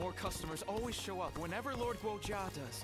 More customers always show up whenever Lord Guojia does.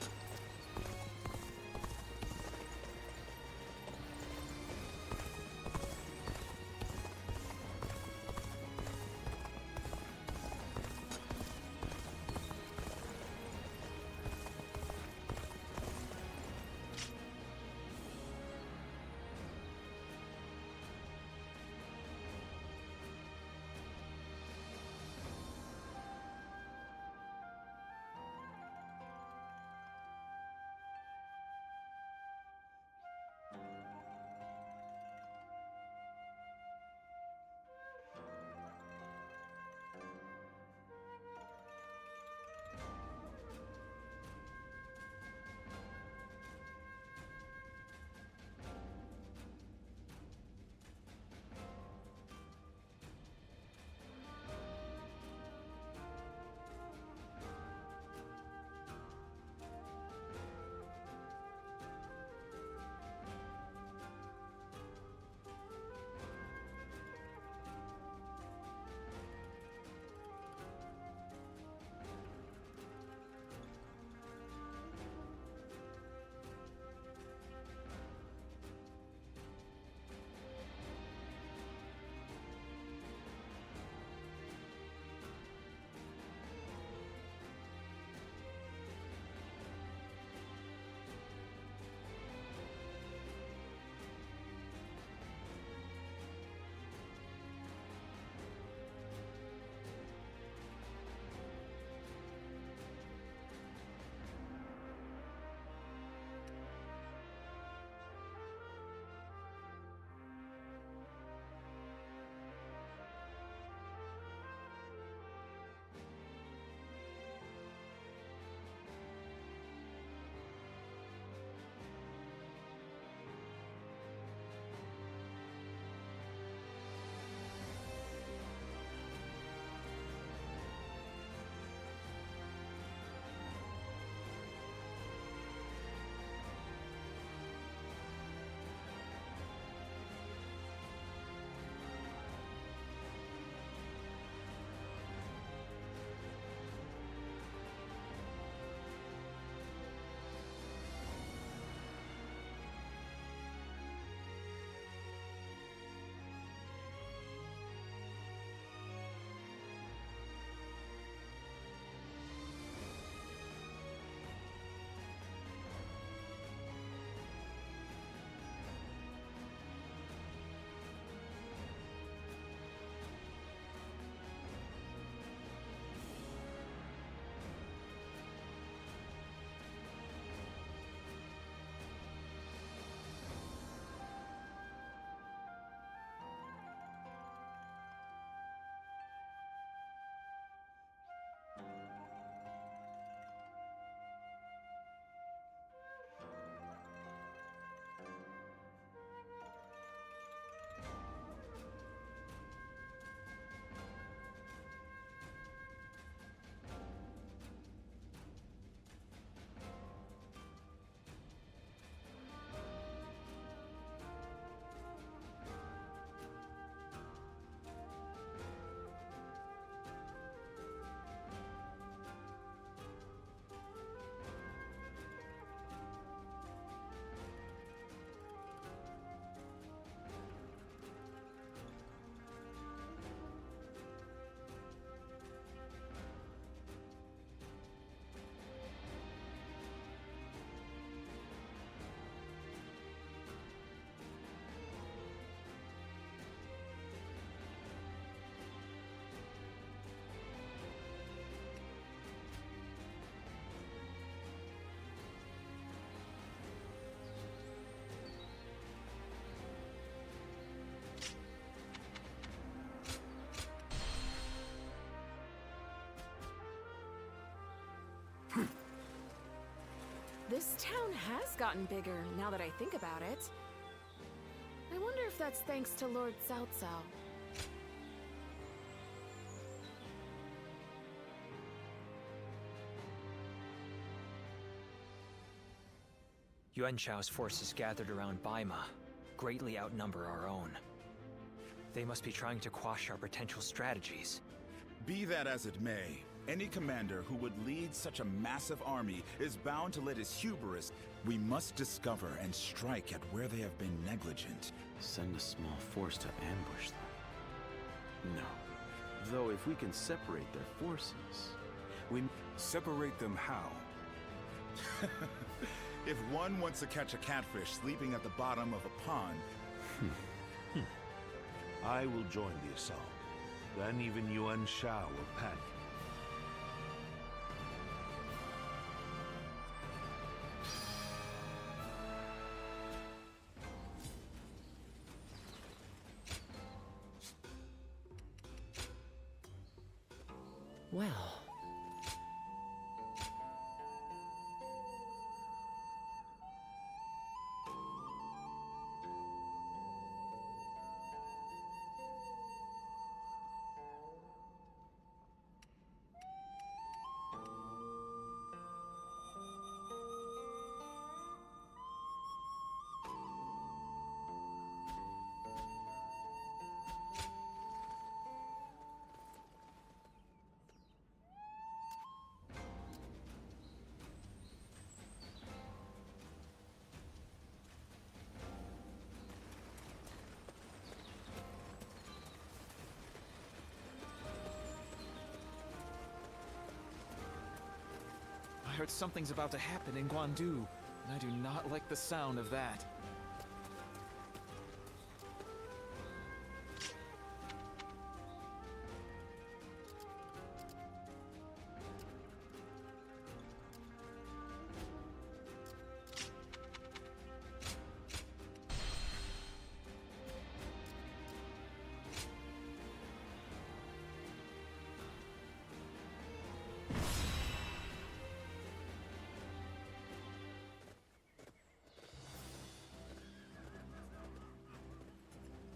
This town has gotten bigger, now that I think about it. I wonder if that's thanks to Lord Cao Cao. Yuan Shao's forces gathered around Baima greatly outnumber our own. They must be trying to quash our potential strategies. Be that as it may, Any commander who would lead such a massive army is bound to let his hubris. We must discover and strike at where they have been negligent. Send a small force to ambush them. No. Though if we can separate their forces, we... Separate them how? If one wants to catch a catfish sleeping at the bottom of a pond, I will join the assault. Then even Yuan Shao will panic. Well. I heard something's about to happen in Guandu, and I do not like the sound of that.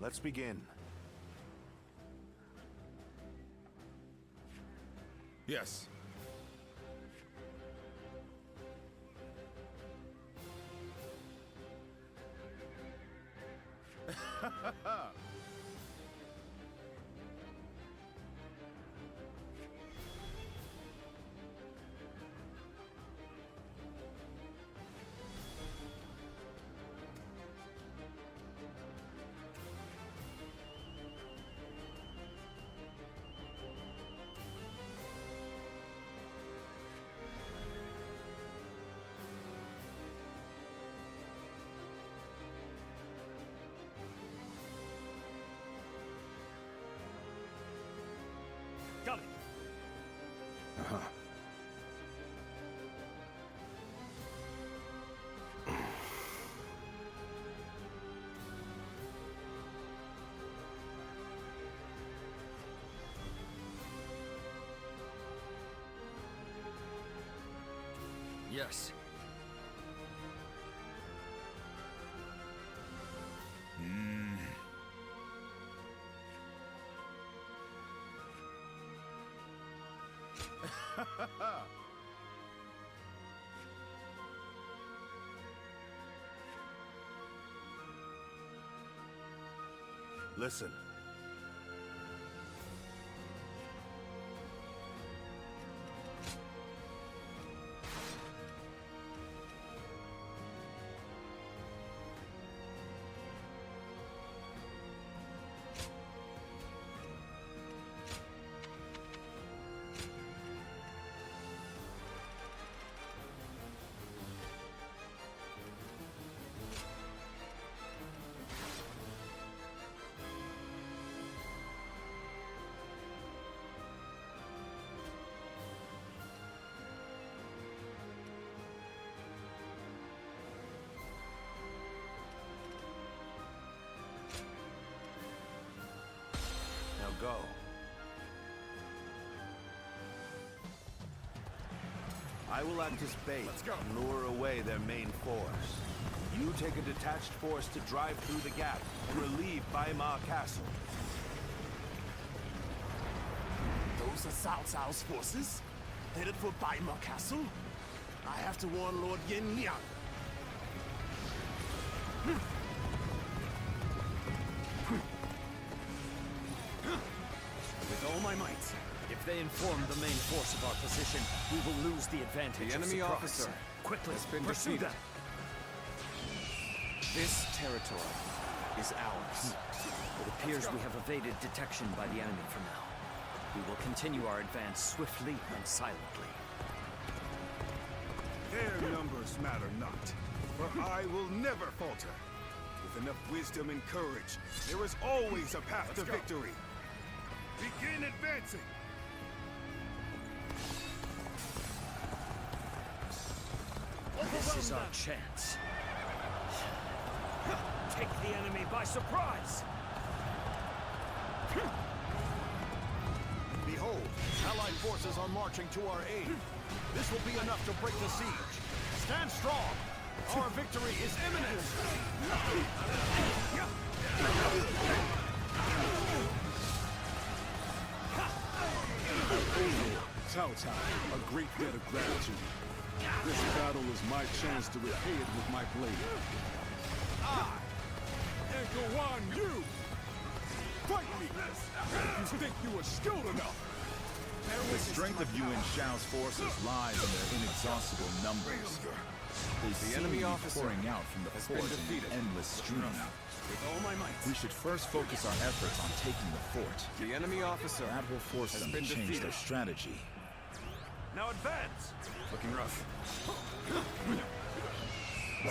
Let's begin. yes. Got it. Yes. Listen. Now go. I will act as bait and lure away their main force. You take a detached force to drive through the gap and relieve Baima Castle. Those are Cao Cao's forces? Headed for Baima Castle? I have to warn Lord Yin Liang. With all my might, If they inform the main force of our position, we will lose the advantage. The enemy of surprise. officer Quickly, has been pursue defeated. them. This territory is ours. It appears we have evaded detection by the enemy for now. We will continue our advance swiftly and silently. Their numbers matter not, for I will never falter. With enough wisdom and courage, there is always a path to victory. Begin advancing! This is our chance. Take the enemy by surprise! Behold, Allied forces are marching to our aid. This will be enough to break the siege. Stand strong! Our victory is imminent! Cao Cao, a great debt of gratitude. This battle is my chance to repay it with my blade. And Guan Yu! Fight me! You think you are skilled enough? The strength of Yuan Shao's forces lies in their inexhaustible numbers. They seem enemy to be officer pouring out from the has been fort in defeated. an endless stream. With all my might. We should first focus our efforts on taking the fort. The enemy officer That will force has them to been change defeated. their strategy. Now advance! Looking rough.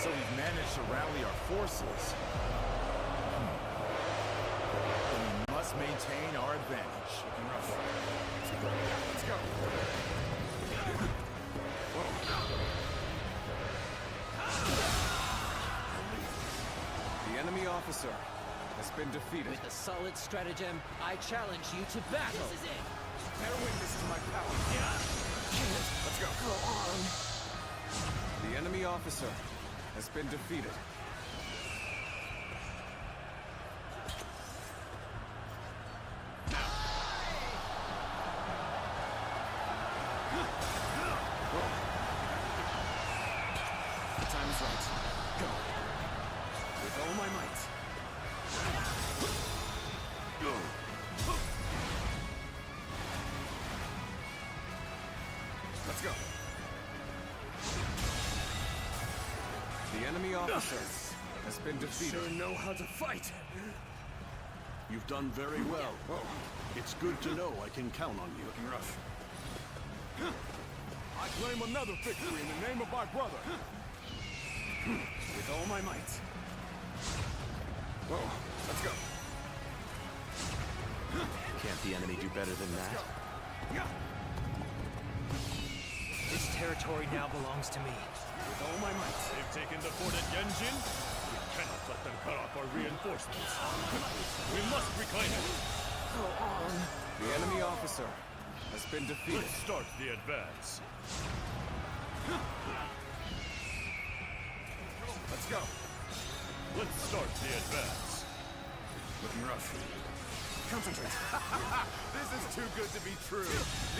So we've managed to rally our forces. Then we must maintain our advantage. Looking rough. Let's go. The enemy officer has been defeated. With a solid stratagem, I challenge you to battle. This is it. Bear witness to my power. Let's go. Go on. The enemy officer has been defeated. The time is right. Go. With all my might. Let's go. The enemy officer has been defeated. Sure know how to fight. You've done very well. It's good to know I can count on you. Looking rough. I claim another victory in the name of my brother. With all my might. Whoa, let's go. Can't the enemy do better than that? This territory now belongs to me. With all my might. They've taken the fort at Yanjin. We cannot let them cut off our reinforcements. We must reclaim it. Go on. The enemy officer has been defeated. Let's start the advance. Let's go. Let's start the advance. Looking rough. Concentrate. This is too good to be true.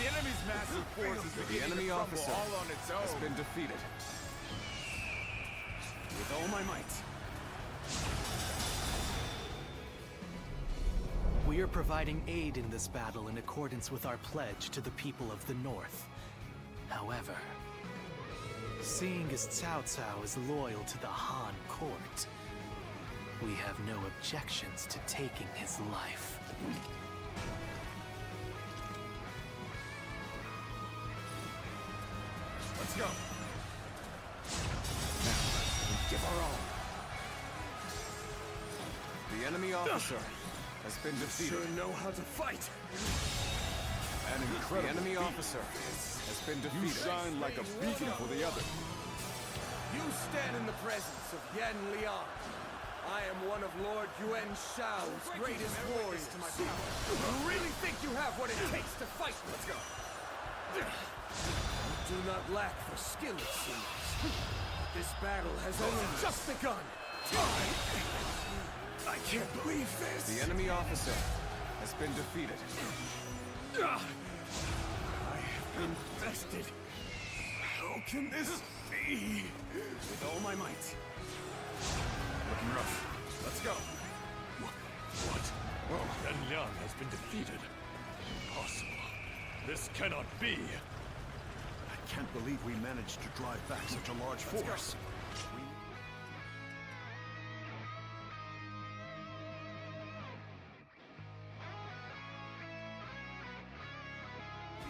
The enemy's massive force is The beginning enemy to crumble officer all on its has own. been defeated. With all my might. We are providing aid in this battle in accordance with our pledge to the people of the North. However, seeing as Cao Cao is loyal to the Han court, we have no objections to taking his life. Let's go. Now, give our all. The enemy officer has been defeated. Sure know how to fight. An incredible the enemy officer has been You defeated. shine like a beacon for the others. You stand in the presence of Yan Liang. I am one of Lord Yuan Shao's greatest warriors. You really think you have what it takes to fight? Let's go. You do not lack for skill, it seems. This battle has only just begun. I can't believe this. The enemy officer has been defeated. I have been bested. How can this be? With all my might. Looking rough. Let's go. What? Yan Liang has been defeated. Impossible. This cannot be! I can't believe we managed to drive back such a large force.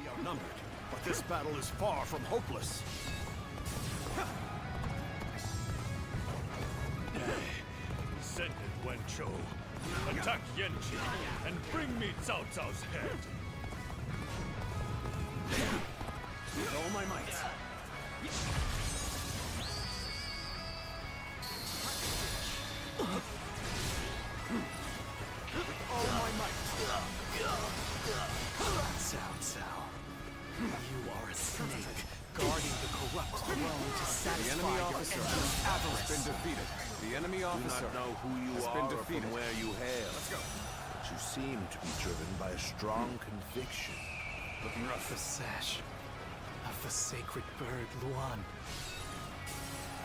We are outnumbered, but this battle is far from hopeless. Send it, Wenchou. Attack Yanji and bring me Cao Cao's head. With all my might. With all my might. Cao Cao, you are a snake, guarding the corrupt throne to satisfy The enemy your officer endless has avarice. been defeated. The enemy Do officer not know who you has are been or defeated. from where you hail. Let's go. But you seem to be driven by a strong conviction. Looking rough. The sash of the sacred bird Luan.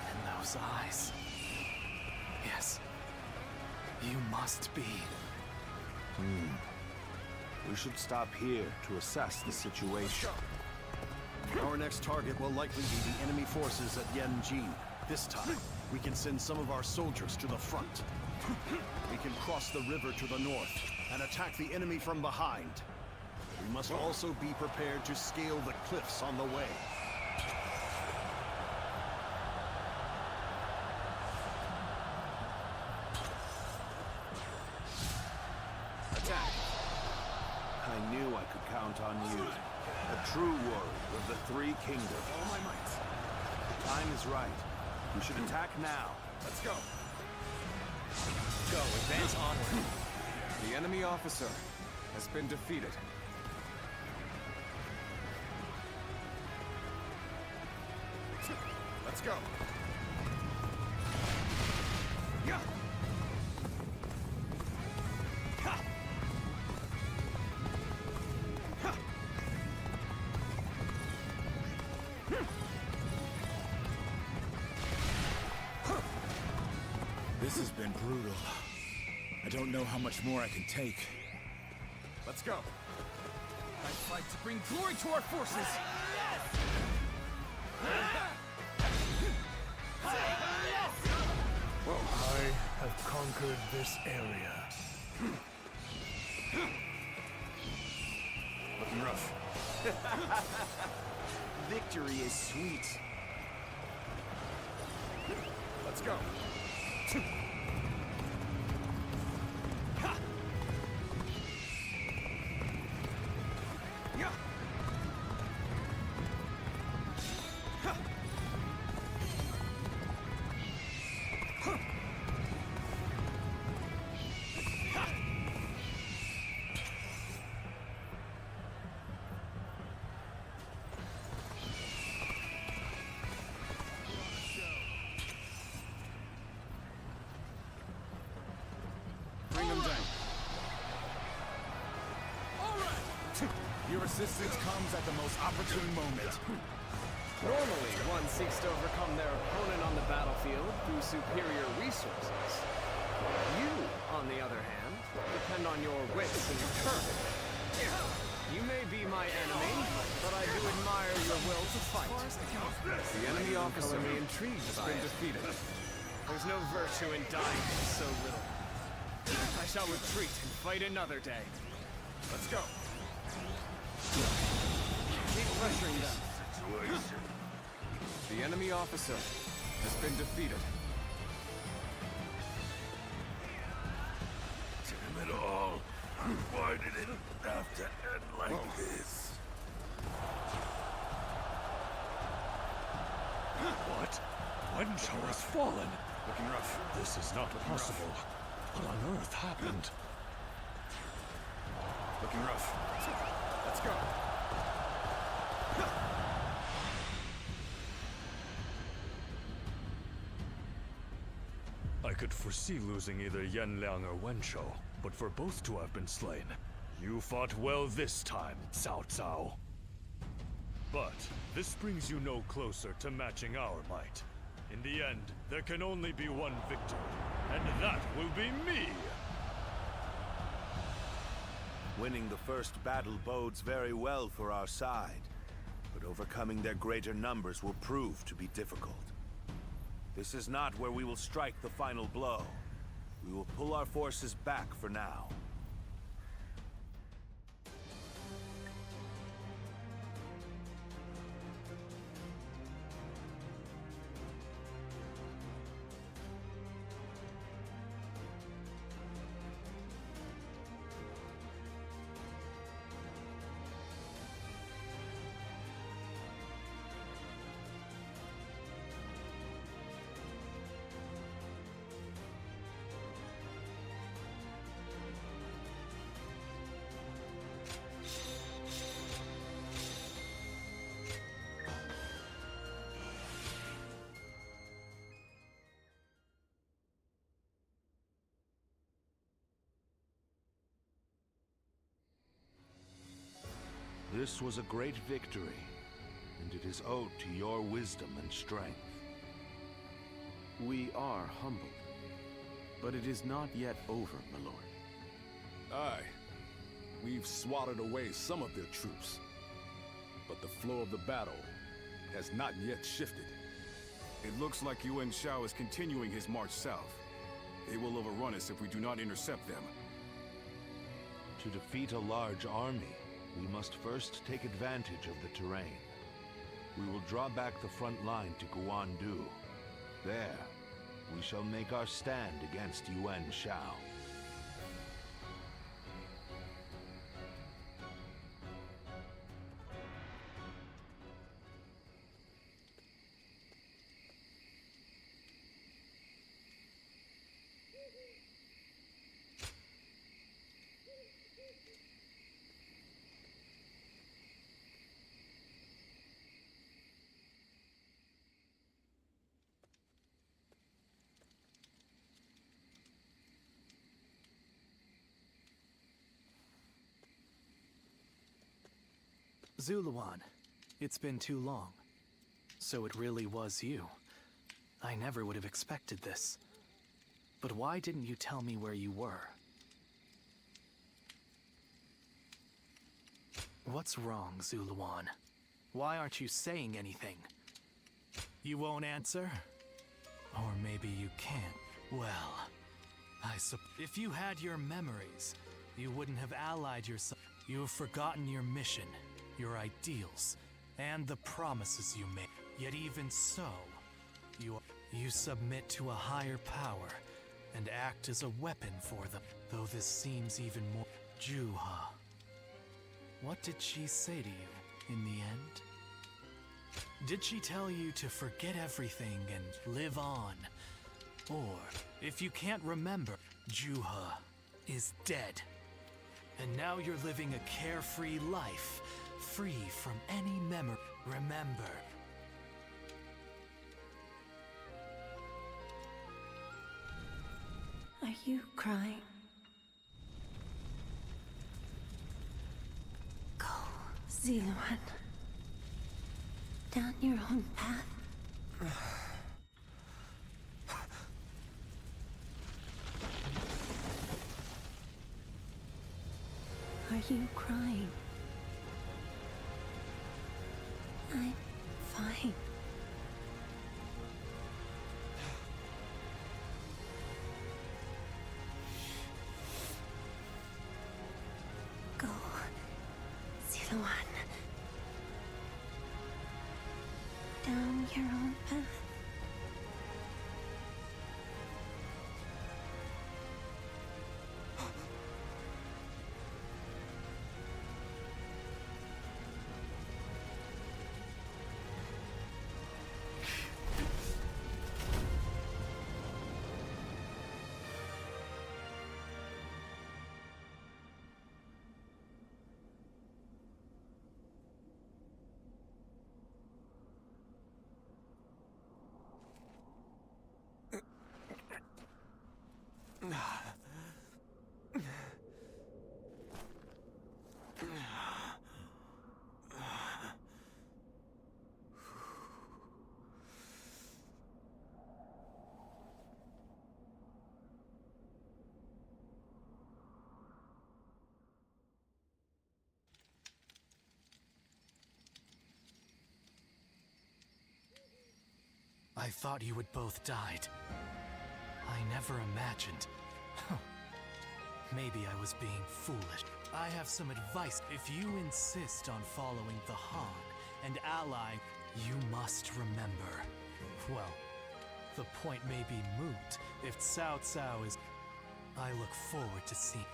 And those eyes. Yes. You must be. We should stop here to assess the situation. Our next target will likely be the enemy forces at Yanjin. This time, we can send some of our soldiers to the front. We can cross the river to the north and attack the enemy from behind. We must also be prepared to scale the cliffs on the way. Attack. I knew I could count on you. A true warrior of the Three Kingdoms. All my might. The time is right. We should attack now. Let's go. Go, advance onward. The enemy officer has been defeated. Let's go. Yeah. Ha. Ha. This has been brutal. I don't know how much more I can take. Let's go. I fight to bring glory to our forces! I have conquered this area. Looking rough. Victory is sweet. Let's go. Yeah. Bring them down. Your assistance comes at the most opportune moment. Normally, one seeks to overcome their opponent on the battlefield through superior resources. You, on the other hand, depend on your wits and courage. You may be my enemy, but I do admire your will to fight. The enemy officer Intrigued has by been it. defeated. There's no virtue in dying for so little. I shall retreat and fight another day. Let's go. Keep pressuring them. The enemy officer has been defeated. Damn it all. Why did it have to end like this? What? Wenchou has fallen. Looking rough. This is not possible. What on earth happened? Looking rough. Let's go. I could foresee losing either Yanliang or Wenchou, but for both to have been slain, you fought well this time, Cao Cao. But this brings you no closer to matching our might. In the end, there can only be one victor, and that will be me! Winning the first battle bodes very well for our side, but overcoming their greater numbers will prove to be difficult. This is not where we will strike the final blow. We will pull our forces back for now. This was a great victory, and it is owed to your wisdom and strength. We are humbled, but it is not yet over, my lord. Aye. We've swatted away some of their troops, but the flow of the battle has not yet shifted. It looks like Yuan Shao is continuing his march south. They will overrun us if we do not intercept them. To defeat a large army, we must first take advantage of the terrain. We will draw back the front line to Guandu. There, we shall make our stand against Yuan Shao. Zuluan, it's been too long. So it really was you. I never would have expected this. But why didn't you tell me where you were? What's wrong, Zuluan? Why aren't you saying anything? You won't answer? Or maybe you can't. Well, if you had your memories, you wouldn't have allied yourself. You have forgotten your mission, your ideals, and the promises you made. Yet even so, you submit to a higher power and act as a weapon for them. Though this seems even more... Juha. What did she say to you in the end? Did she tell you to forget everything and live on? Or, if you can't remember, Juha is dead. And now you're living a carefree life, free from any memory. Remember. Are you crying? Go, Ziluan. Down your own path. Are you crying? I'm fine. Go, Ziluan. Down your own path. I thought you had both died. I never imagined. Maybe I was being foolish. I have some advice. If you insist on following the Han and ally, you must remember. Well, the point may be moot if Cao Cao is... I look forward to seeing...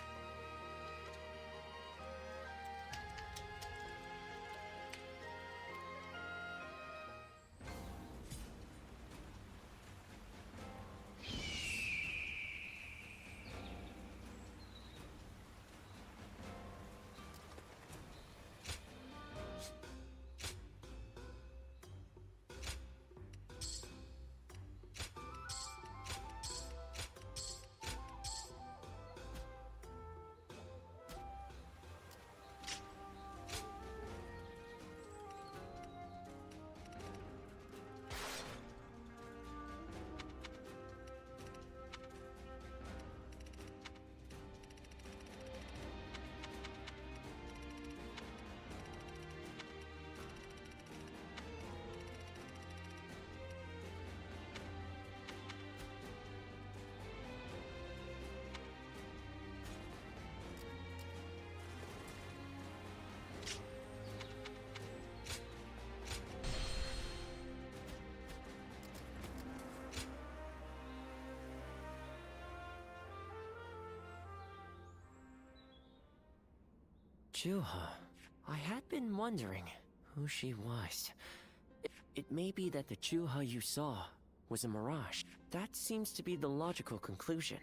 Juha. I had been wondering who she was. It may be that the Juha you saw was a mirage. That seems to be the logical conclusion.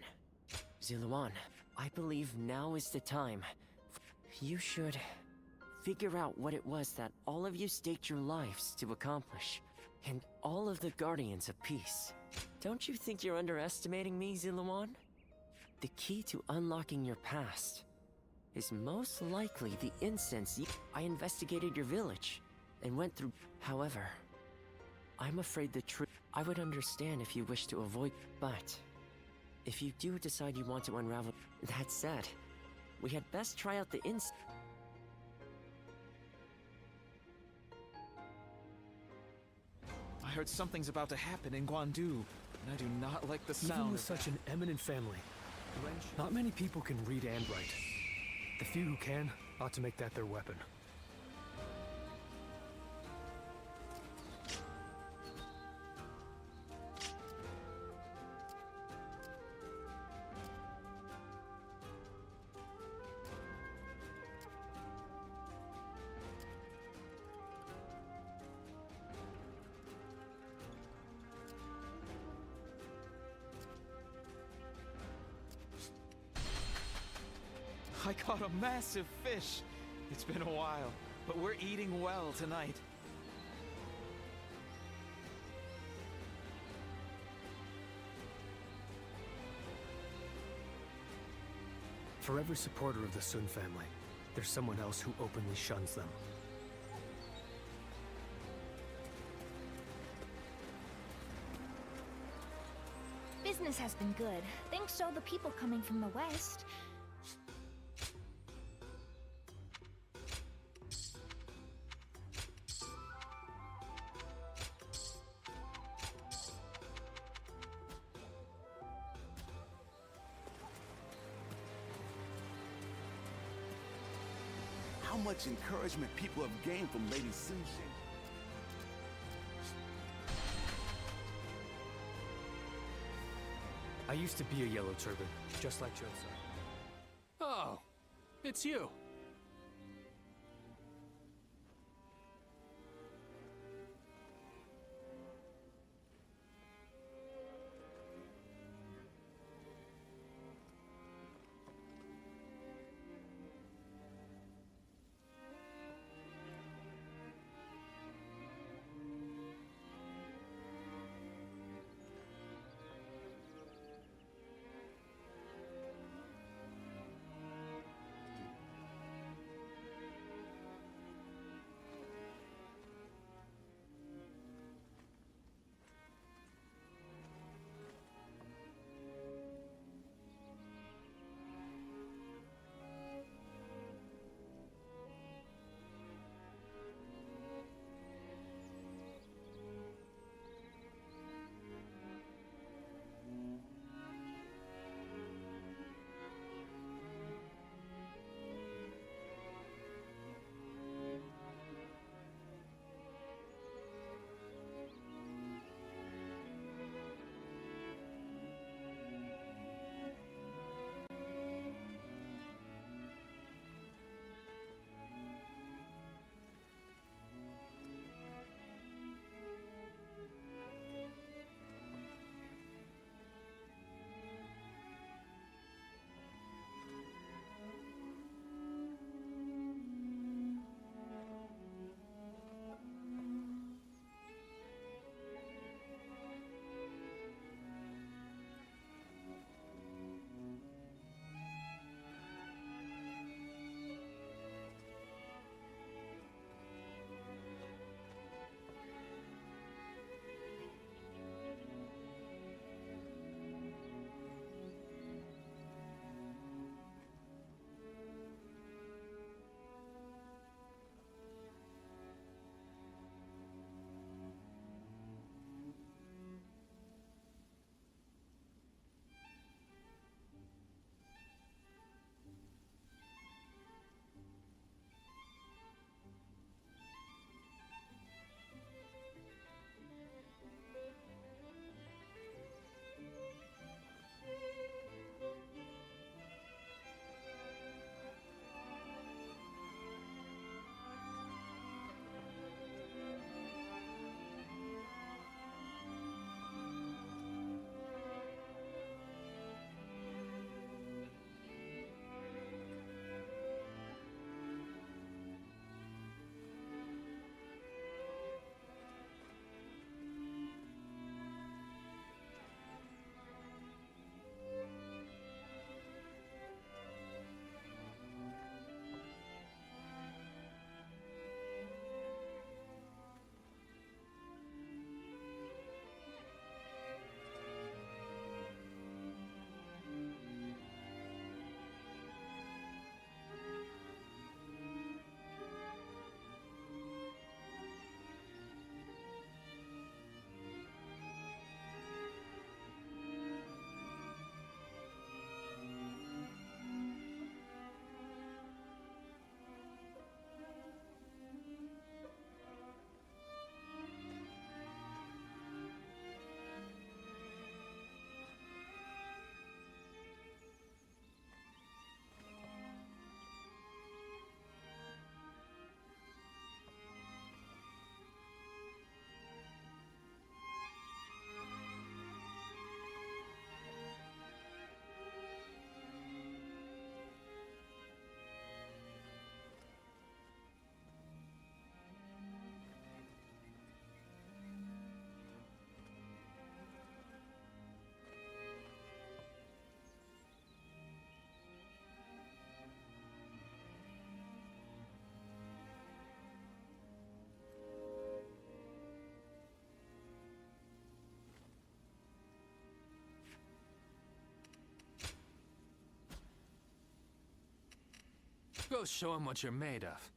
Ziluan, I believe now is the time. You should figure out what it was that all of you staked your lives to accomplish. And all of the Guardians of Peace. Don't you think you're underestimating me, Ziluan? The key to unlocking your past is most likely the incense I investigated your village and went through. However, I'm afraid the truth. I would understand if you wish to avoid, but if you do decide you want to unravel, that said, we had best try out the incense. I heard something's about to happen in Guandu, and I do not like the sound. Even with such an eminent family, not many people can read and write. The few who can ought to make that their weapon. I caught a massive fish. It's been a while, but we're eating well tonight. For every supporter of the Sun family, there's someone else who openly shuns them. Business has been good. Thanks to all the people coming from the west. How much encouragement people have gained from Lady Sunshine. I used to be a Yellow Turban, just like Joseph. Oh, it's you. Go show him what you're made of.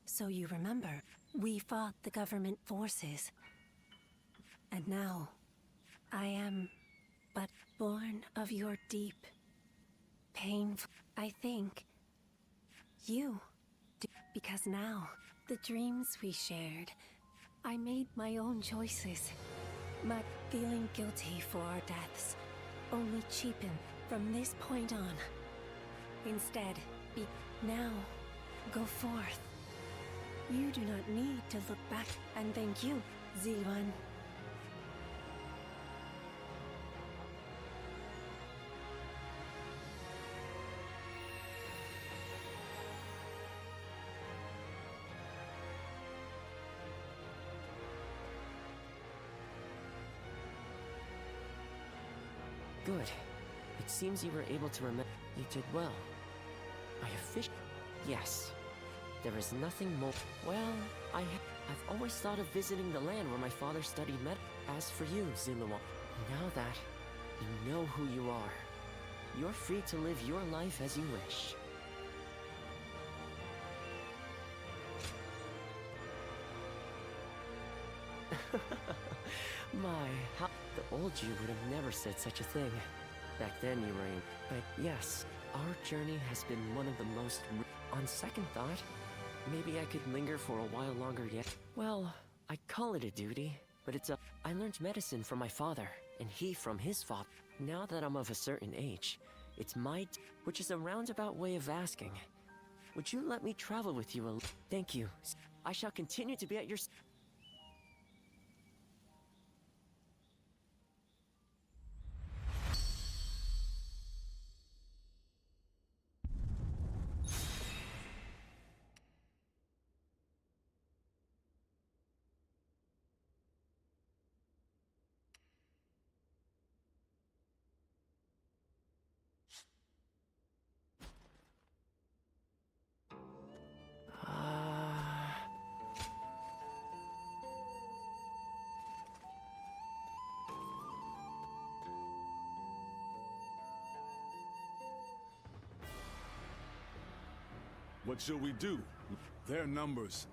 So you remember, we fought the government forces. And now, I am but born of your deep, painful, I think, you. Because now, the dreams we shared, I made my own choices. My feeling guilty for our deaths only cheapen from this point on. Instead, now, go forth. You do not need to look back, and thank you, Zilwan. Good. It seems you were able to remember. You did well. I officially... Yes. There is nothing more. Well, I've always thought of visiting the land where my father studied med. As for you, Zilwan, now that you know who you are, you're free to live your life as you wish. My, how the old you would have never said such a thing. Back then you were in. But yes, our journey has been one of the most... On second thought, maybe I could linger for a while longer yet. Well, I call it a duty, but it's a... I learned medicine from my father, and he from his father. Now that I'm of a certain age, it's my... Which is a roundabout way of asking. Would you let me travel with you a... Thank you. I shall continue to be at your... What shall we do? Their numbers.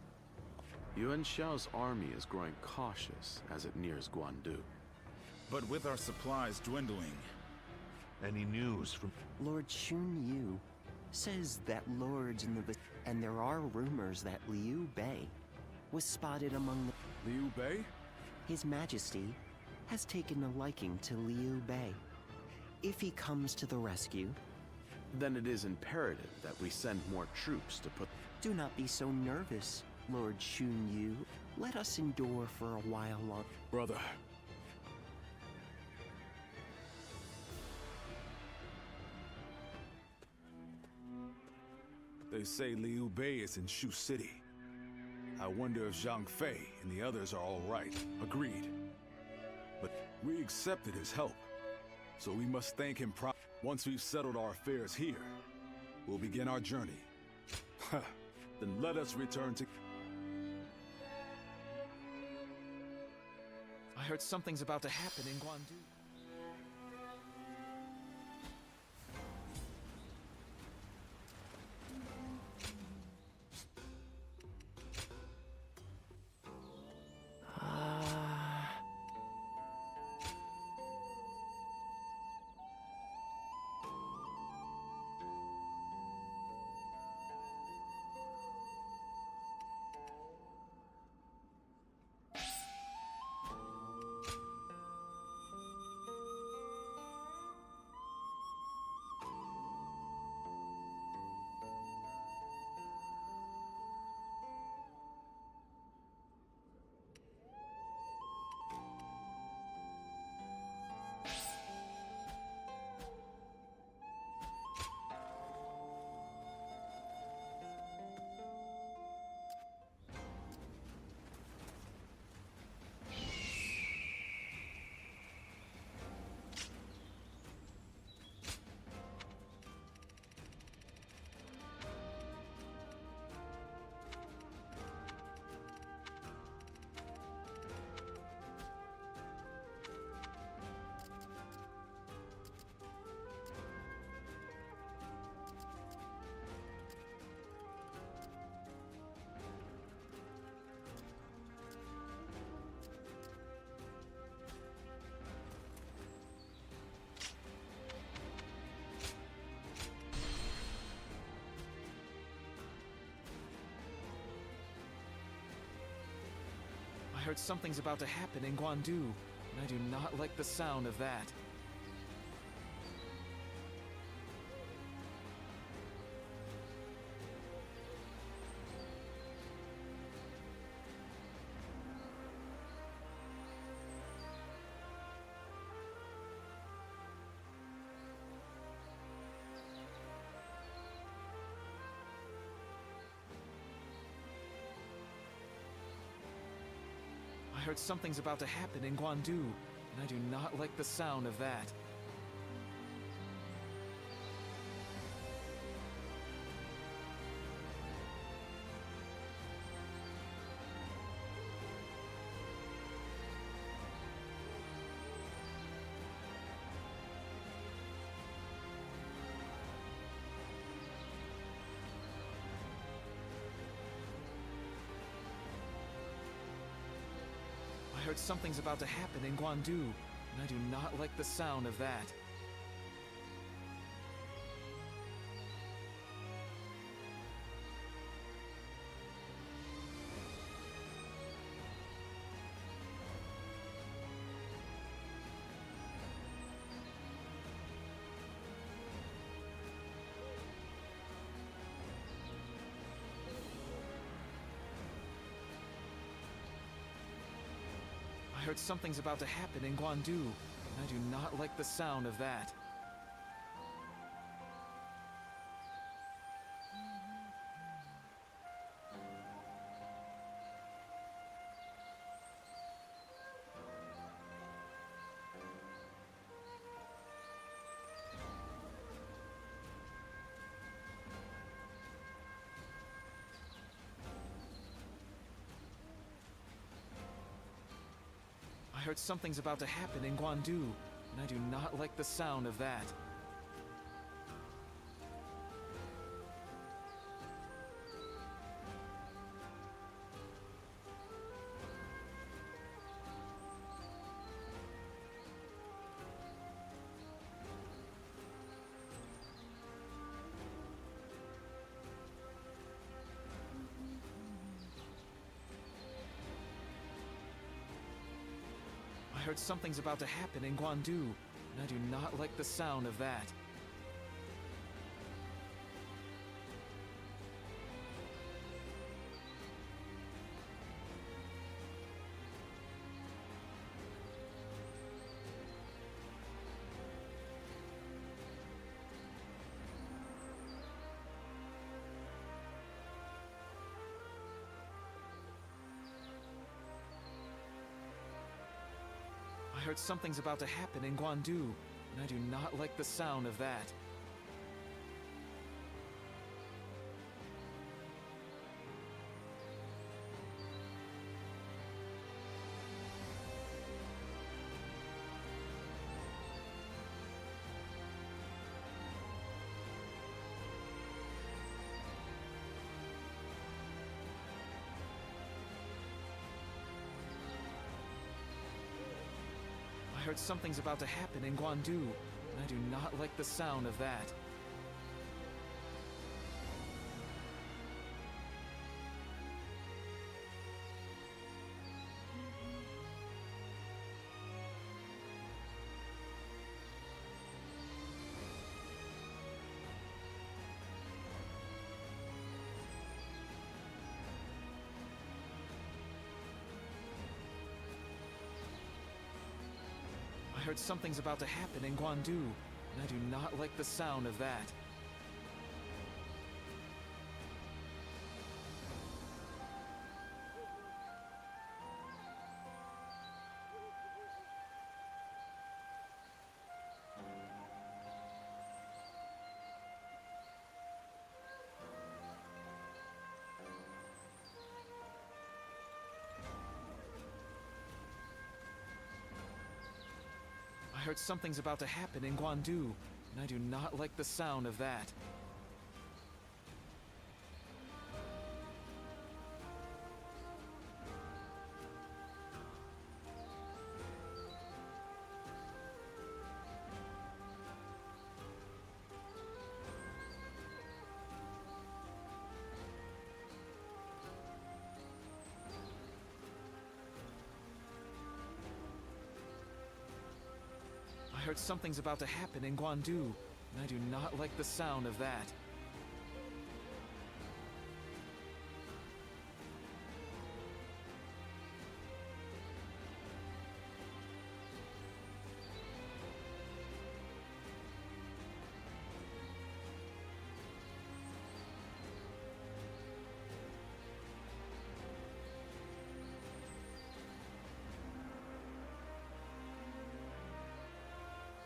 Yuan Shao's army is growing cautious as it nears Guandu. But with our supplies dwindling... Any news from... Lord Xun Yu says that lords in the... And there are rumors that Liu Bei was spotted among the... Liu Bei? His Majesty has taken a liking to Liu Bei. If he comes to the rescue... Then it is imperative that we send more troops to put... Do not be so nervous, Lord Xun Yu. Let us endure for a while longer. Brother. They say Liu Bei is in Shu City. I wonder if Zhang Fei and the others are all right. Agreed. But we accepted his help, so we must thank him properly. Once we've settled our affairs here, we'll begin our journey. Then let us return to... I heard something's about to happen in Guandu. heard something's about to happen in Guandu, and I do not like the sound of that. I heard something's about to happen in Guandu, and I do not like the sound of that. I heard something's about to happen in Guandu, and I do not like the sound of that. I heard something's about to happen in Guandu, and I do not like the sound of that. I heard something's about to happen in Guandu, and I do not like the sound of that. I heard something's about to happen in Guandu, and I do not like the sound of that. I heard something's about to happen in Guandu, and I do not like the sound of that. I heard something's about to happen in Guandu, and I do not like the sound of that. I heard something's about to happen in Guandu, and I do not like the sound of that. I heard something's about to happen in Guandu, and I do not like the sound of that. heard something's about to happen in Guandu, and I do not like the sound of that.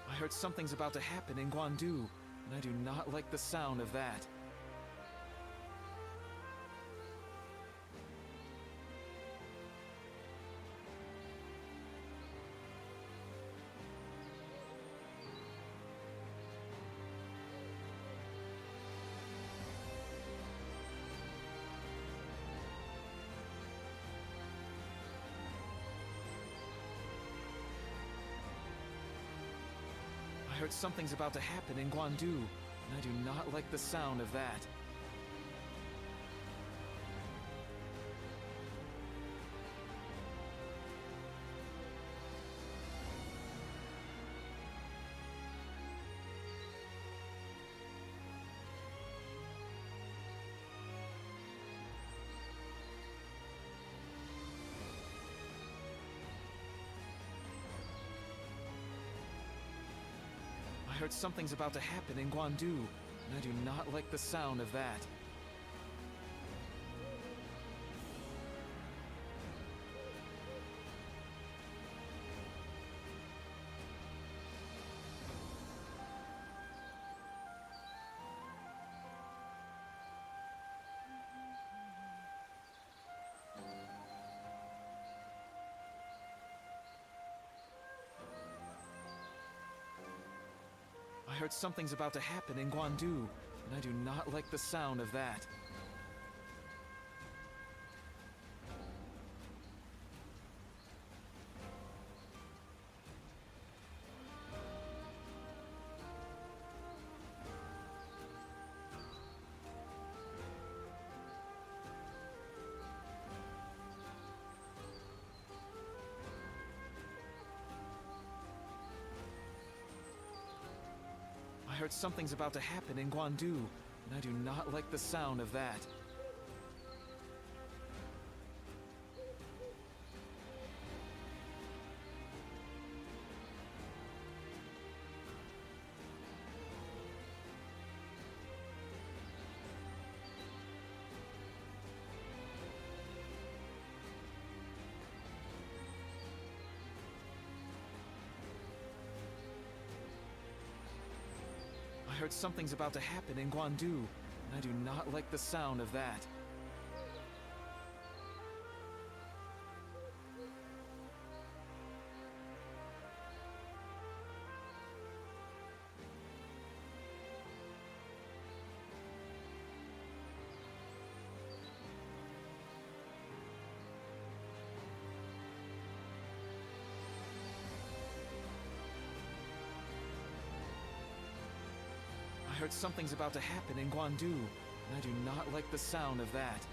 I heard something's about to happen in Guandu, and I do not like the sound of that. I heard something's about to happen in Guandu, and I do not like the sound of that. I heard something's about to happen in Guandu, and I do not like the sound of that. I heard something's about to happen in Guandu, and I do not like the sound of that. I heard something's about to happen in Guandu, and I do not like the sound of that. I heard something's about to happen in Guandu, and I do not like the sound of that. I heard something's about to happen in Guandu, and I do not like the sound of that.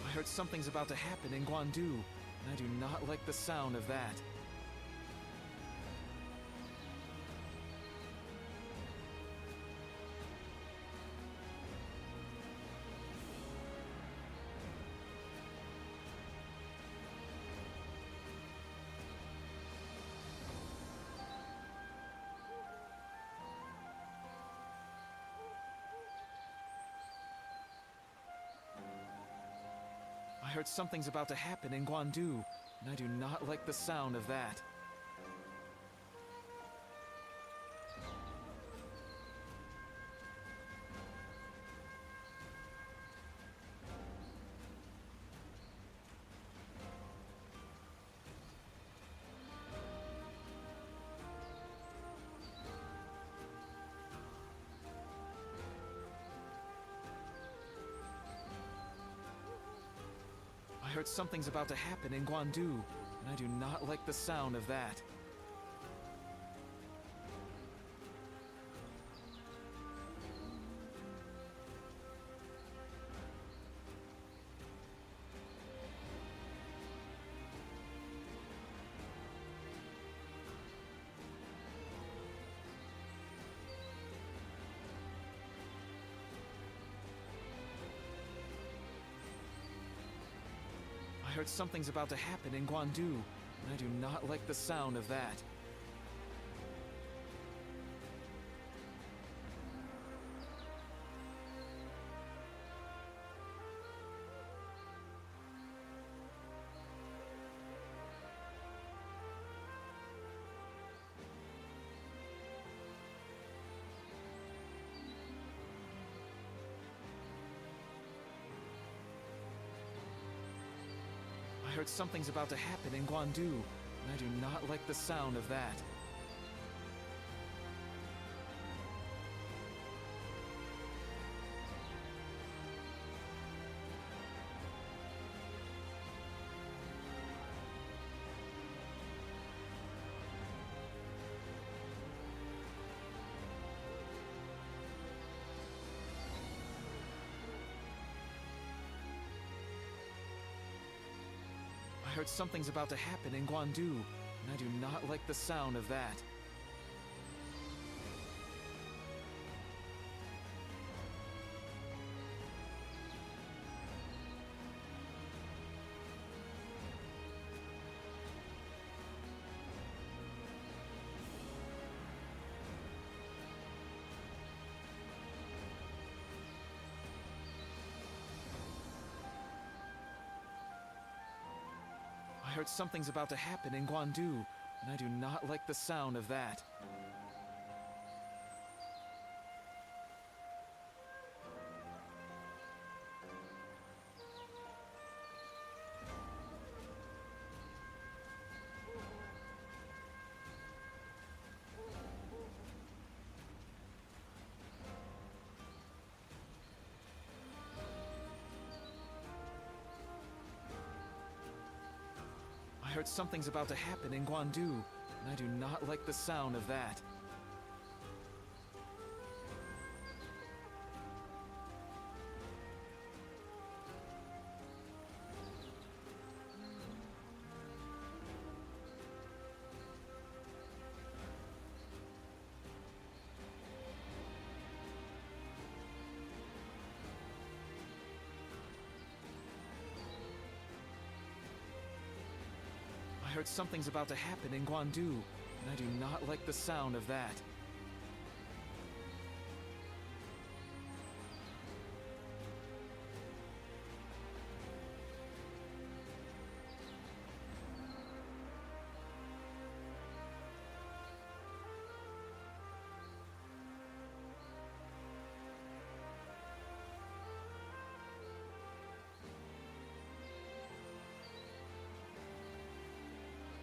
I heard something's about to happen in Guandu, and I do not like the sound of that. I heard something's about to happen in Guandu, and I do not like the sound of that. heard something's about to happen in Guandu, and I do not like the sound of that. I heard something's about to happen in Guandu, and I do not like the sound of that. I heard something's about to happen in Guandu, and I do not like the sound of that. I heard something's about to happen in Guandu, and I do not like the sound of that. I heard something's about to happen in Guandu, and I do not like the sound of that. I heard something's about to happen in Guandu, and I do not like the sound of that. I heard something's about to happen in Guandu, and I do not like the sound of that.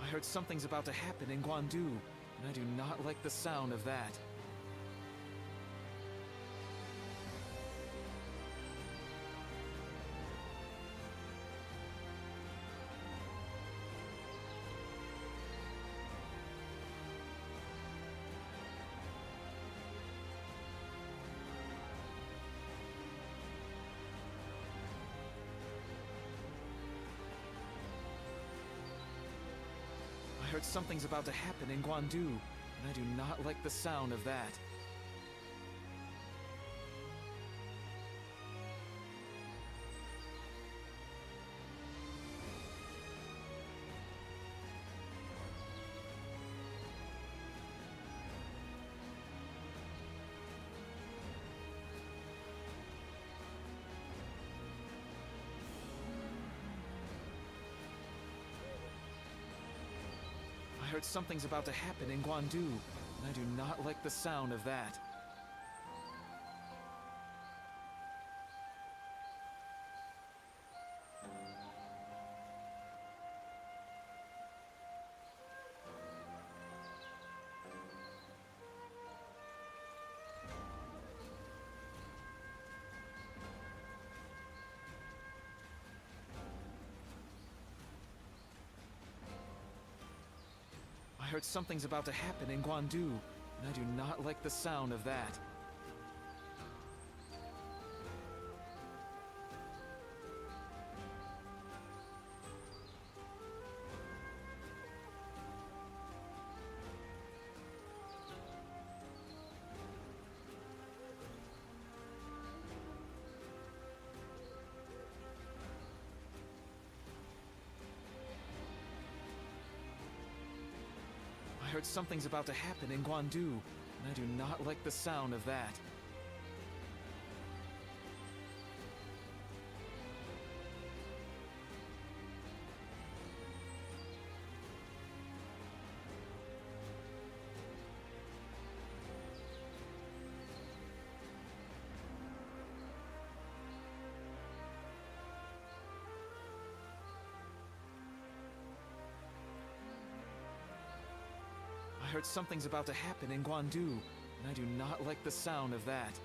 I heard something's about to happen in Guandu, and I do not like the sound of that. I heard something's about to happen in Guandu, and I do not like the sound of that. I heard something's about to happen in Guandu, and I do not like the sound of that. heard something's about to happen in Guandu, and I do not like the sound of that. I heard something's about to happen in Guandu, and I do not like the sound of that. I heard something's about to happen in Guandu, and I do not like the sound of that.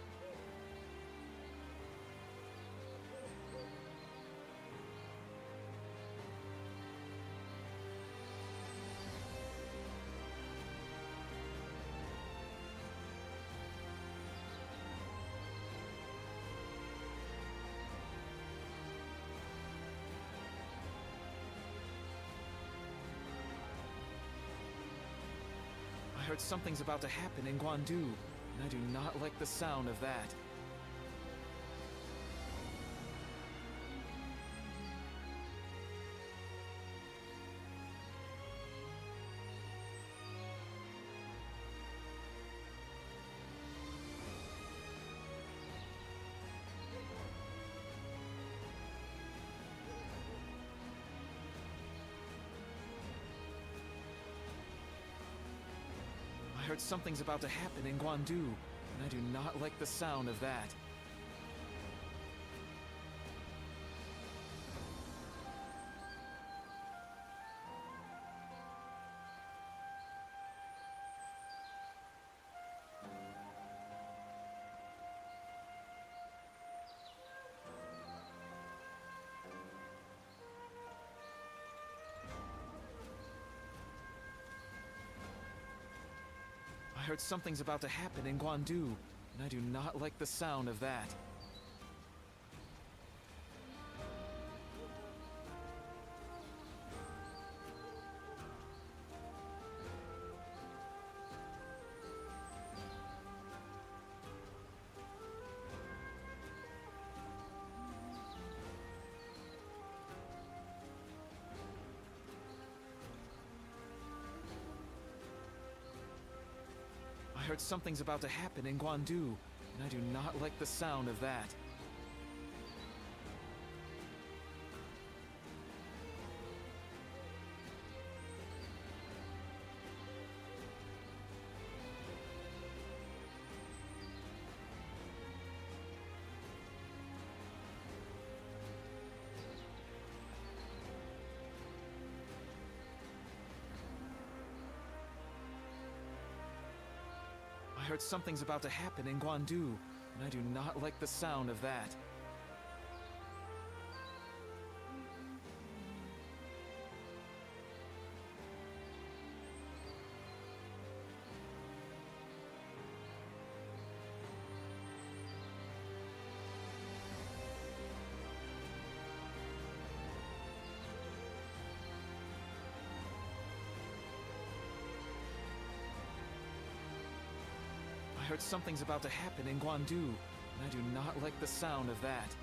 I heard something's about to happen in Guandu, and I do not like the sound of that. I heard something's about to happen in Guandu, and I do not like the sound of that. I heard something's about to happen in Guandu, and I do not like the sound of that. I heard something's about to happen in Guandu, and I do not like the sound of that. I heard something's about to happen in Guandu, and I do not like the sound of that. I heard something's about to happen in Guandu, and I do not like the sound of that.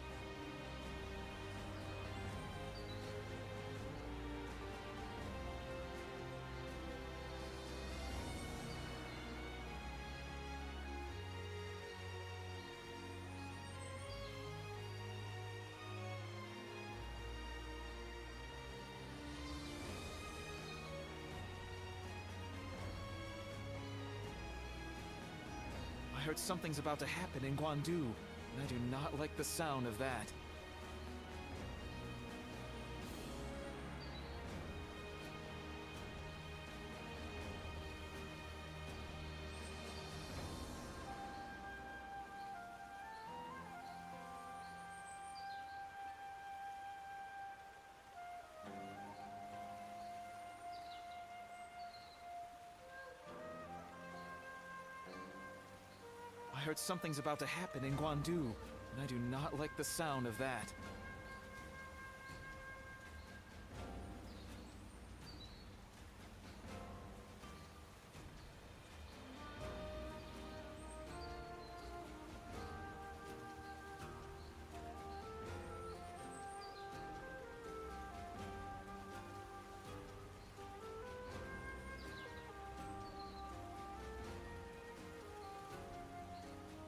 I heard something's about to happen in Guandu, and I do not like the sound of that. heard something's about to happen in Guandu, and I do not like the sound of that.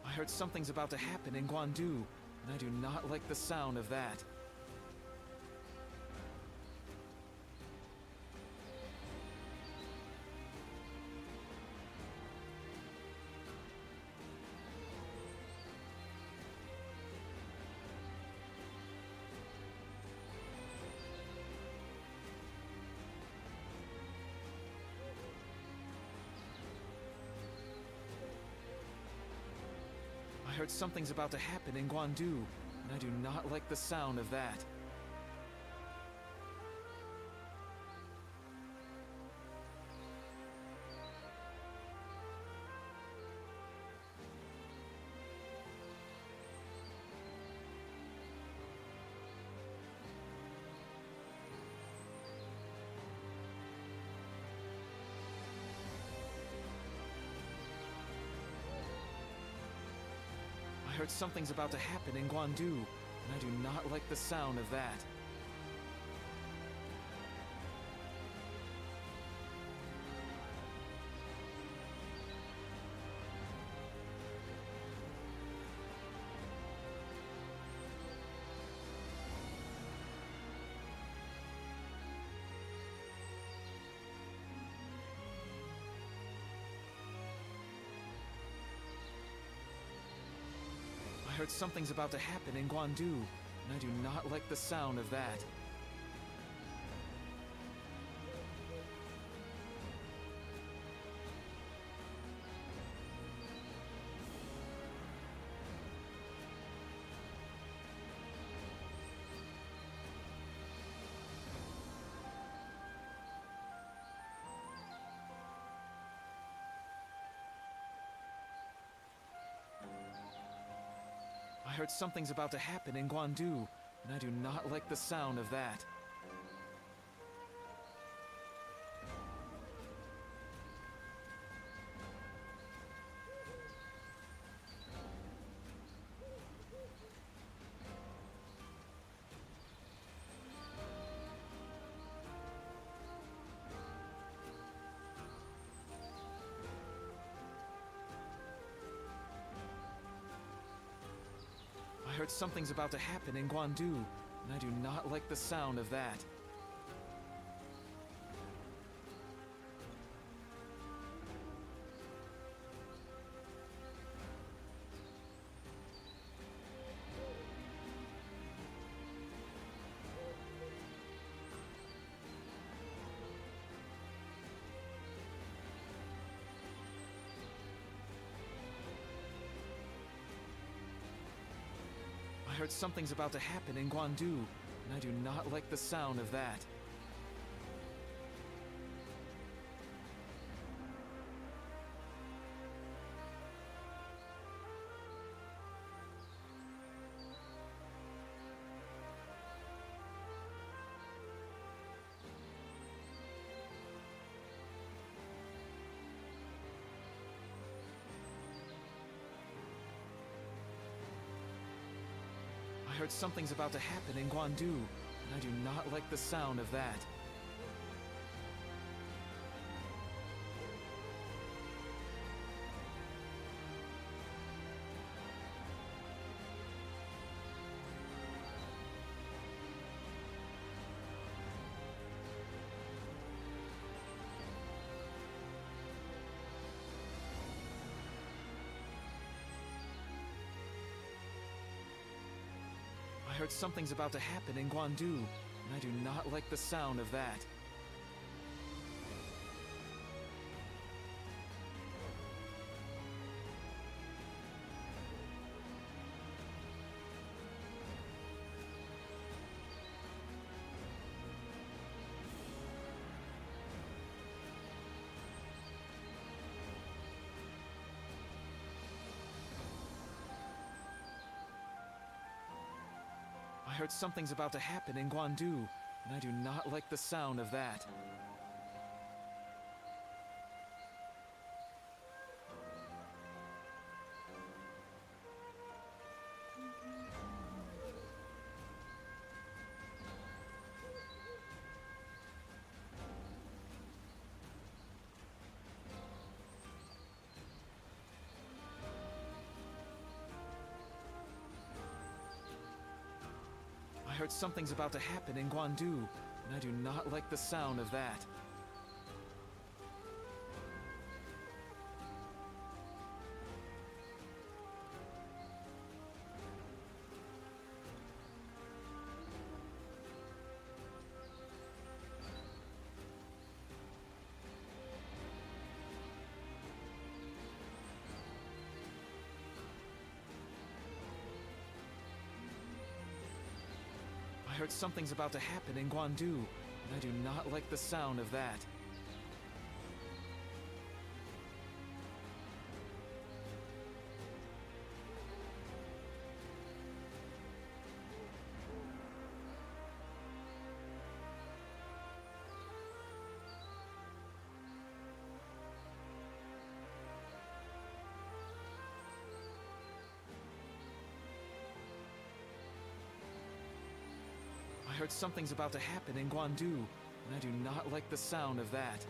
I heard something's about to happen in Guandu, and I do not like the sound of that. I heard something's about to happen in Guandu, and I do not like the sound of that. I heard something's about to happen in Guandu, and I do not like the sound of that. I heard something's about to happen in Guandu, and I do not like the sound of that. I heard something's about to happen in Guandu, and I do not like the sound of that. I heard something's about to happen in Guandu, and I do not like the sound of that. I heard something's about to happen in Guandu, and I do not like the sound of that. I heard something's about to happen in Guandu, and I do not like the sound of that. I heard something's about to happen in Guandu, and I do not like the sound of that. heard something's about to happen in Guandu, and I do not like the sound of that. I heard something's about to happen in Guandu, and I do not like the sound of that. I heard something's about to happen in Guandu, and I do not like the sound of that. I heard something's about to happen in Guandu, and I do not like the sound of that.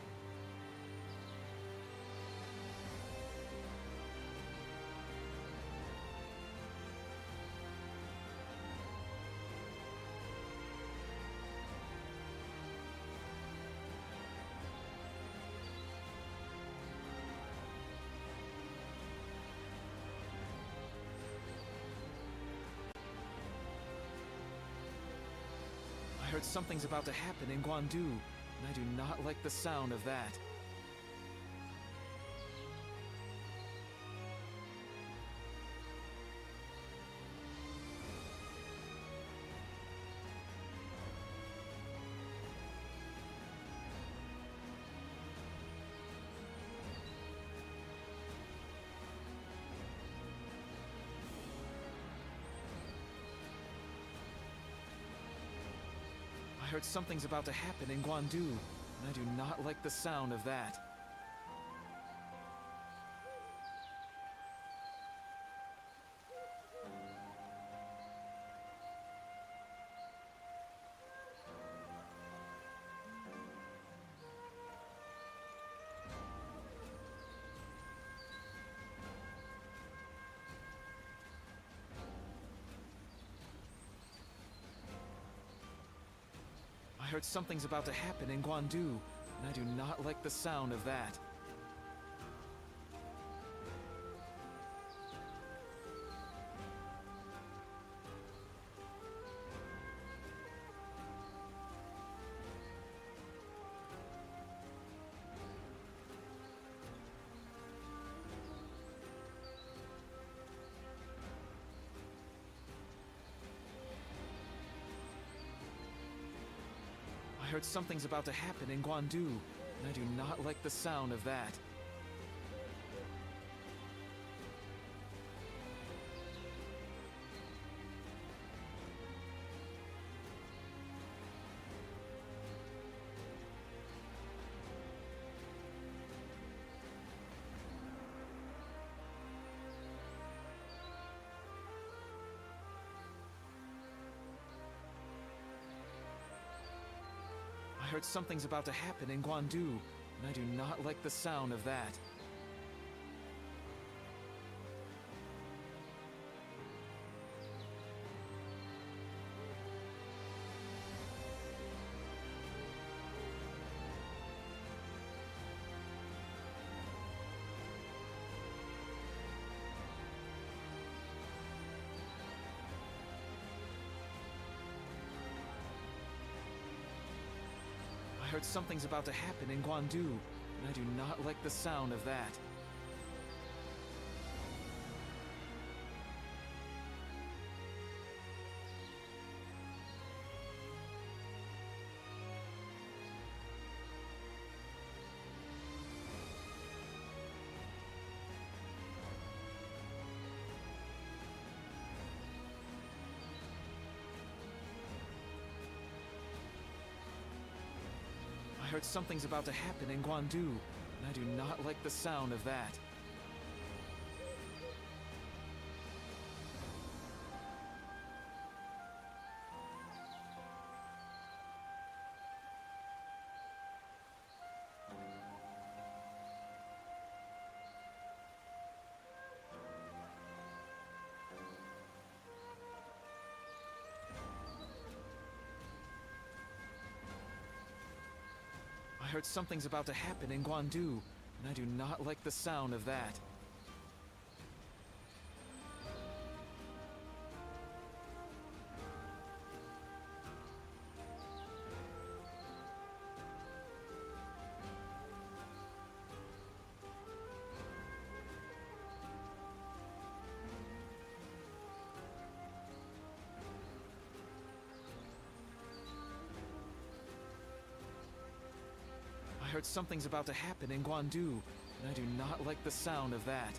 I heard something's about to happen in Guandu, and I do not like the sound of that. I heard something's about to happen in Guandu, and I do not like the sound of that. I heard something's about to happen in Guandu, and I do not like the sound of that. I heard something's about to happen in Guandu, and I do not like the sound of that. I heard something's about to happen in Guandu, and I do not like the sound of that. I heard something's about to happen in Guandu, and I do not like the sound of that. heard something's about to happen in Guandu, and I do not like the sound of that. I heard something's about to happen in Guandu, and I do not like the sound of that. I heard something's about to happen in Guandu, and I do not like the sound of that.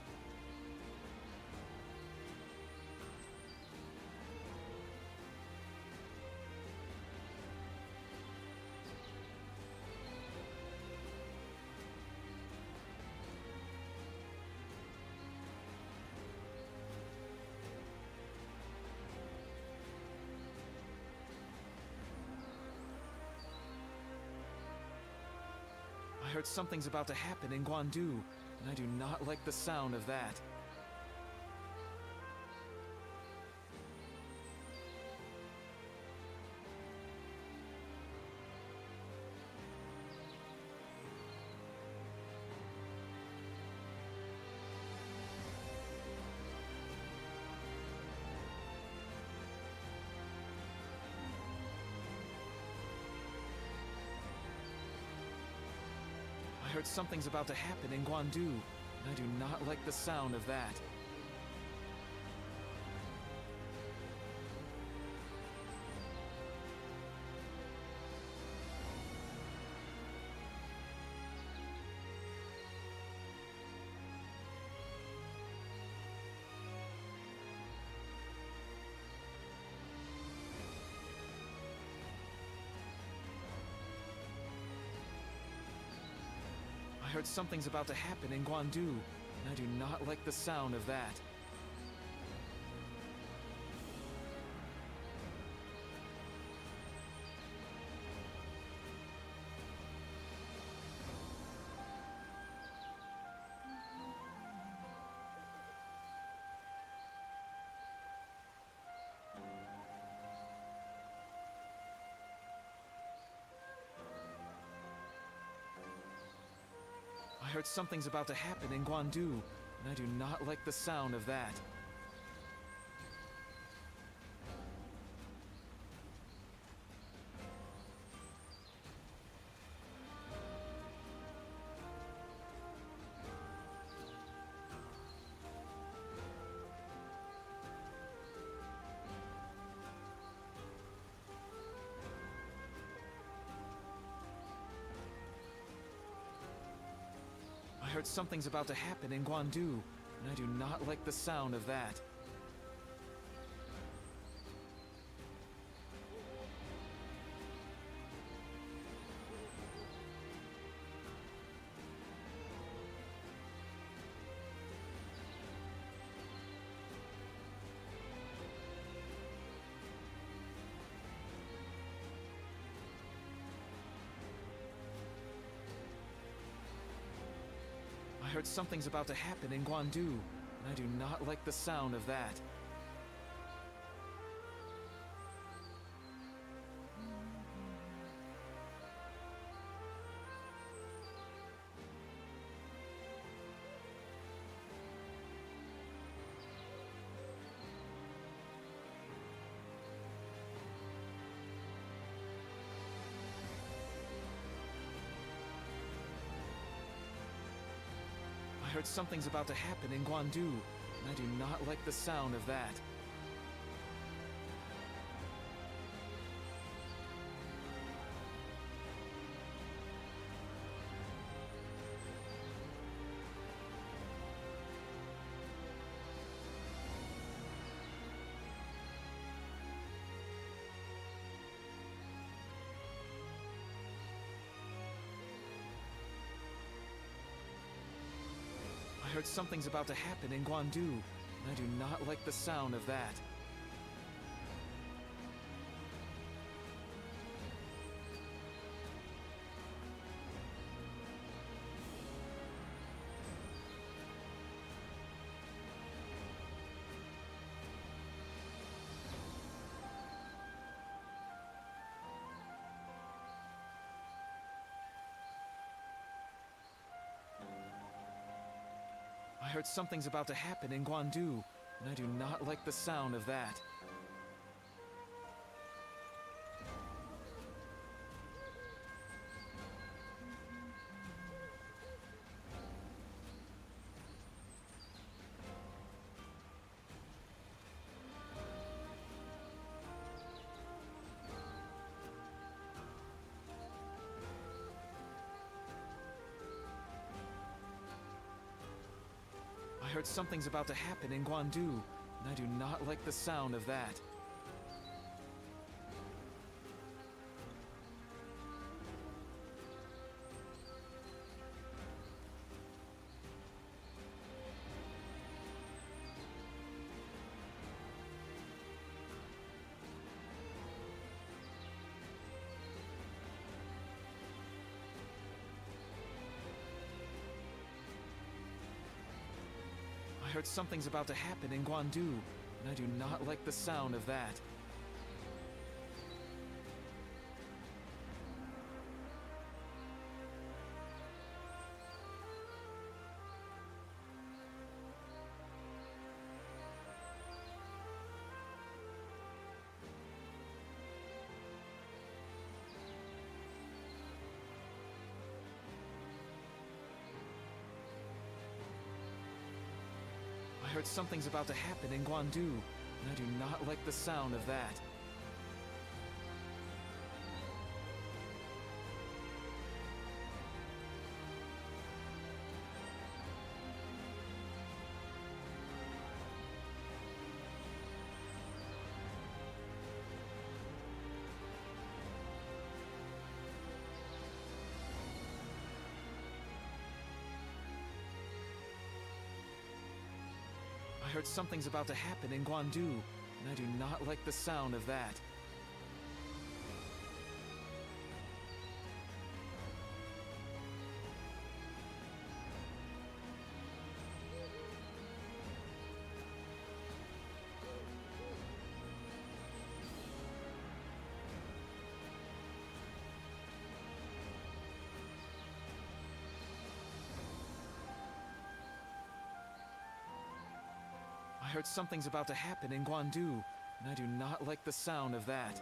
I heard something's about to happen in Guandu, and I do not like the sound of that. I heard something's about to happen in Guandu, and I do not like the sound of that. I heard something's about to happen in Guandu, and I do not like the sound of that. I heard something's about to happen in Guandu, and I do not like the sound of that. I heard something's about to happen in Guandu, and I do not like the sound of that. I heard something's about to happen in Guandu, and I do not like the sound of that. I heard something's about to happen in Guandu, and I do not like the sound of that. heard something's about to happen in Guandu, and I do not like the sound of that. I heard something's about to happen in Guandu, and I do not like the sound of that. I heard something's about to happen in Guandu, and I do not like the sound of that. I heard something's about to happen in Guandu, and I do not like the sound of that. I heard something's about to happen in Guandu, and I do not like the sound of that. I heard something's about to happen in Guandu, and I do not like the sound of that. I heard something's about to happen in Guandu, and I do not like the sound of that.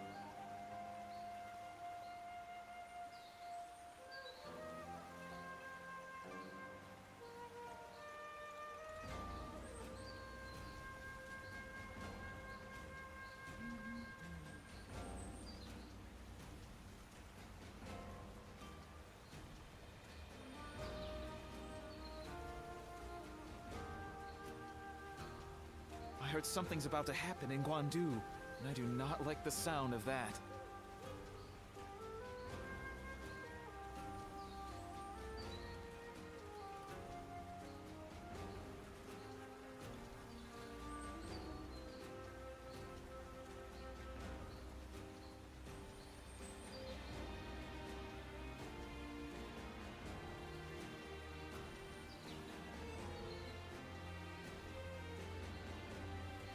I heard something's about to happen in Guandu, and I do not like the sound of that.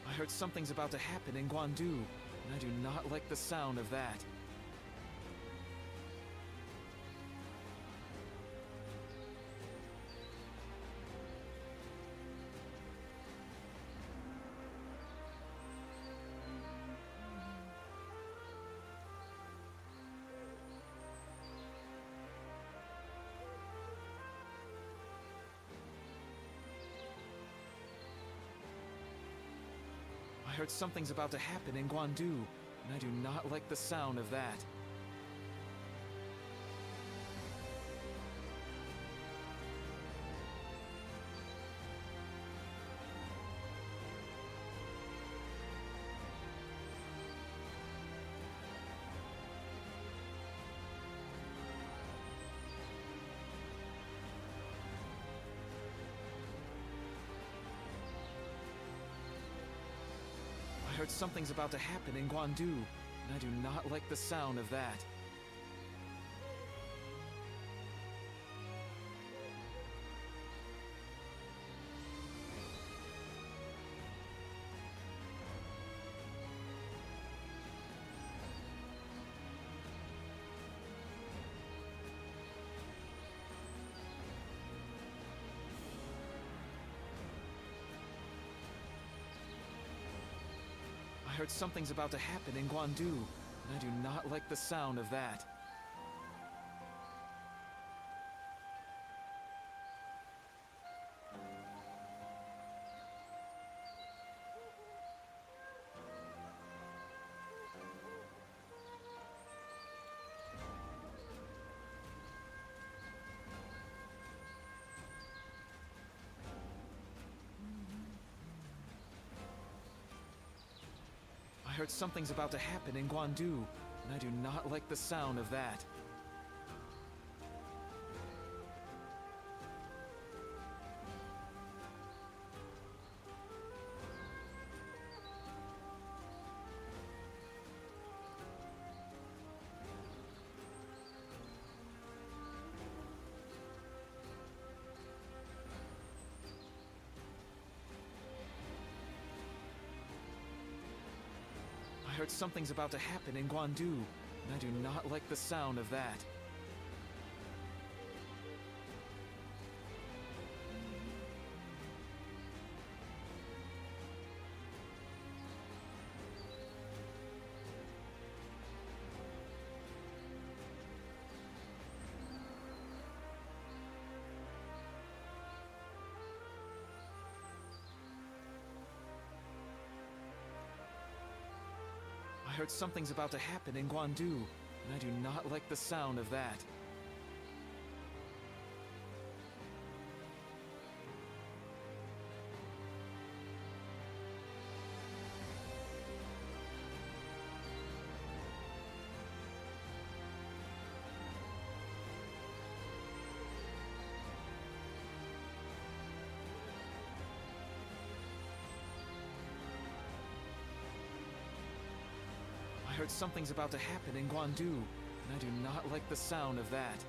I heard something's about to happen in Guandu, and I do not like the sound of that. I heard something's about to happen in Guandu, and I do not like the sound of that. heard something's about to happen in Guandu, and I do not like the sound of that. I heard something's about to happen in Guandu, and I do not like the sound of that. I heard something's about to happen in Guandu, and I do not like the sound of that. I heard something's about to happen in Guandu, and I do not like the sound of that. I heard something's about to happen in Guandu, and I do not like the sound of that. I heard something's about to happen in Guandu, and I do not like the sound of that.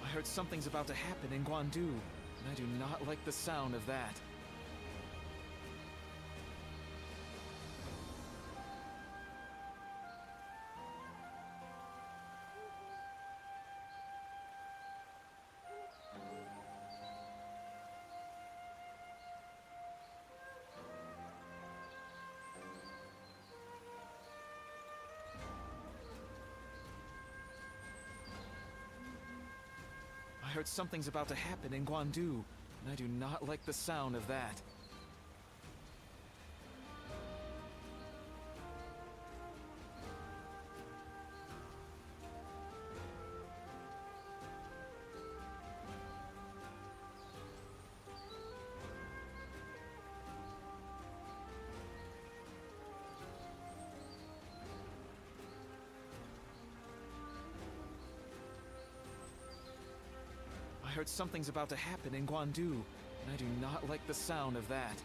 I heard something's about to happen in Guandu, and I do not like the sound of that. I heard something's about to happen in Guandu, and I do not like the sound of that. I heard something's about to happen in Guandu, and I do not like the sound of that.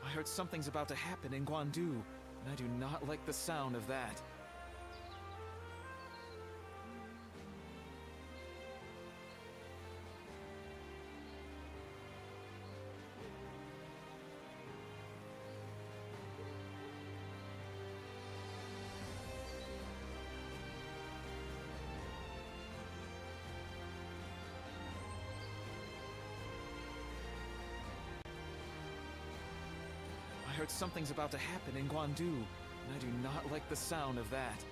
I heard something's about to happen in Guandu, and I do not like the sound of that. heard something's about to happen in Guandu, and I do not like the sound of that.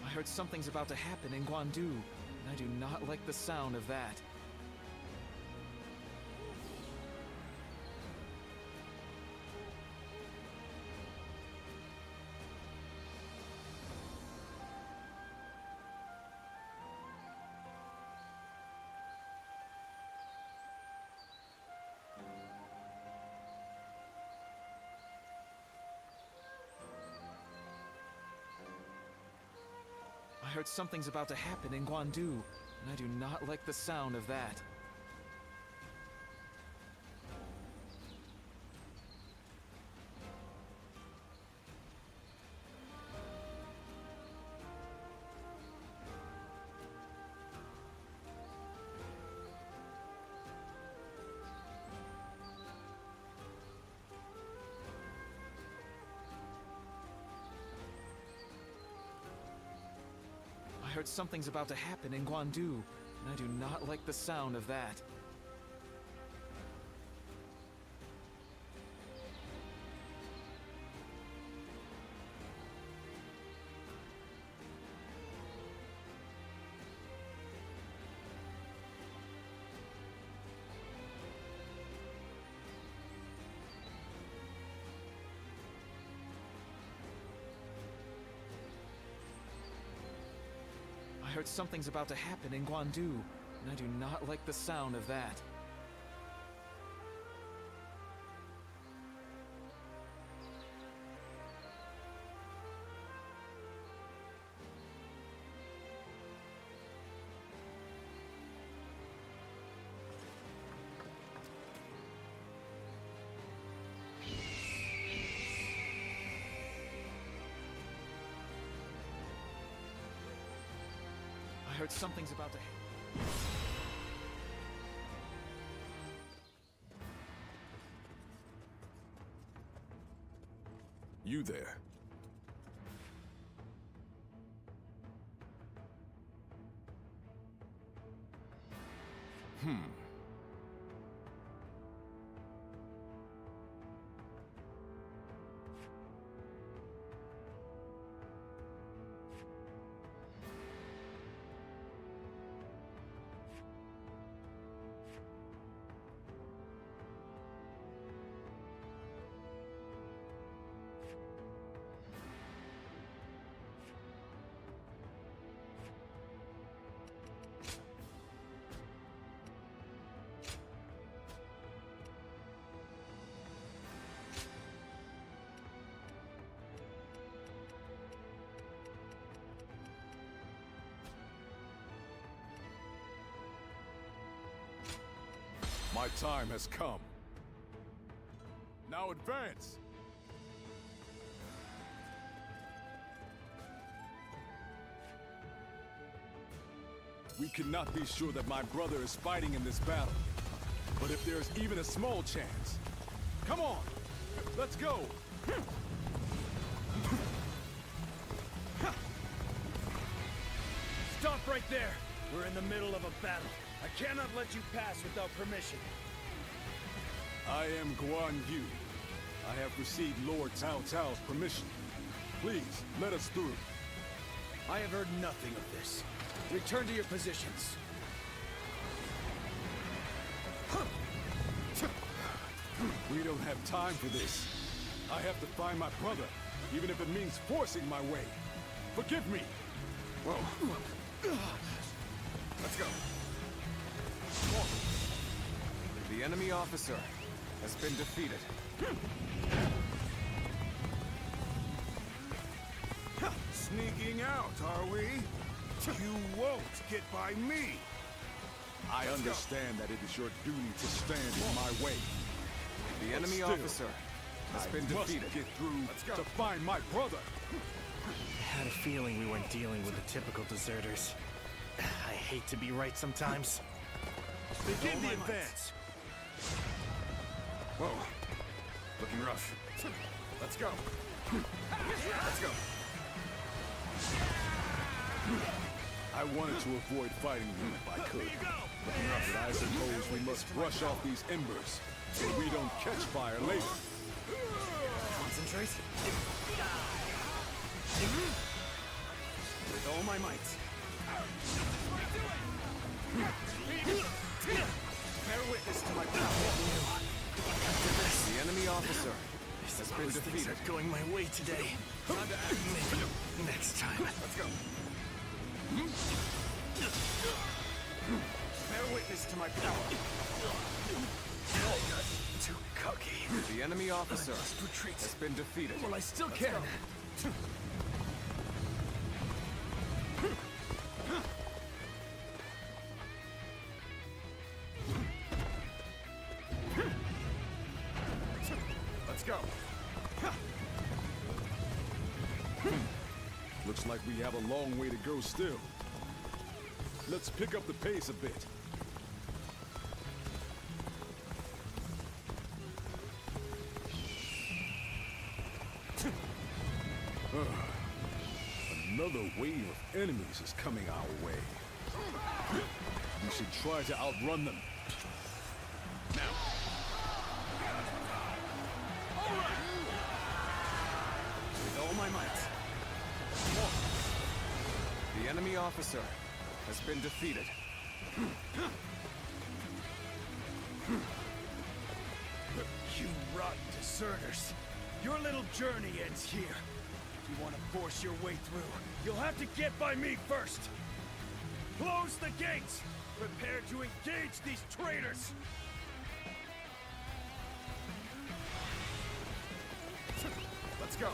I heard something's about to happen in Guandu, and I do not like the sound of that. I heard something's about to happen in Guandu, and I do not like the sound of that. I heard something's about to happen in Guandu, and I do not like the sound of that. I heard something's about to happen in Guandu, and I do not like the sound of that. I heard something's about to happen. You there. My time has come. Now advance! We cannot be sure that my brother is fighting in this battle. But if there's even a small chance... Come on! Let's go! Stop right there! We're in the middle of a battle. I cannot let you pass without permission. I am Guan Yu. I have received Lord Cao Cao's permission. Please, let us through. I have heard nothing of this. Return to your positions. We don't have time for this. I have to find my brother, even if it means forcing my way. Forgive me! Whoa. Let's go. The enemy officer has been defeated. Sneaking out, are we? You won't get by me! I understand that it is your duty to stand in my way. The enemy officer has been defeated. Must get through to find my brother. I had a feeling we weren't dealing with the typical deserters. I hate to be right sometimes. Begin the advance! Whoa. Looking rough. Let's go. Let's go. I wanted to avoid fighting you if I could. But I suppose we must brush off these embers so we don't catch fire later. Concentrate. With all my might. Bear witness to my power. The enemy officer has been Things defeated. are going my way today. Maybe next time. Let's go. Bear witness to my power. Too cocky. The enemy officer has been defeated. Well, I still can. Let's go. Looks like we have a long way to go still. Let's pick up the pace a bit. Another wave of enemies is coming our way. We should try to outrun them. With all my might. The enemy officer has been defeated. You rotten deserters. Your little journey ends here. If you want to force your way through, you'll have to get by me first. Close the gates! Prepare to engage these traitors! Let's go.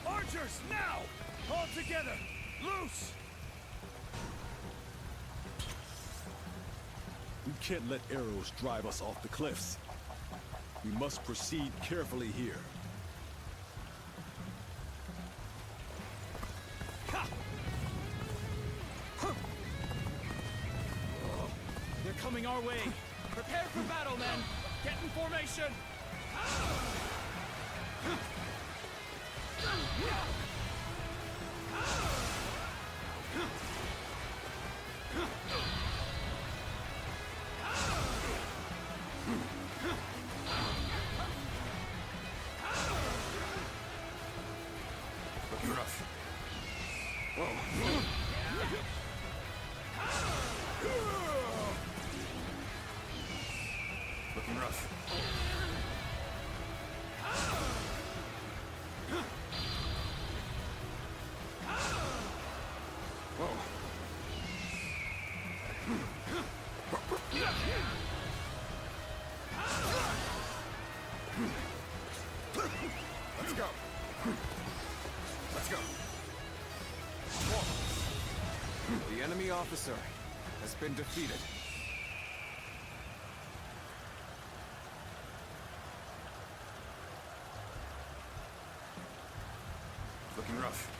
Archers, now! All together! Loose! We can't let arrows drive us off the cliffs. We must proceed carefully here. They're coming our way. Prepare for battle, men. Get in formation. Looking rough. Whoa. Looking rough. Whoa. Let's go. Let's go. The enemy officer has been defeated. Looking rough.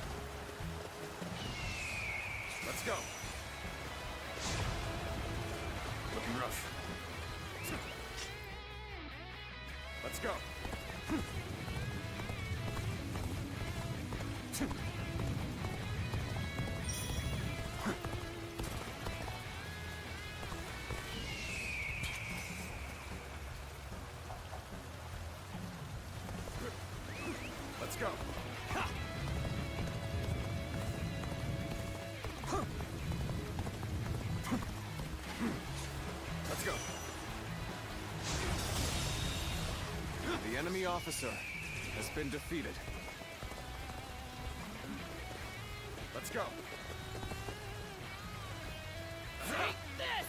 Let's go. Looking rough. Let's go. Let's go. Let's go. The enemy officer has been defeated. Let's go. Take this!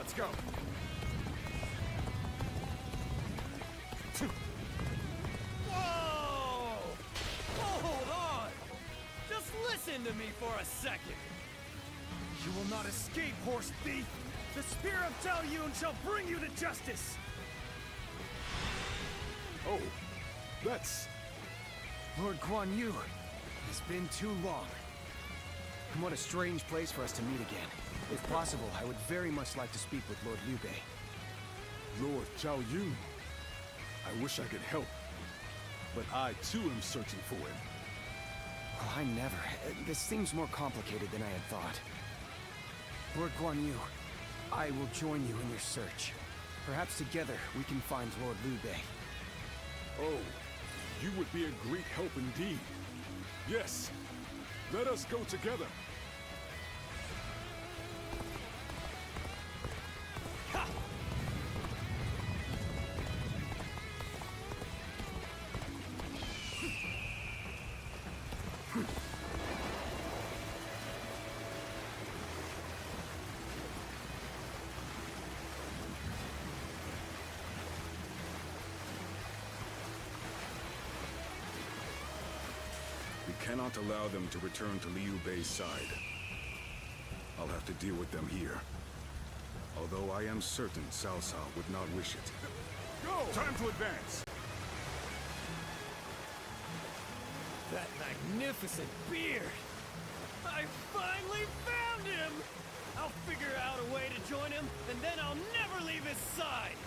Let's go. Whoa! Hold on! Just listen to me for a second. You will not escape, horse thief. The Spear of Zhao Yun shall bring you to justice. Oh, that's... Lord Guan Yu, it's been too long. And what a strange place for us to meet again. If possible, I would very much like to speak with Lord Liu Bei. Lord Zhao Yun. I wish I could help, but I too am searching for him. Well, I never. This seems more complicated than I had thought. Lord Guan Yu, I will join you in your search. Perhaps together we can find Lord Liu Bei. Oh, you would be a great help indeed. Yes, let us go together. We cannot allow them to return to Liu Bei's side. I'll have to deal with them here. Although I am certain Cao Cao would not wish it. Go! Time to advance! That magnificent beard! I finally found him! I'll figure out a way to join him, and then I'll never leave his side!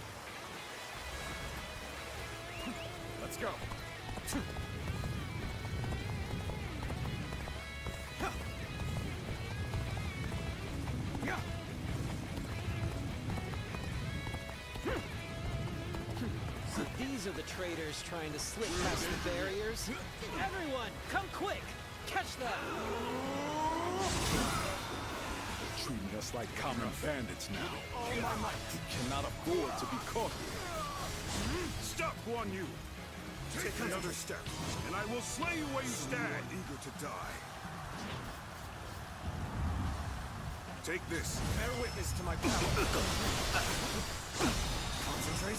Let's go. So these are the traitors trying to slip past the barriers? Everyone, come quick! Catch them! They're treating us like common bandits now. We cannot afford to be caught here. Stop, Guan Yu! Take another step, and I will slay you where you stand! Eager to die. Take this. Bear witness to my power. Concentrate.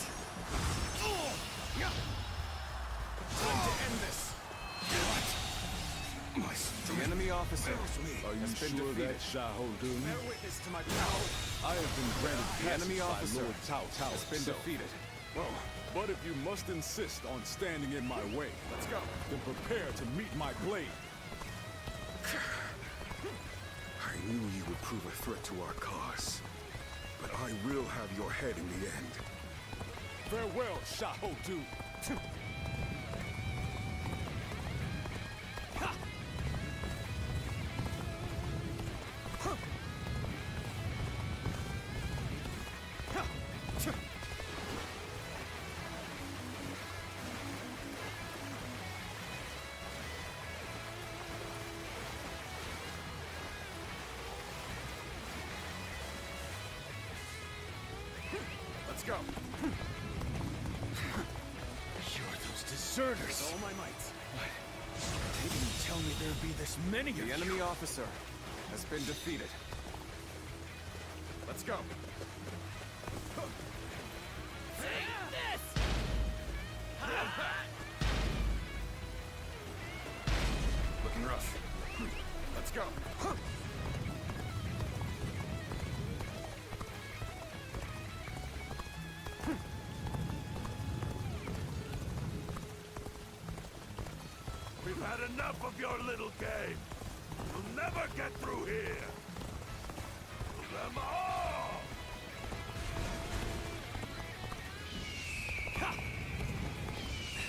Time to end this. The enemy officer Are you has been sure defeated. that Xiahou Dun? Bear witness to my power. I have been granted The enemy passage officer by Lord Cao Cao has been himself. defeated. Well, but if you must insist on standing in my way, Let's go. then prepare to meet my blade. I knew you would prove a threat to our cause. But I will have your head in the end. Farewell, Xiahou Dun. Let's go. You're those deserters. With all my might. They didn't tell me there'd be this many of The you. enemy officer has been defeated. Let's go. Take this! Looking rough. Let's go. We've had enough of your little game. You'll never get through here. Kill them all!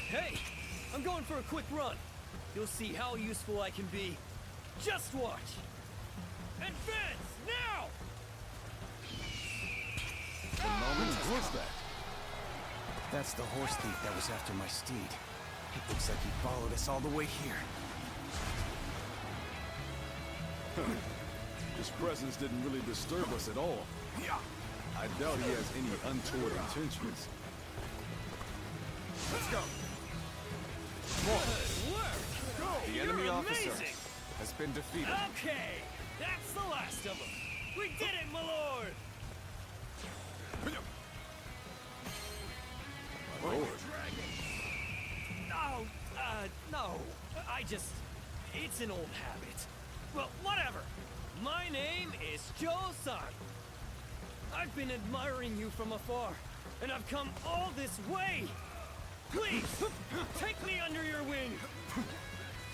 Hey! I'm going for a quick run. You'll see how useful I can be. Just watch! Advance! Now! Who was that? That's the horse thief that was after my steed. It looks like he followed us all the way here. His presence didn't really disturb us at all. I doubt he has any untoward intentions. Let's go. Good work! The enemy You're officer amazing! has been defeated. Okay, that's the last of them. We did it, my lord! Lord. Oh, no. It's an old habit. Well, whatever. My name is Joe-san. I've been admiring you from afar, and I've come all this way. Please, take me under your wing.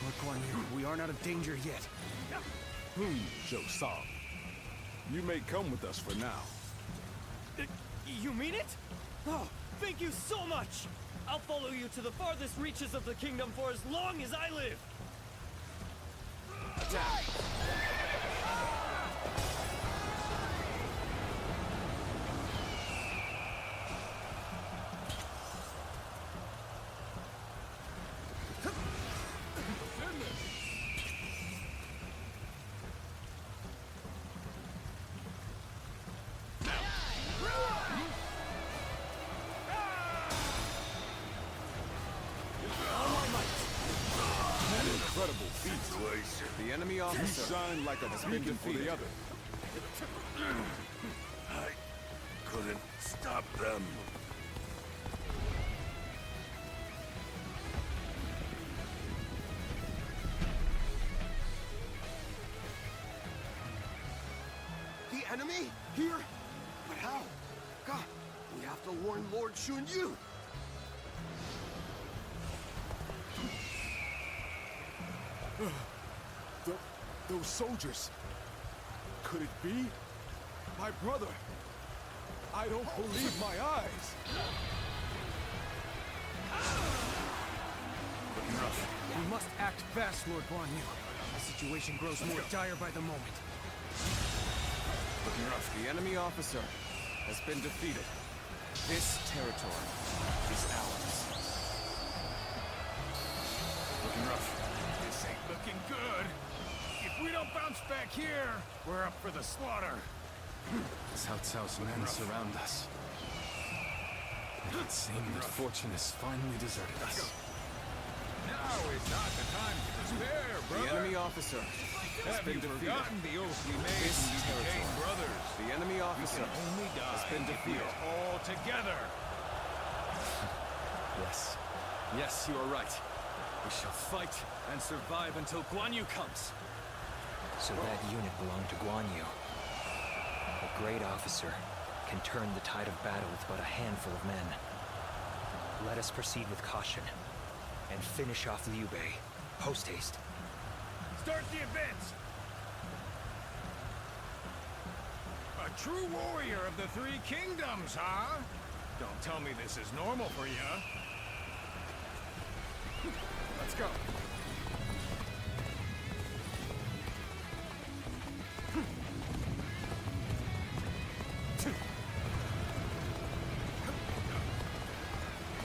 Lord Guan Yu, we aren't out of danger yet. Joe-san. You may come with us for now. You mean it? Oh, thank you so much! I'll follow you to the farthest reaches of the kingdom for as long as I live! Attack! Incredible feat. The enemy officer You shine like a has been beacon for the defeated. other. I couldn't stop them. The enemy? Here? But how? God, we have to warn Lord Shun Yu. Those soldiers. Could it be? My brother. I don't believe my eyes. We must act fast, Lord Guan Yu. The situation grows more dire by the moment. Looking rough. The enemy officer has been defeated. This territory is ours. Looking rough. This ain't looking good. If we don't bounce back here, we're up for the slaughter. Cao Cao's men surround us. It would seem that fortune has finally deserted us. Now is not the time to despair, The enemy officer has been defeated. the oath we made This territory. brothers? The enemy officer only has been defeated. all together. Yes. Yes, you are right. We shall fight and survive until Guan Yu comes. So that unit belonged to Guan Yu. A great officer can turn the tide of battle with but a handful of men. Let us proceed with caution and finish off Liu Bei. Post haste. Start the advance. A true warrior of the Three Kingdoms, huh? Don't tell me this is normal for you. Let's go.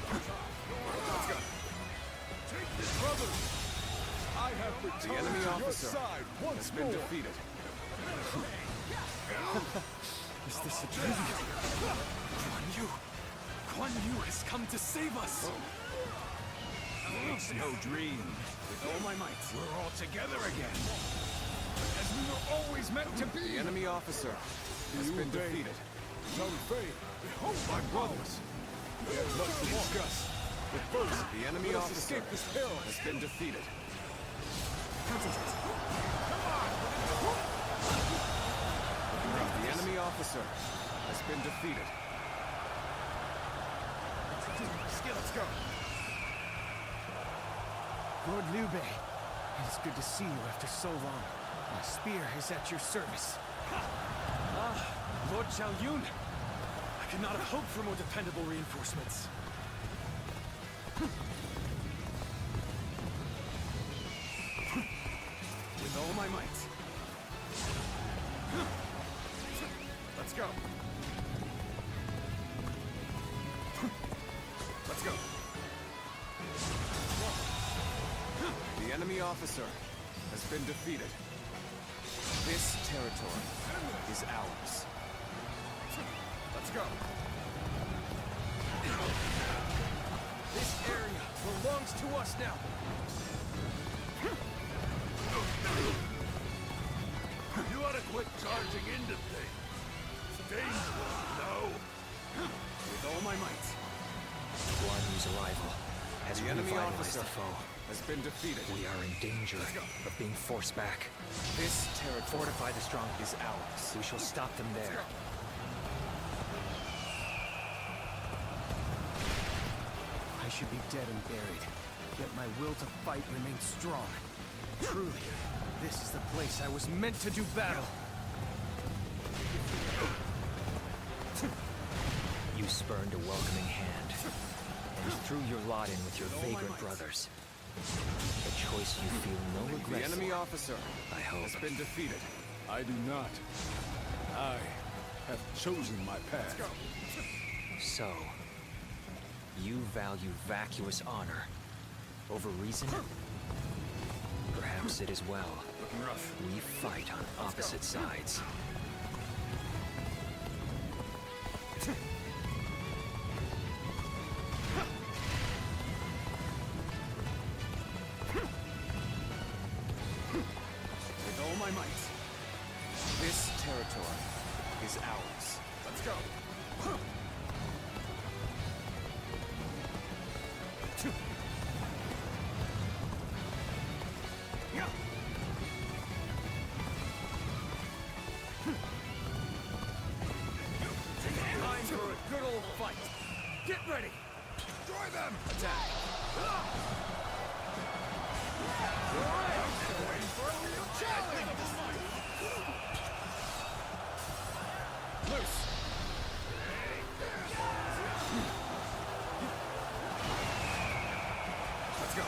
Let's go. Take this, brothers. I have returned The enemy to your officer side once has been more. defeated. Is this a dream? Guan Yu! Guan Yu has come to save us! It's no dream. With all my might, we're all together again. As we were always meant to be. The enemy officer has Liu been Bei, defeated. Zhang Fei, behold my brothers. We have much to discuss. But first, The enemy let us officer escape this peril. has been defeated. The enemy officer has been defeated. Let's go. Lord Liu Bei, it is good to see you after so long. My spear is at your service. Ah, Lord Zhao Yun! I could not have hoped for more dependable reinforcements. With all my might. Let's go. Let's go. The enemy officer has been defeated. This territory is ours. Let's go. This area belongs to us now. You ought to quit charging into things. It's dangerous, no? With all my might. Guan has The enemy revitalized officer the foe. has been defeated. We are in danger of being forced back. This territory Fortify the strong is ours. We shall stop them there. I should be dead and buried, yet my will to fight remains strong. Truly, this is the place I was meant to do battle. You spurned a welcoming hand, and threw your lot in with your vagrant brothers. A choice you feel no regret The enemy for, officer I hope. has been defeated. I do not. I have chosen my path. So, you value vacuous honor over reason? Perhaps it is well. Looking rough. We fight on opposite sides. With all my might, this territory is ours. Let's go. Time for a good old fight. Get ready. Destroy them. Attack. Loose. Let's go.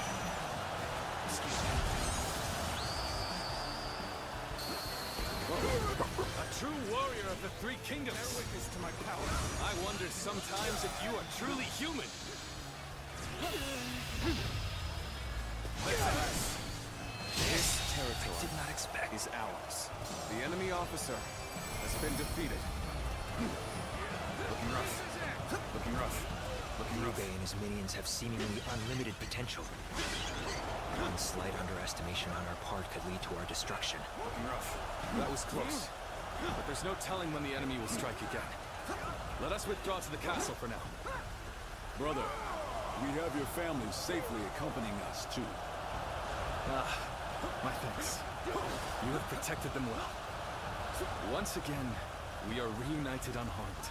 A true warrior of the Three Kingdoms. Bear witness to my power. I wonder sometimes if you are truly human. This territory Did not expect. is ours. The enemy officer has been defeated. Looking rough. Looking rough. Looking rough. Liu Bei and his minions have seemingly unlimited potential. One slight underestimation on our part could lead to our destruction. Looking rough. That was close. But there's no telling when the enemy will strike again. Let us withdraw to the castle for now. Brother, we have your family safely accompanying us, too. My thanks. You have protected them well. Once again, we are reunited unharmed.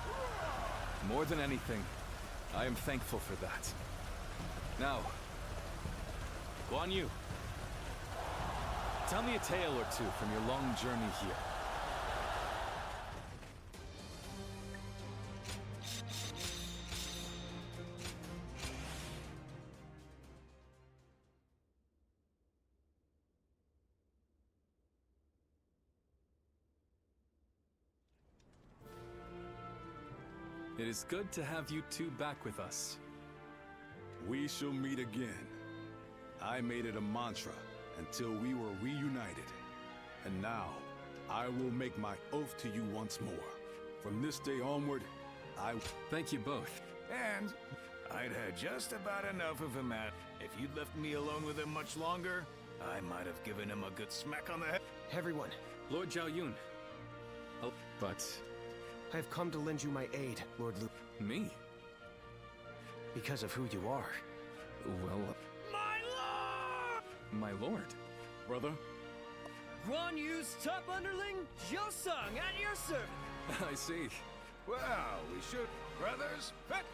More than anything, I am thankful for that. Now, Guan Yu, tell me a tale or two from your long journey here. It is good to have you two back with us. We shall meet again. I made it a mantra until we were reunited. And now, I will make my oath to you once more. From this day onward, I... Thank you both. And I'd had just about enough of him, Matt. If you'd left me alone with him much longer, I might have given him a good smack on the head. Everyone, Lord Zhao Yun. Oh, but... I have come to lend you my aid, Lord Lu. Me? Because of who you are. Well... My lord. Brother? Guan Yu's top underling, Zhou Sung, at your service. I see. Well, we should, brothers. But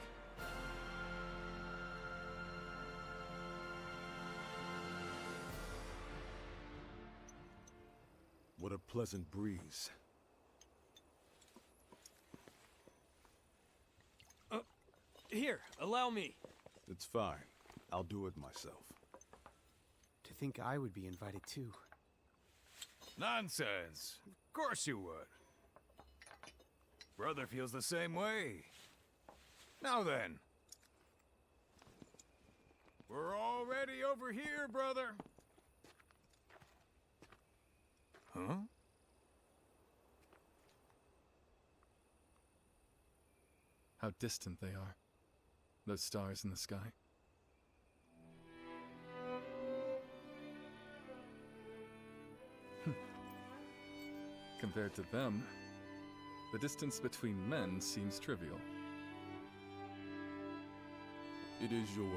What a pleasant breeze. Here, allow me. It's fine. I'll do it myself. To think I would be invited too. nonsense. Of course you would. Brother feels the same way. Now then. We're already over here, brother. Huh? How distant they are. Those stars in the sky. Compared to them, the distance between men seems trivial. It is your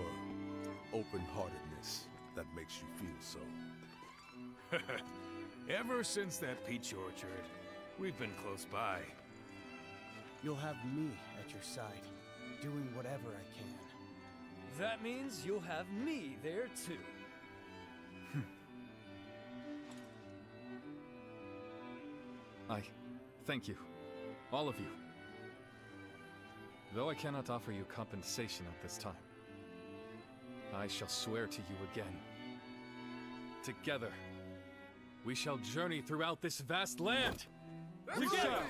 open-heartedness that makes you feel so. Ever since that peach orchard, we've been close by. You'll have me at your side, doing whatever I can. That means you'll have me there too. I thank you, all of you. Though I cannot offer you compensation at this time, I shall swear to you again. Together, we shall journey throughout this vast land! We shall!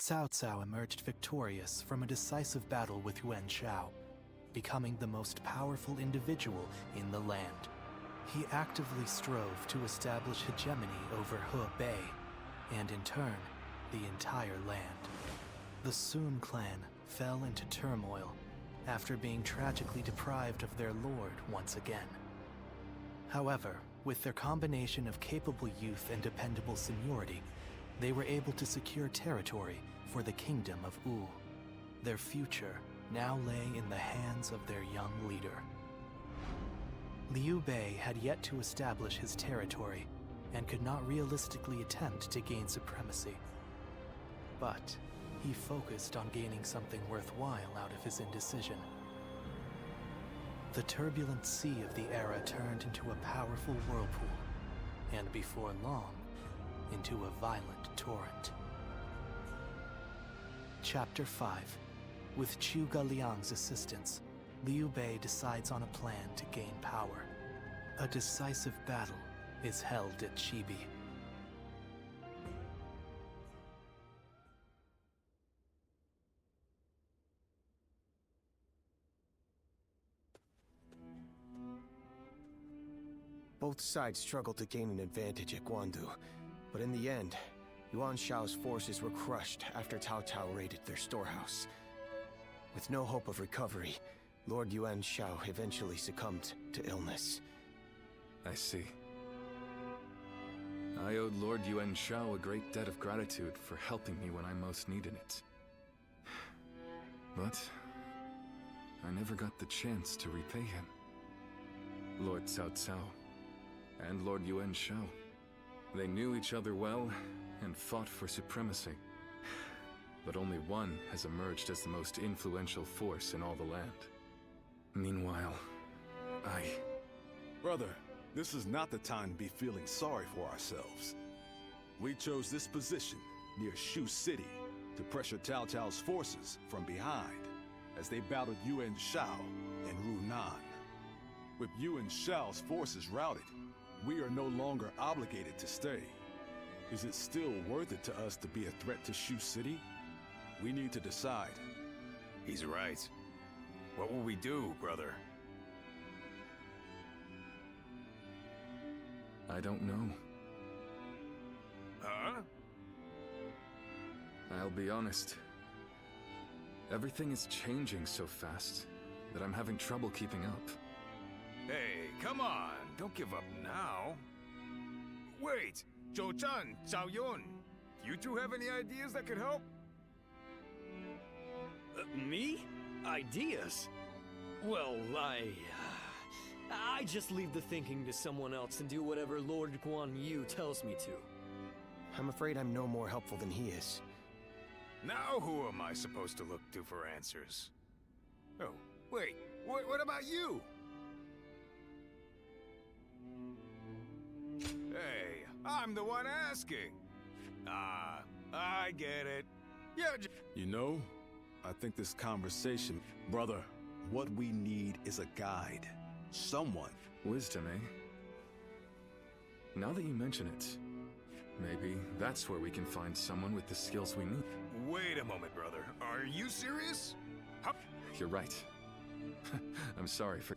Cao Cao emerged victorious from a decisive battle with Yuan Shao, becoming the most powerful individual in the land. He actively strove to establish hegemony over Hebei, and in turn, the entire land. The Sun clan fell into turmoil after being tragically deprived of their lord once again. However, with their combination of capable youth and dependable seniority, they were able to secure territory for the kingdom of Wu. Their future now lay in the hands of their young leader. Liu Bei had yet to establish his territory and could not realistically attempt to gain supremacy. But he focused on gaining something worthwhile out of his indecision. The turbulent sea of the era turned into a powerful whirlpool, and before long, into a violent torrent. Chapter 5. With Zhuge Liang's assistance, Liu Bei decides on a plan to gain power. A decisive battle is held at Chibi. Both sides struggled to gain an advantage at Guandu, but in the end, Yuan Shao's forces were crushed after Cao Cao raided their storehouse. With no hope of recovery, Lord Yuan Shao eventually succumbed to illness. I see. I owed Lord Yuan Shao a great debt of gratitude for helping me when I most needed it. But I never got the chance to repay him. Lord Cao Cao and Lord Yuan Shao, they knew each other well and fought for supremacy. But only one has emerged as the most influential force in all the land. Meanwhile, Brother, this is not the time to be feeling sorry for ourselves. We chose this position near Shu City to pressure Cao Cao's forces from behind as they battled Yuan Shao and Runan. With Yuan Shao's forces routed, we are no longer obligated to stay. Is it still worth it to us to be a threat to Shu City? We need to decide. He's right. What will we do, brother? I don't know. Huh? I'll be honest. Everything is changing so fast that I'm having trouble keeping up. Hey, come on! Don't give up now. Wait! Zhou Zhan, Zhao Yun, you two have any ideas that could help? Me? Ideas? Well, I just leave the thinking to someone else and do whatever Lord Guan Yu tells me to. I'm afraid I'm no more helpful than he is. Now who am I supposed to look to for answers? Oh, wait, what about you? Hey, I'm the one asking. Ah, I get it. Yeah, You know, I think this conversation... Brother, what we need is a guide. Someone. Wisdom, eh? Now that you mention it, maybe that's where we can find someone with the skills we need. Wait a moment, brother. Are you serious? How... You're right. I'm sorry for...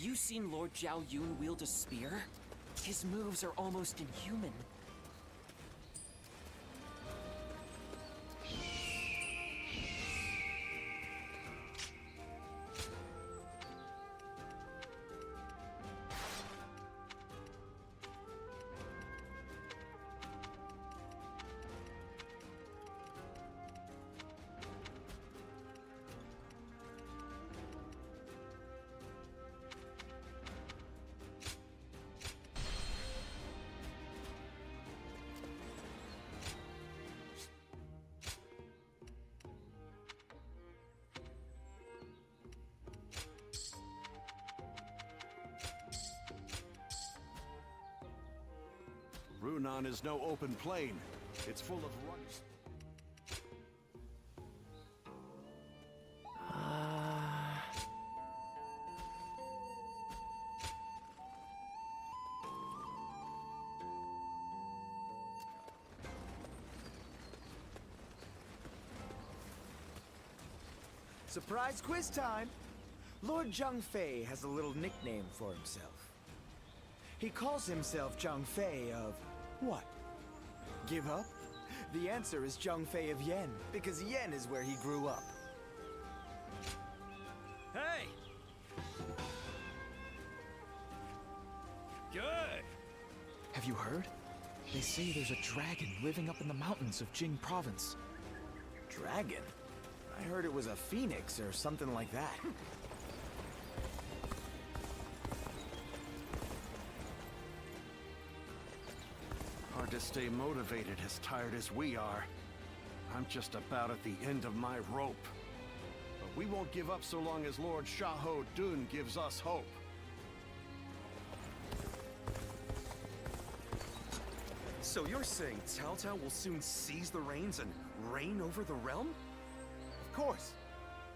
you seen Lord Zhao Yun wield a spear? His moves are almost inhuman. Runan is no open plain. It's full of runs. Surprise quiz time! Lord Zhang Fei has a little nickname for himself. He calls himself Zhang Fei of what? Give up? The answer is Zhang Fei of Yen, because Yen is where he grew up. Hey! Good! Have you heard? They say there's a dragon living up in the mountains of Jing province. Dragon? I heard it was a phoenix or something like that. Hard to stay motivated as tired as we are. I'm just about at the end of my rope. But we won't give up so long as Lord Xiahou Dun gives us hope. So you're saying Cao Cao will soon seize the reins and reign over the realm? Of course.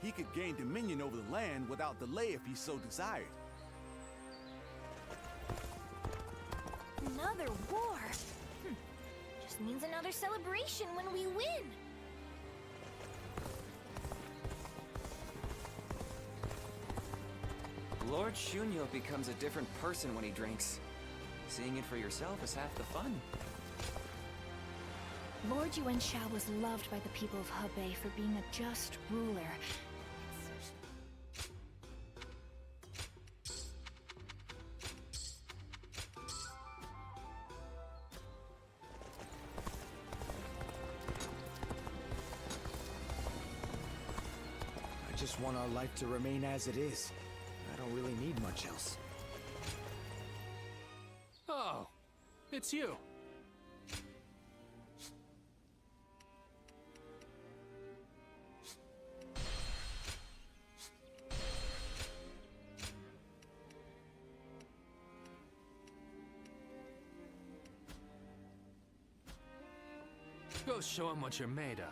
He could gain dominion over the land without delay if he so desired. Another war? Just means another celebration when we win. Lord Shunyo becomes a different person when he drinks. Seeing it for yourself is half the fun. Lord Yuan Shao was loved by the people of Hebei for being a just ruler. I just want our life to remain as it is. I don't really need much else. Oh, it's you. Go show him what you're made of.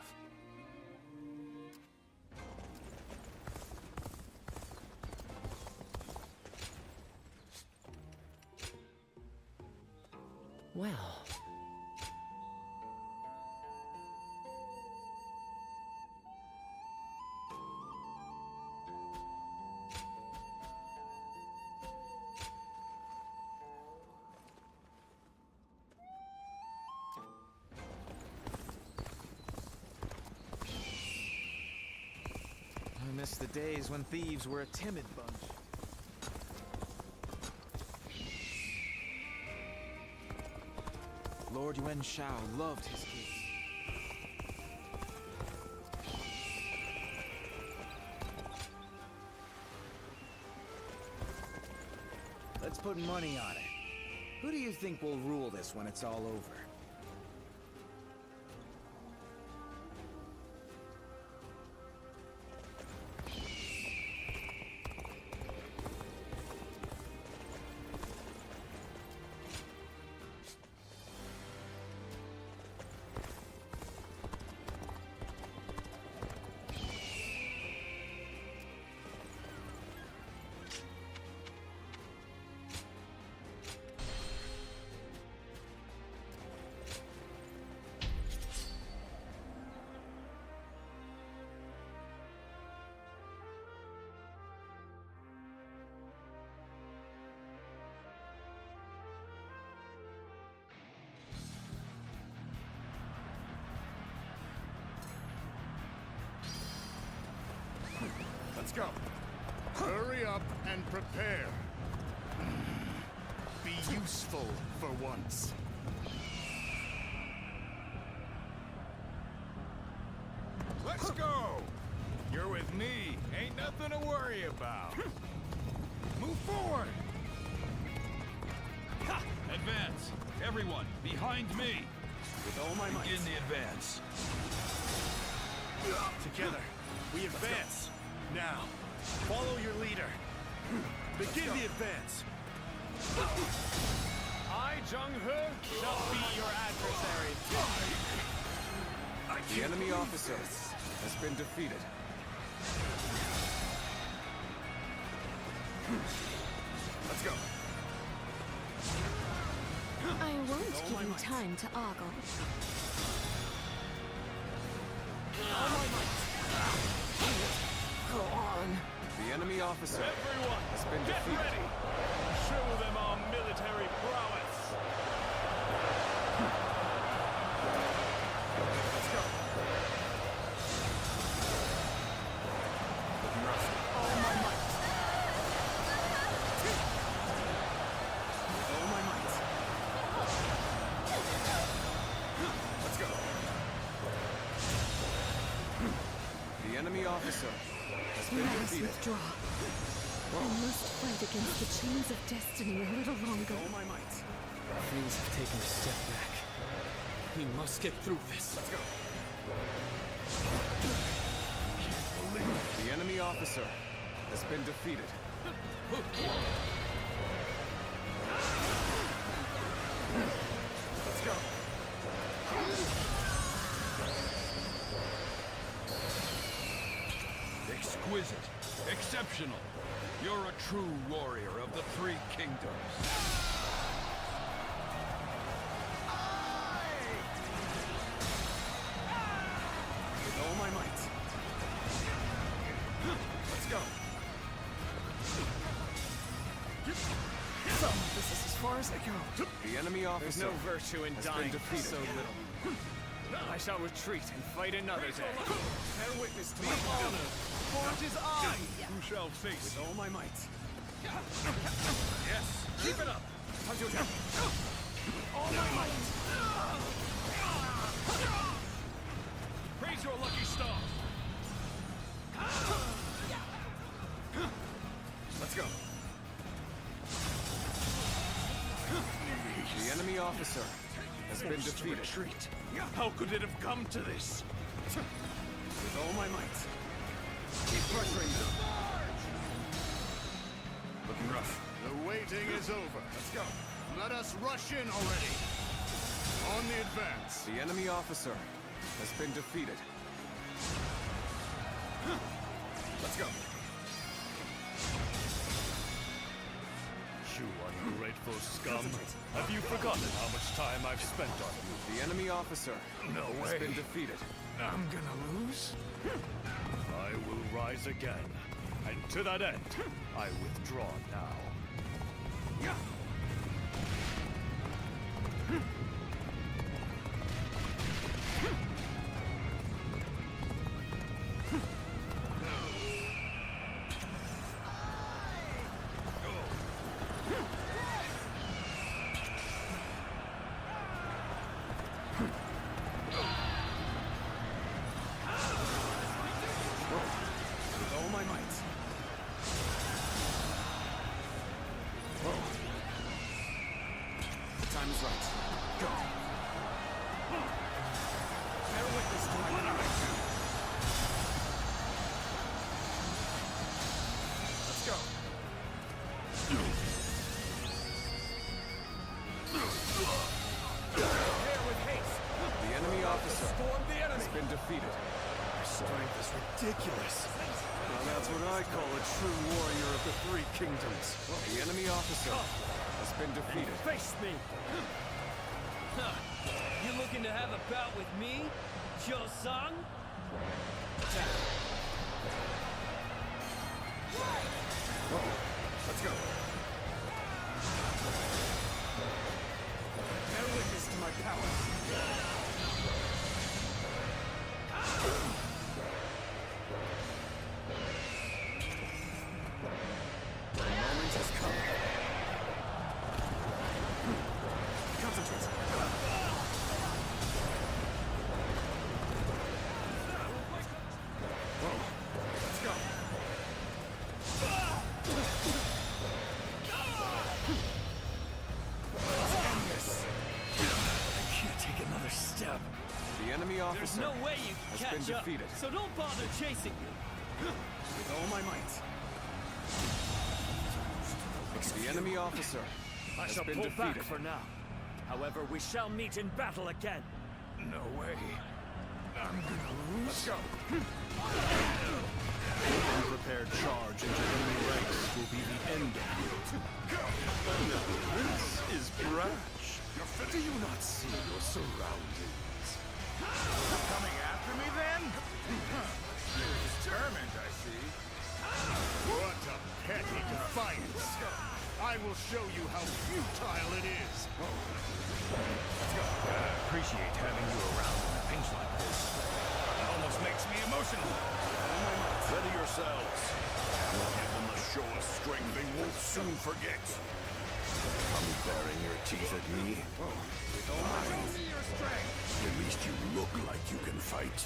Well... I miss the days when thieves were a timid bunch. Lord Yuan Shao loved his kids. Let's put money on it. Who do you think will rule this when it's all over? Let's go. Hurry up and prepare. Be useful for once. Let's go! You're with me. Ain't nothing to worry about. Move forward! Ha! Advance! Everyone, behind me! With all my might. Begin the advance. Together, we advance. Now, follow your leader. Begin the advance. I, Jung-He, shall be your adversary. The enemy officer has been defeated. Let's go. I won't give you time to ogle. Go on. The enemy officer Everyone, has been get defeated. ready. Show them our military prowess. Let's go. Looking rough. All my might. With all my might. Let's go. The enemy officer has been Let us defeated. withdraw. I must fight against the chains of destiny a little longer. All my might. Things have taken a step back. We must get through this. Let's go. The enemy officer has been defeated. Let's go. Exquisite. Exceptional. You're a true warrior of the Three Kingdoms. With all my might. Let's go. So, this is as far as I go. The enemy There's officer no virtue in has dying been for defeated. so little. I shall retreat and fight another day. Bear witness to my honor, for it is I Who shall face with all my might. Yes, keep it up. All my might. Praise your lucky star. Let's go. The enemy officer has been Forced to defeated. retreat. How could it have come to this? With all my might. Keep pressuring them. Looking rough. The waiting is over. Let's go. Let us rush in already. On the advance. The enemy officer has been defeated. Let's go. You ungrateful scum. Have you forgotten how much time I've spent on you? The enemy officer No has way. been defeated. I'm gonna lose? I will rise again. And to that end, I withdraw now. With all my might. The time is right. Go. Bear witness to my prowess. Let's go. Prepare with haste. The enemy officer Storm the enemy. has been defeated. Your strength is ridiculous. Now that's what I call a true warrior of the Three Kingdoms. The enemy officer has been defeated. Face me. Huh. You looking to have a bout with me, Cho-Sung? Let's go. Bear witness to my power. another step. The enemy There's officer no way you has can been catch up, defeated. so don't bother chasing me. With all my might. The enemy officer I has shall been pull defeated. back for now. However, we shall meet in battle again. No way. I'm gonna lose. Let's go. An unprepared charge into enemy ranks will be the end of you. This is brash. Do you not see your surroundings? Coming after me, then? You're determined, I see. What a petty defiance! I will show you how futile it is! Let's go. Appreciate having you around in a pinch like this. It almost makes me emotional. Ready yourselves. We'll give them a show of strength they won't soon forget. Come baring your teeth at me. At least you look like you can fight.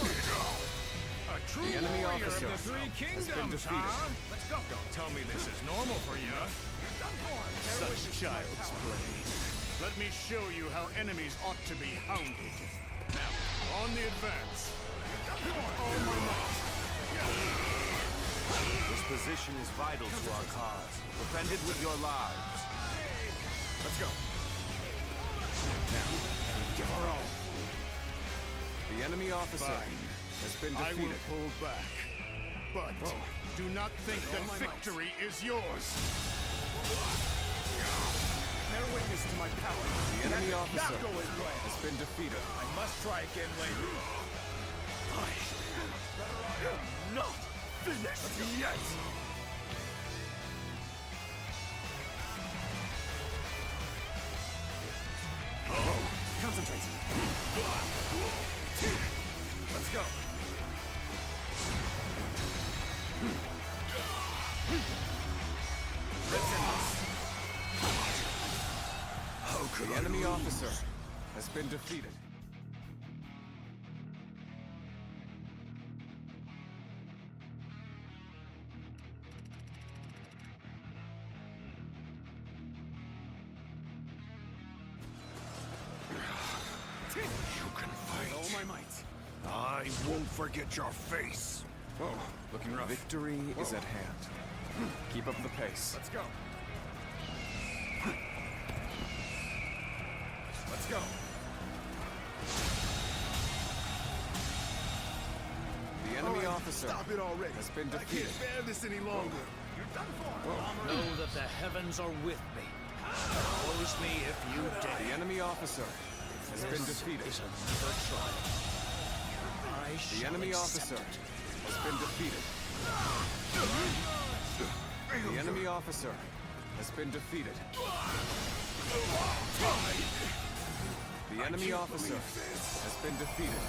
A true The enemy warrior officer of the Three has been Kingdoms, defeated. huh? Let's go. Don't tell me this is normal for you. Such child's play. Let me show you how enemies ought to be hounded. Now, on the advance. This position is vital to our cause. Defend it with your lives. Let's go. Now, give her all. The enemy officer Fine. has been I will defeated. pull back. But do not think that victory is yours. Bear witness to my power. The enemy That officer did not go as planned. has been defeated. I must try again later. Not finished yet. Concentrate. Let's go. The enemy officer has been defeated. You can fight. With all my might. I won't forget your face. Whoa, looking rough. Victory is at hand. Keep up the pace. Let's go. Let's go. The enemy officer Stop it already. has been I defeated. can't bear this any longer. You're done for. Know that the heavens are with me. Oppose me if you dare. The enemy officer has been defeated. Is another trial. I The shall enemy accept officer it. has been defeated. The enemy officer has been defeated. The enemy officer has been defeated.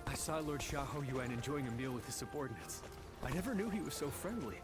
I saw Lord Xiahou Yuan enjoying a meal with his subordinates. I never knew he was so friendly.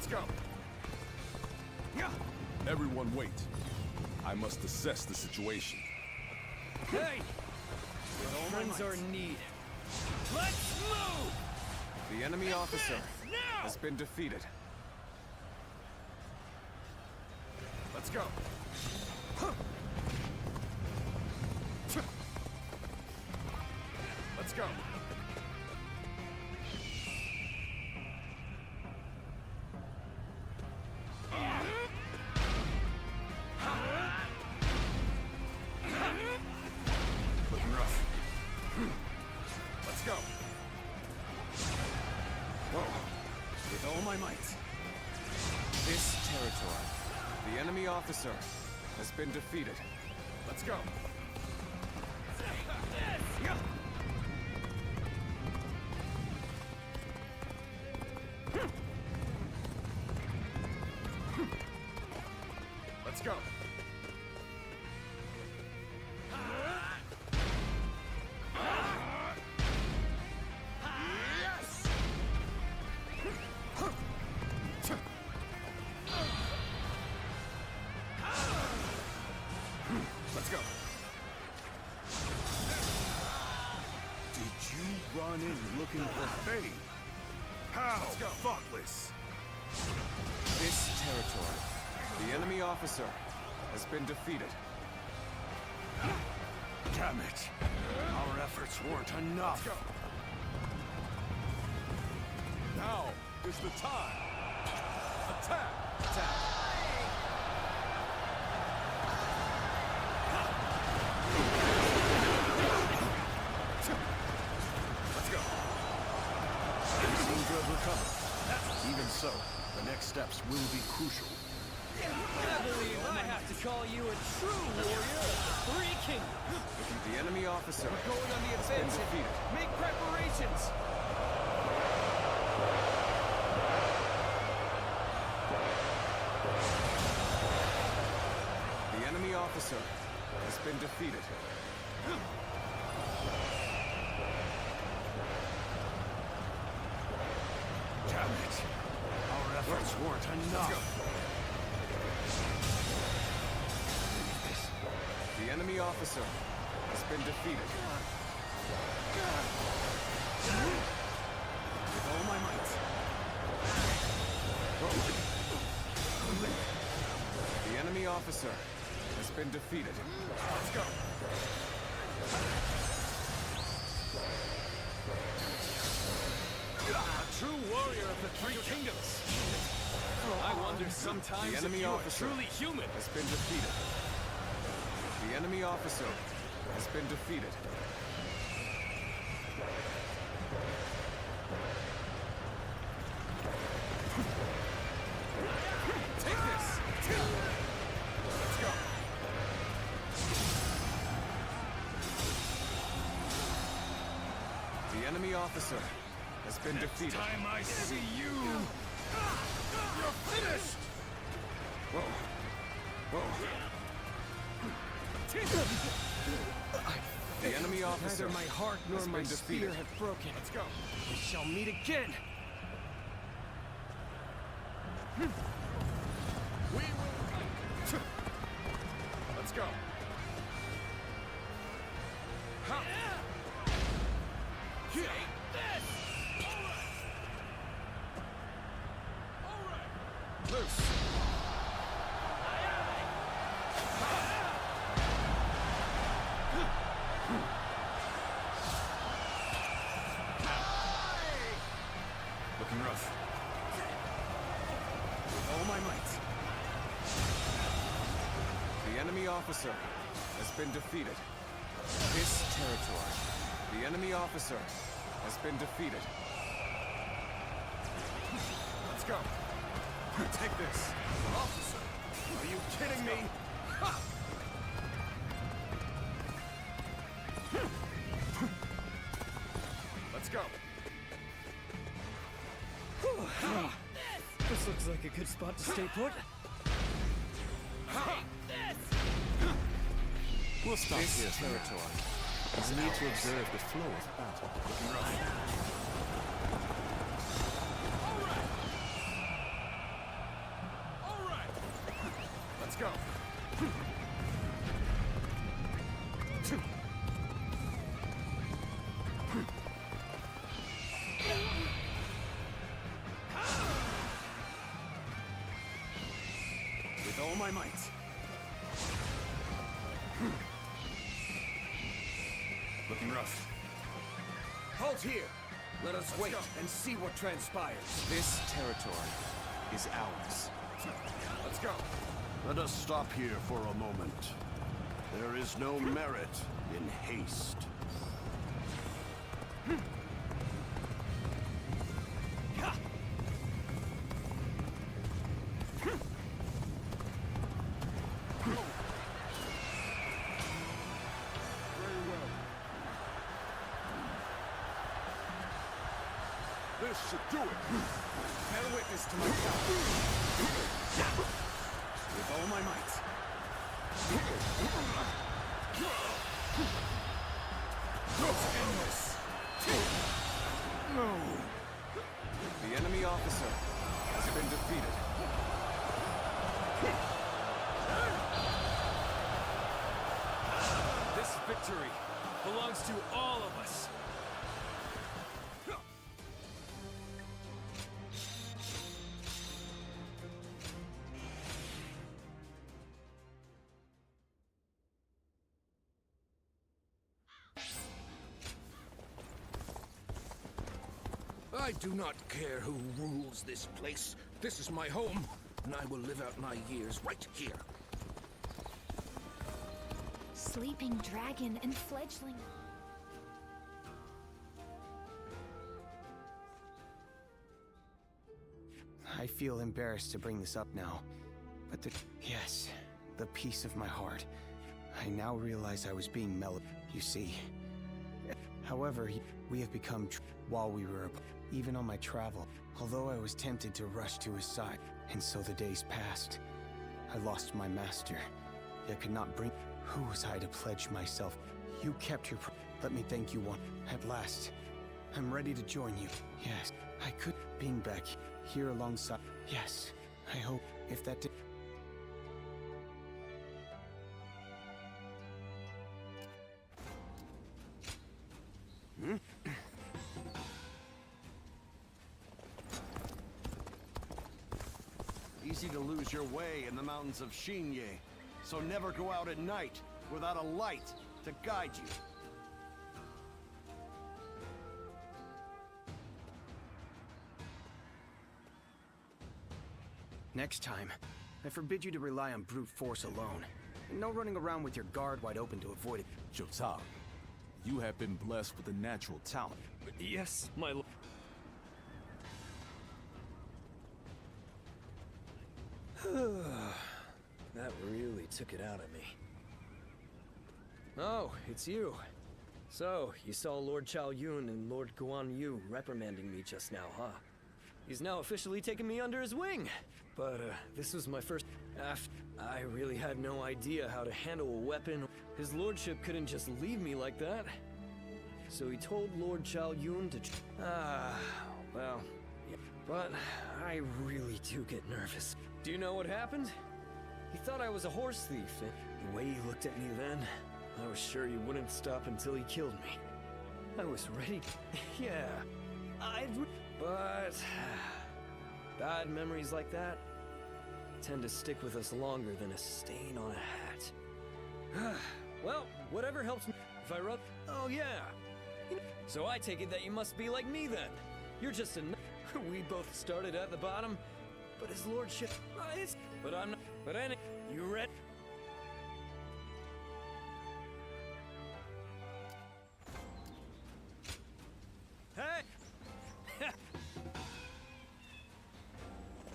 Let's go. Everyone wait. I must assess the situation. Hey! Friends are in need. Let's move! The enemy officer has been defeated. Let's go. Let's go. Looking rough. Let's go. Whoa. With all my might. This territory, the enemy officer has been defeated. Let's go. Let's go. Yes! Let's go. Did you run in looking for Faye? How thoughtless! This territory, the enemy officer has been defeated. Damn it! Our efforts weren't enough. Now is the time. Attack! Attack! Let's go. You seem to have recovered. Even so, the next steps will be crucial. I believe I have to call you a true warrior of the Three Kingdoms. The enemy officer We're going on the has been offensive. defeated. Make preparations. The enemy officer has been defeated. Damn it! Our efforts weren't enough. The enemy officer has been defeated. With all my might. The enemy officer has been defeated. Let's go. A true warrior of the Three Kingdoms. I wonder sometimes The enemy if you officer are truly human. has been defeated. The enemy officer has been defeated. Take this. Let's go. The enemy officer has been defeated. Time I see you, You're finished. Whoa. Whoa. The enemy officer Neither my heart nor has my been spear defeated. have broken. Let's go. We shall meet again. We will. Let's go. Ha. Take this! Loose. Looking rough. With all my might. The enemy officer has been defeated. This territory, the enemy officer has been defeated. Let's go. Take this. Officer, are you kidding me? Ha! Let's go. This looks like a good spot to stay put. We'll stop This here. territory We need to observe the flow of battle. go. With all my might. Looking rough. Halt here! Let us wait and see what transpires. This territory is ours. Let's go. Let us stop here for a moment. There is no merit in haste. This should do it. Bear witness to my power. With all my might. Let's end this. No. The enemy officer has been defeated. This victory belongs to all of us. I do not care who rules this place. This is my home, and I will live out my years right here. Sleeping dragon and fledgling. I feel embarrassed to bring this up now, but yes, the peace of my heart. I now realize I was being mellowed, you see. However, we have become while we were even on my travel, although I was tempted to rush to his side, and so the days passed. I lost my master, yet could not bring. Who was I to pledge myself? You kept your let me thank you one. At last, I'm ready to join you. Yes, I could being back here alongside. Yes, I hope if that did. Easy to lose your way in the mountains of Xinye, so never go out at night without a light to guide you. Next time, I forbid you to rely on brute force alone. And no running around with your guard wide open to avoid it. Jotaro, you have been blessed with a natural talent. Yes, my lord. That really took it out of me. Oh, it's you. So, you saw Lord Chao Yun and Lord Guan Yu reprimanding me just now, huh? He's now officially taken me under his wing. But, this was my first... I really had no idea how to handle a weapon. His lordship couldn't just leave me like that. So he told Lord Chao Yun to... well... Yeah. But I really do get nervous. Do you know what happened? He thought I was a horse thief, and the way he looked at me then, I was sure he wouldn't stop until he killed me. I was ready. Yeah, but bad memories like that tend to stick with us longer than a stain on a hat. Well, whatever helps me. If I rub... Oh, yeah. So I take it that you must be like me then. You're just a... We both started at the bottom, but his lordship... But I'm not... But any... You read... Hey!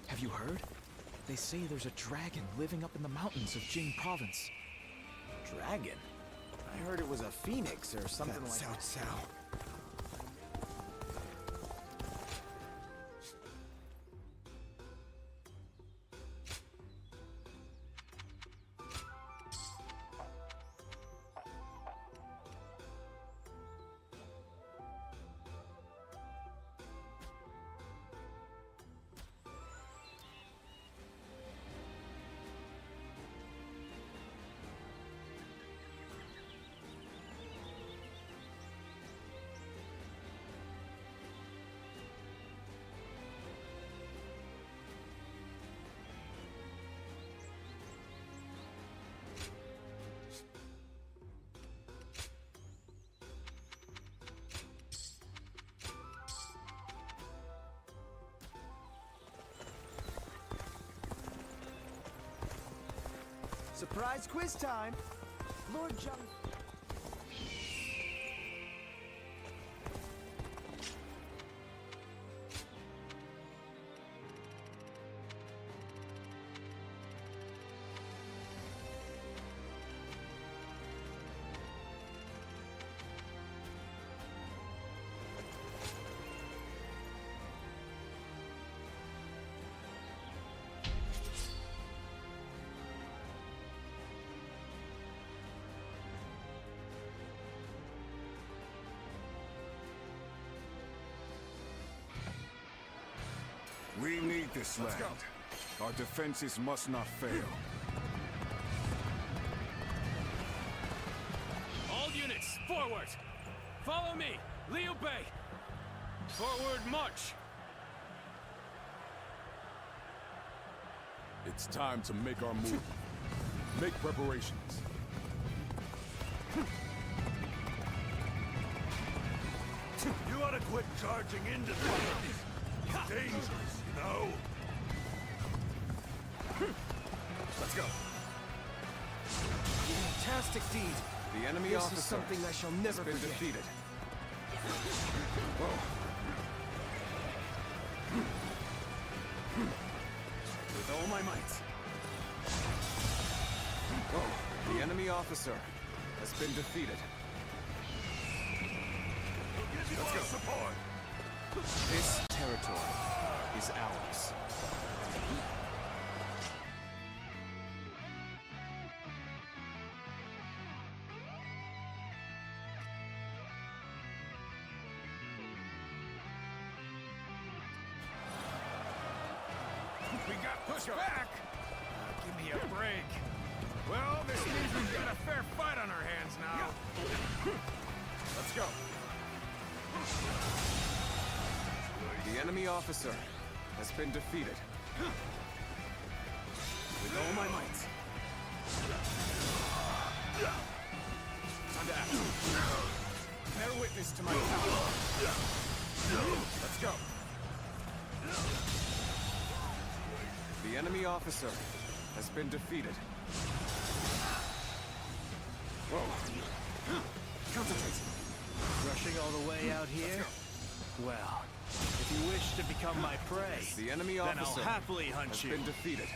Have you heard? They say there's a dragon living up in the mountains of Jing Province. Dragon? I heard it was a phoenix or something like that. Cao Cao. Surprise quiz time! Lord Zhang... We need this land. Our defenses must not fail. All units, forward! Follow me, Liu Bei! Forward march! It's time to make our move. Make preparations. You ought to quit charging into this. It's dangerous, you know? Let's go. Fantastic deed. The enemy This officer is something I shall never has been forget. defeated. With all my might. The enemy officer has been defeated. Let's go. Support. This territory is ours. We got pushed back! Give me a break. Well, this means we've got a fair fight on our hands now. Let's go. The enemy officer has been defeated. With all my might. Time to act. Bear witness to my power. Let's go. The enemy officer has been defeated. Whoa. Concentrate. Rushing all the way out here? Well, if you wish to become my prey, The enemy then officer I'll happily hunt has you. been defeated.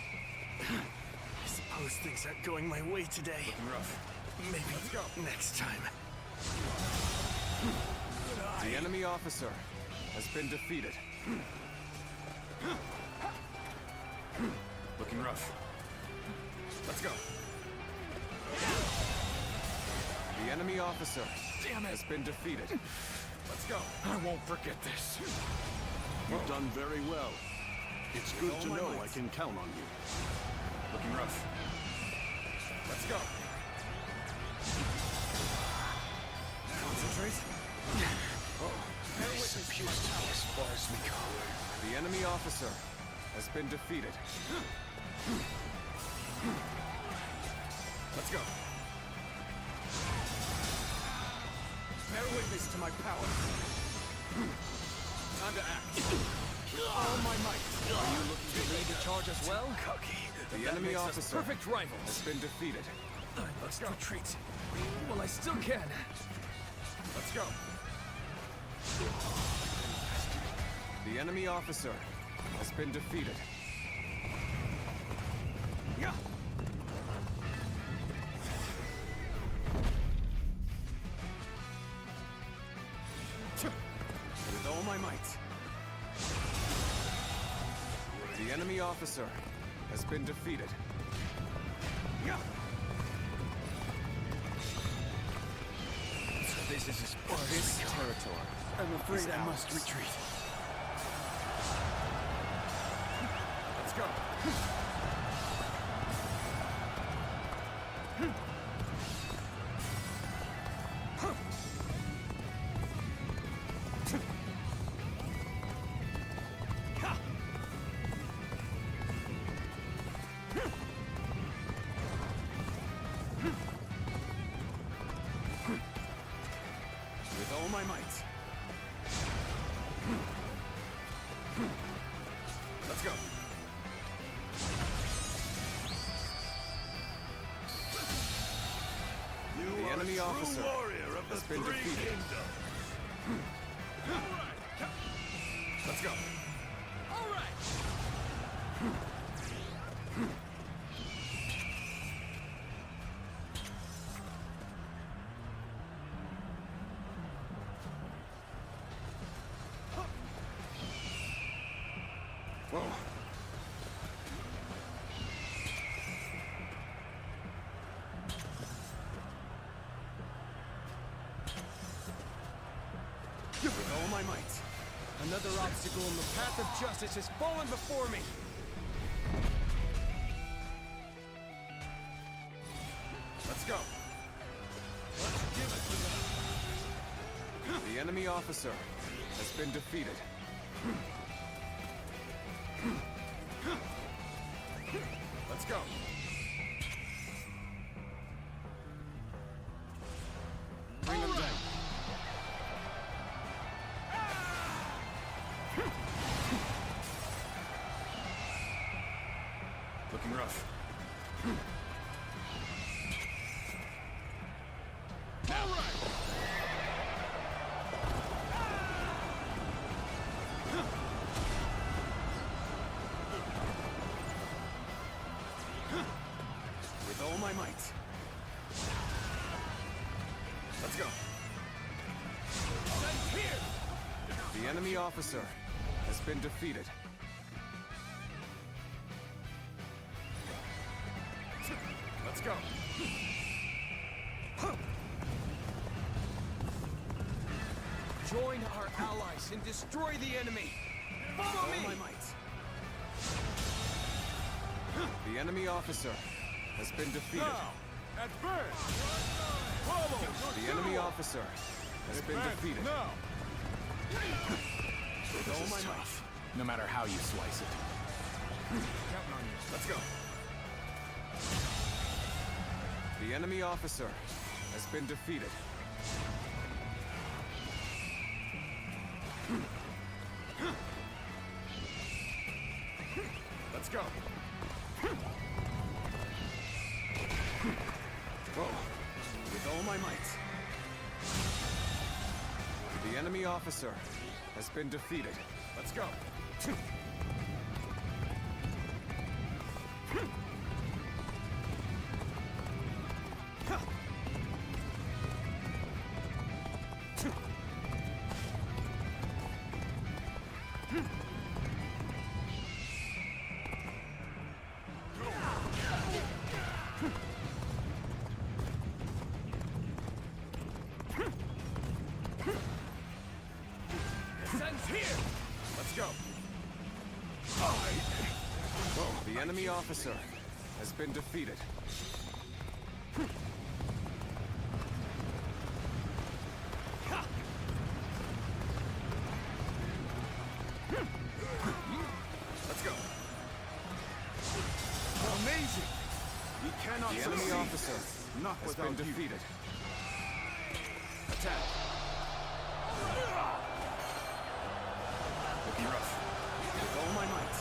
I suppose things aren't going my way today. Looking rough. Maybe next time. The enemy officer has been defeated. Looking rough. Let's go. The enemy officer has been defeated. Let's go. I won't forget this. You've done very well. It's good to know I can count on you. Looking rough. Let's go. Concentrate. This appears to be as far as we go. The enemy officer has been defeated. Let's go. Bear witness to my power. Time to act. With all my might. Are you looking to lead the charge as well? The enemy officer perfect rivals. has been defeated. Let's retreat. Well, I still can. Let's go. The enemy officer has been defeated. Yeah. With all my might. The enemy officer has been defeated. Yeah. So this is as far as This we go. territory. I'm afraid is I ours. must retreat. Let's go. With all my might. Let's go. enemy officer warrior of the has been Three defeated. Kingdoms. Let's go. All right. Whoa. With all my might. Another obstacle in the path of justice has fallen before me. Let's go. The enemy officer has been defeated. Let's go. Bring them down. Looking rough. All right. With all my might. Let's go. The enemy officer has been defeated. Let's go. Join our allies and destroy the enemy. Follow me. All my might. The enemy officer has been defeated. Now, advance. Follow. The enemy officer has been defeated. Now. With all my might. No matter how you slice it. Counting on you. Let's go. The enemy officer has been defeated. Let's go. Whoa. With all my might. The enemy officer has been defeated. Let's go. Sen's here. Let's go. Whoa, the enemy officer has been defeated. Let's go. Amazing! We cannot The enemy succeed. officer Not has without been you. defeated. Attack. Looking rough. With all my might.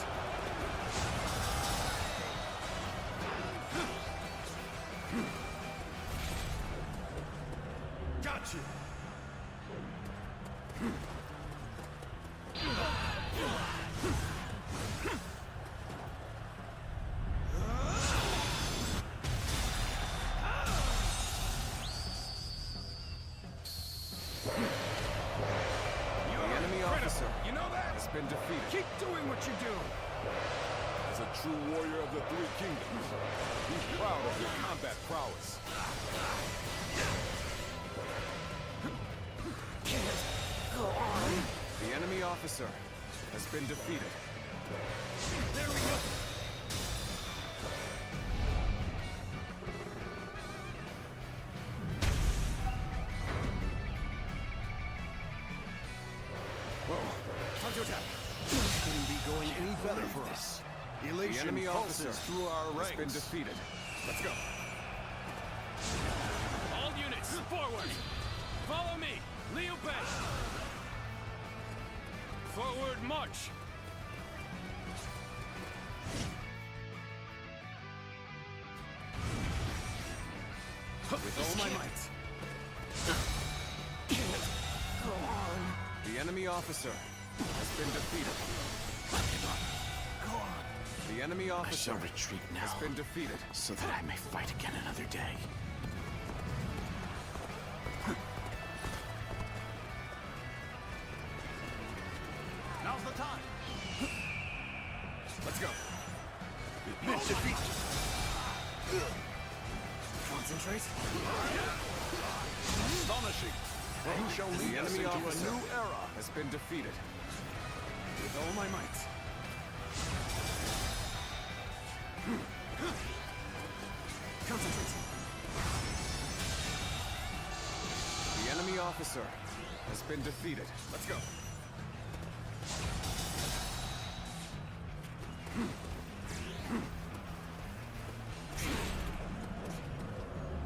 Gotcha! The enemy officer You know that? has been defeated. Keep doing what you do. As a true warrior of the Three Kingdoms, be proud of your combat prowess. The enemy officer has been defeated. There we go. Whoa. Time to attack. Couldn't be going any better for us. The Elation enemy officer pulses through our has been ranks. defeated. Let's go. All units, forward! Follow me! Liu Bei! Forward march! With all my might. The enemy officer has been defeated. Go on. The enemy I officer shall retreat now, has been defeated. so that I may fight again another day. Now's the time. Let's go. Defeat. Concentrate. Astonishing. You shall lead The us enemy into a officer new era. has been defeated. With all my might. Concentrate. The enemy officer has been defeated. Let's go.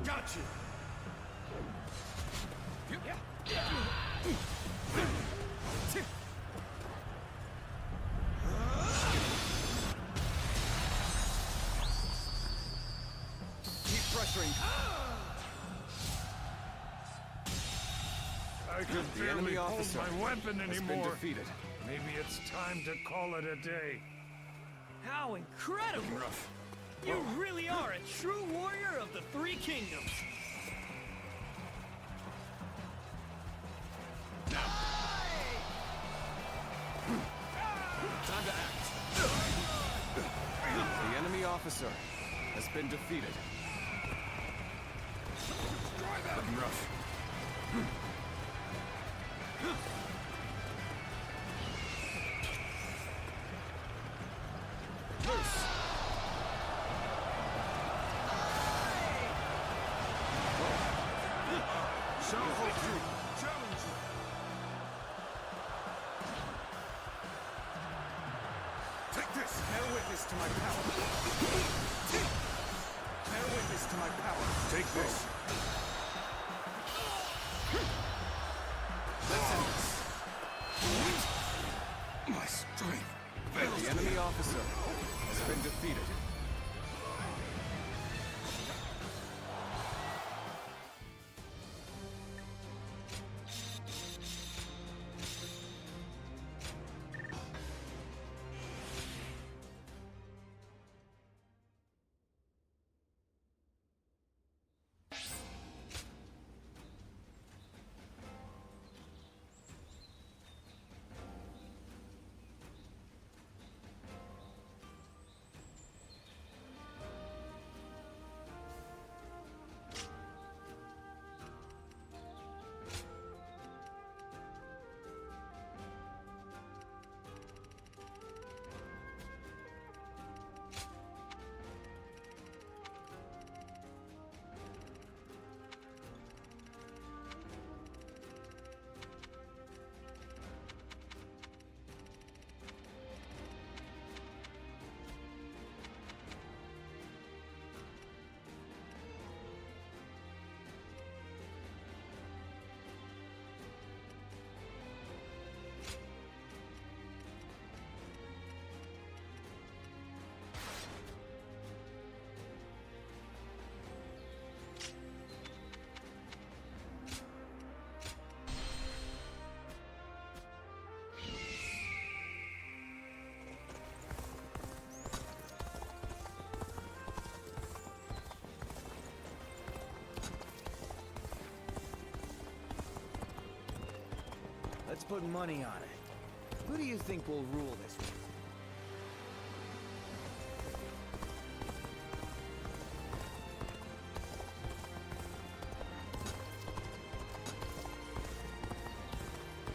Got you. Keep pressuring. I can The barely enemy hold officer my weapon has been anymore. defeated. Maybe it's time to call it a day. How incredible! Rough. You really are a true warrior of the Three Kingdoms. Time to act. The enemy officer has been defeated. Looking rough. Loose. Shall hold you. Challenge you. Take this. Bear witness to my power. Bear witness to my power. Take this. Let's end this. My strength. The enemy officer has been defeated. Let's put money on it. Who do you think will rule this one?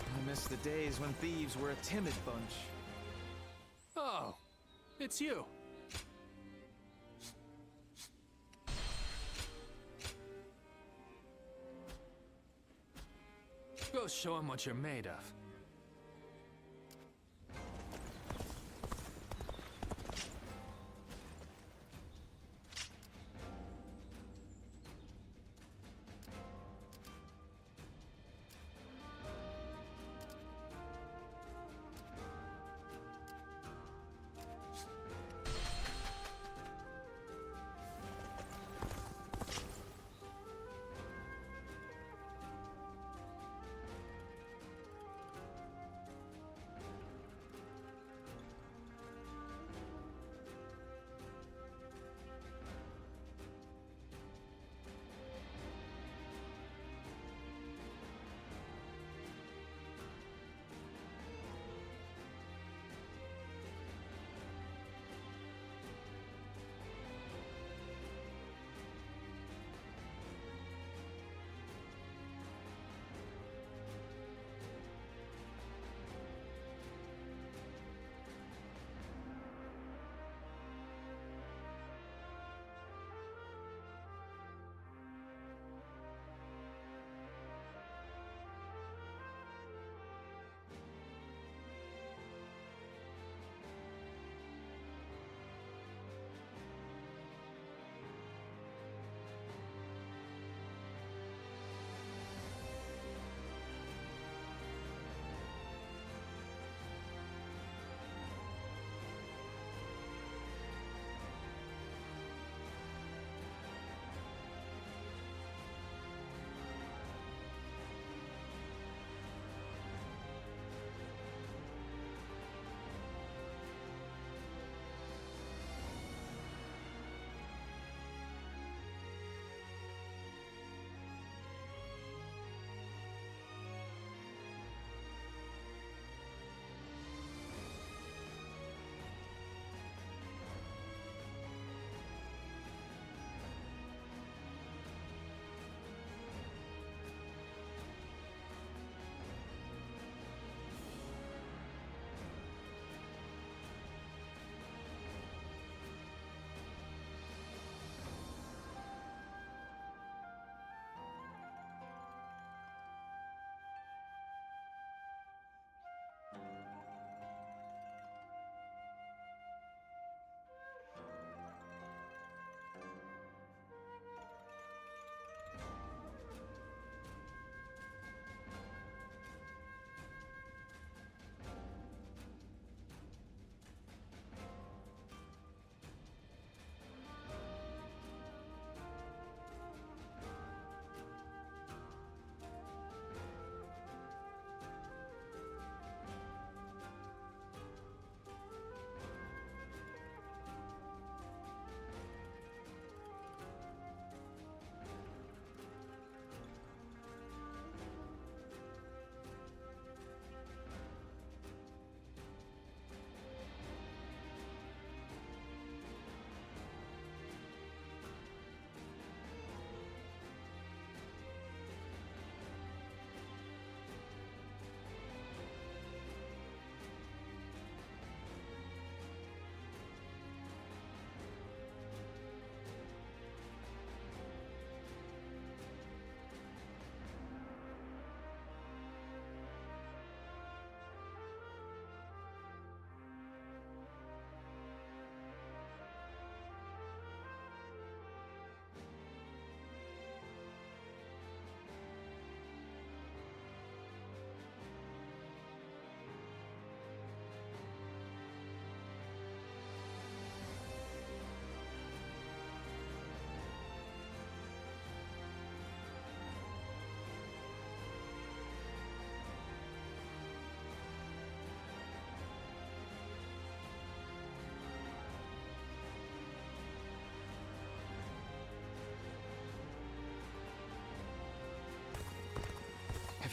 I miss the days when thieves were a timid bunch. Oh, it's you. Go show him what you're made of.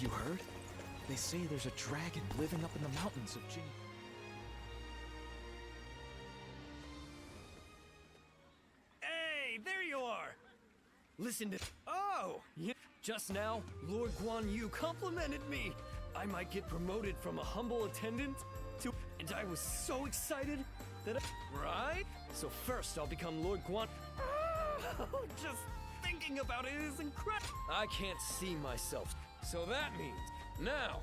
you heard? They say there's a dragon living up in the mountains of Jing. Hey, there you are! Listen to... Oh! Yeah. Just now, Lord Guan Yu complimented me! I might get promoted from a humble attendant to... And I was so excited that I... Right? So first I'll become Lord Guan... Just thinking about it is incredible! I can't see myself. So that means, now,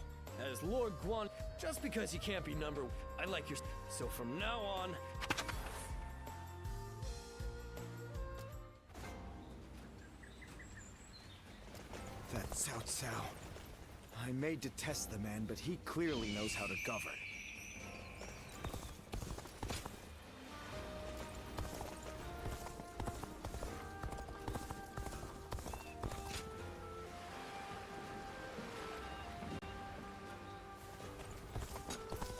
as Lord Guan... Just because you can't be number... I like your... So from now on... That Cao Cao. I may detest the man, but he clearly knows how to govern.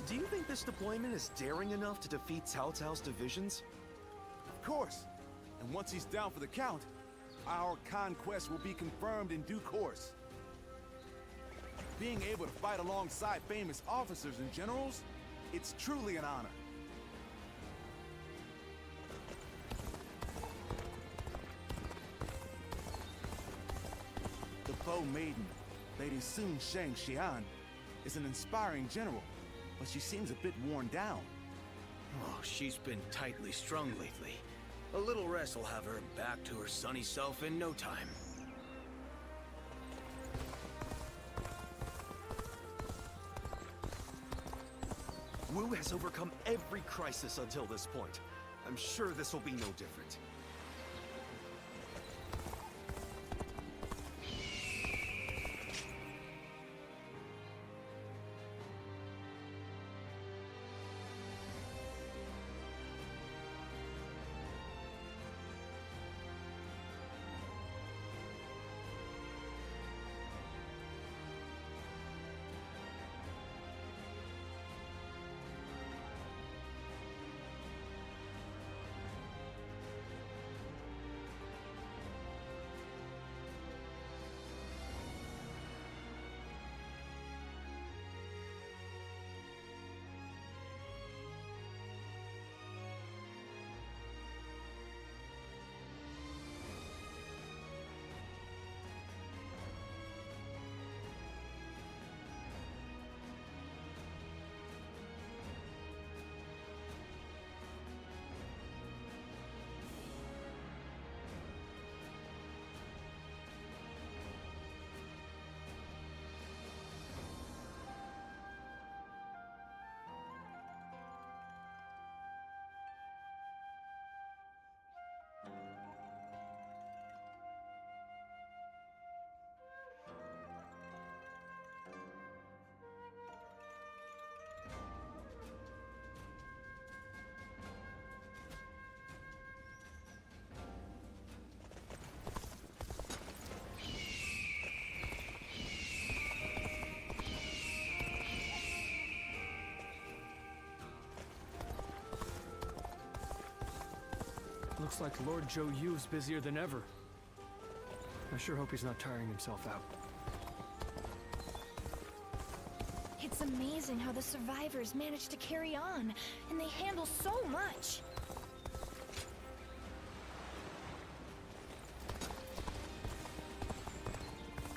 Do you think this deployment is daring enough to defeat Cao Cao's divisions? Of course. And once he's down for the count, our conquest will be confirmed in due course. Being able to fight alongside famous officers and generals, it's truly an honor. The Bow Maiden, Lady Sun Sheng Xian, is an inspiring general, but she seems a bit worn down. Oh, she's been tightly strung lately. A little rest will have her back to her sunny self in no time. Wu has overcome every crisis until this point. I'm sure this will be no different. Looks like Lord Zhou Yu's busier than ever. I sure hope he's not tiring himself out. It's amazing how the survivors manage to carry on, and they handle so much.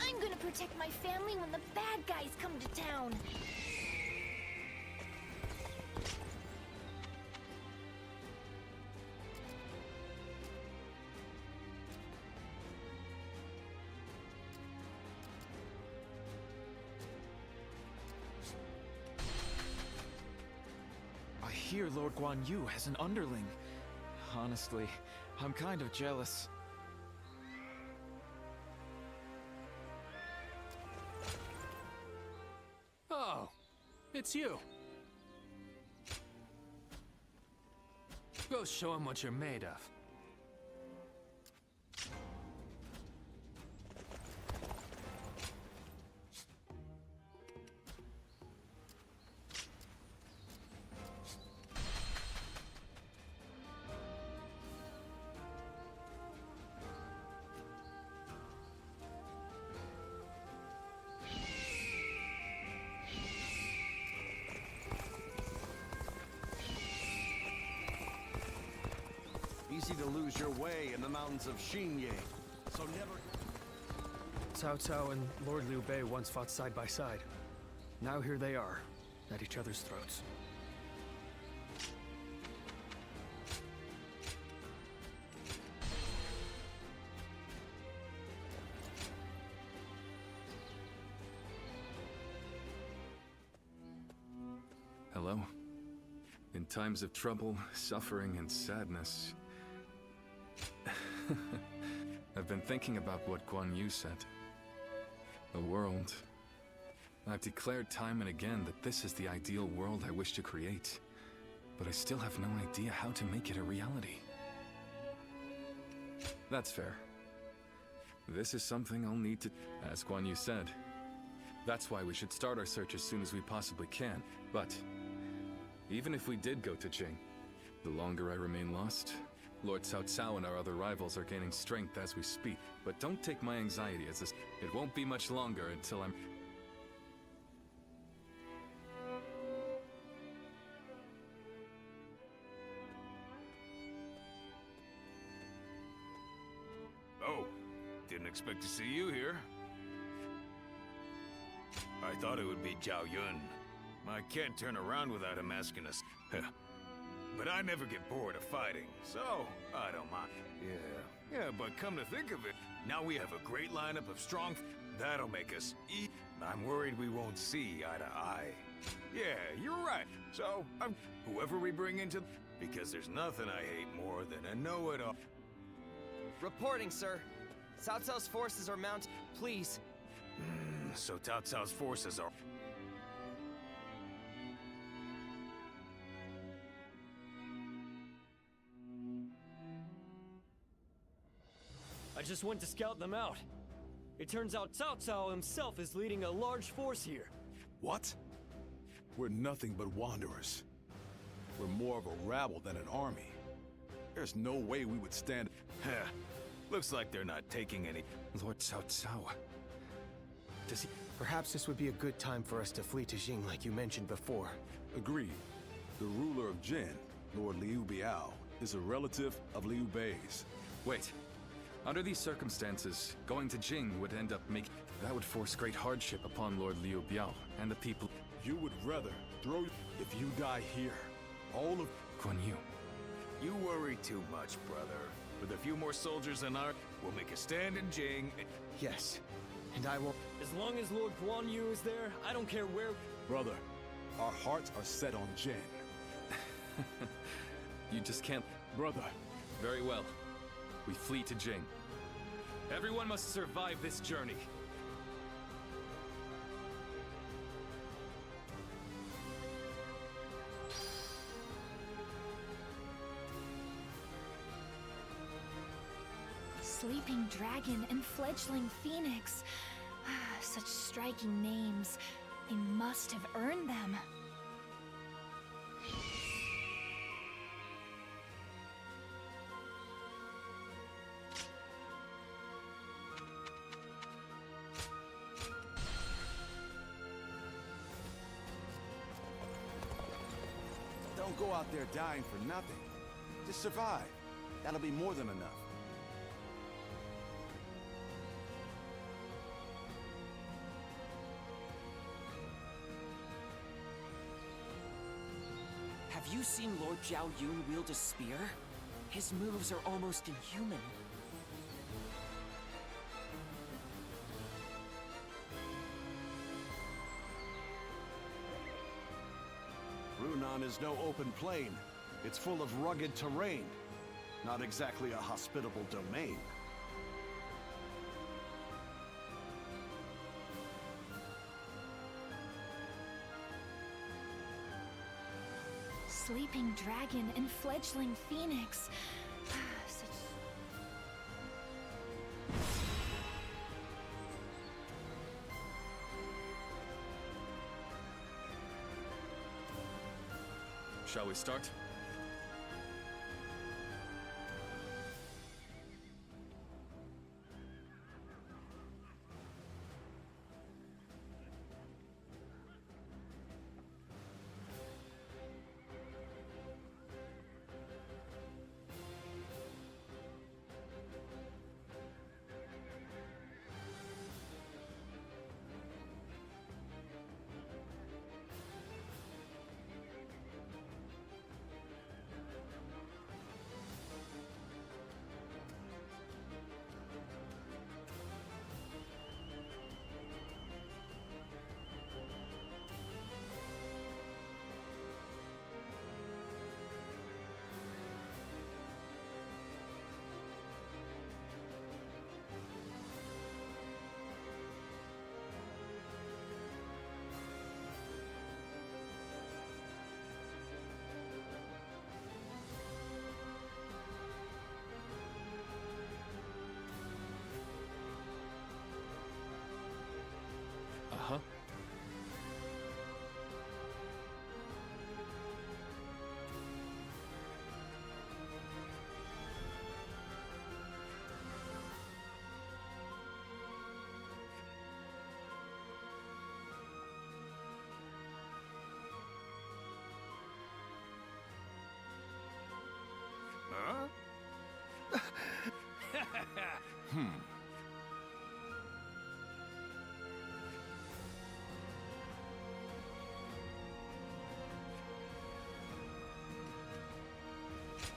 I'm gonna protect my family when the bad guys come to town. I hear Lord Guan Yu has an underling. Honestly, I'm kind of jealous. Oh, it's you. Go show him what you're made of. easy to lose your way in the mountains of Xinye, so never... Cao Cao and Lord Liu Bei once fought side by side. Now here they are, at each other's throats. Hello. In times of trouble, suffering, and sadness, I've been thinking about what Guan Yu said. A world. I've declared time and again that this is the ideal world I wish to create, but I still have no idea how to make it a reality. That's fair. This is something I'll need to, as Guan Yu said. That's why we should start our search as soon as we possibly can. But even if we did go to Jing, the longer I remain lost, Lord Cao Cao and our other rivals are gaining strength as we speak. But don't take my anxiety as this. It won't be much longer until I'm... Oh, didn't expect to see you here. I thought it would be Zhao Yun. I can't turn around without him asking us. But I never get bored of fighting, so I don't mind. Yeah, but come to think of it, now we have a great lineup of strong... That'll make us eat. I'm worried we won't see eye to eye. Yeah, you're right. So, whoever we bring into... Because there's nothing I hate more than a know-it-all. Reporting, sir. Cao Cao's forces are mounted. Please. So Cao Cao's forces are... I just went to scout them out. It turns out Cao Cao himself is leading a large force here. What? We're nothing but wanderers. We're more of a rabble than an army. There's no way we would stand... Heh. Looks like they're not taking any... Lord Cao Cao... Does he... Perhaps this would be a good time for us to flee to Jing like you mentioned before. Agreed. The ruler of Jin, Lord Liu Biao, is a relative of Liu Bei's. Wait. Under these circumstances, going to Jing would end up making... That would force great hardship upon Lord Liu Biao and the people... You would rather throw... If you die here, all of... Guan Yu. You worry too much, brother. With a few more soldiers in our... We'll make a stand in Jing and... Yes. And I will... As long as Lord Guan Yu is there, I don't care where... Brother, our hearts are set on Jin. You just can't... Brother. Very well. We flee to Jing. Everyone must survive this journey. Sleeping Dragon and Fledgling Phoenix. Such striking names. They must have earned them. Don't go out there dying for nothing. Just survive. That'll be more than enough. Have you seen Lord Zhao Yun wield a spear? His moves are almost inhuman. Runan is no open plain. It's full of rugged terrain. Not exactly a hospitable domain. Sleeping Dragon and Fledgling Phoenix. Such... Shall we start?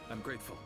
I'm grateful.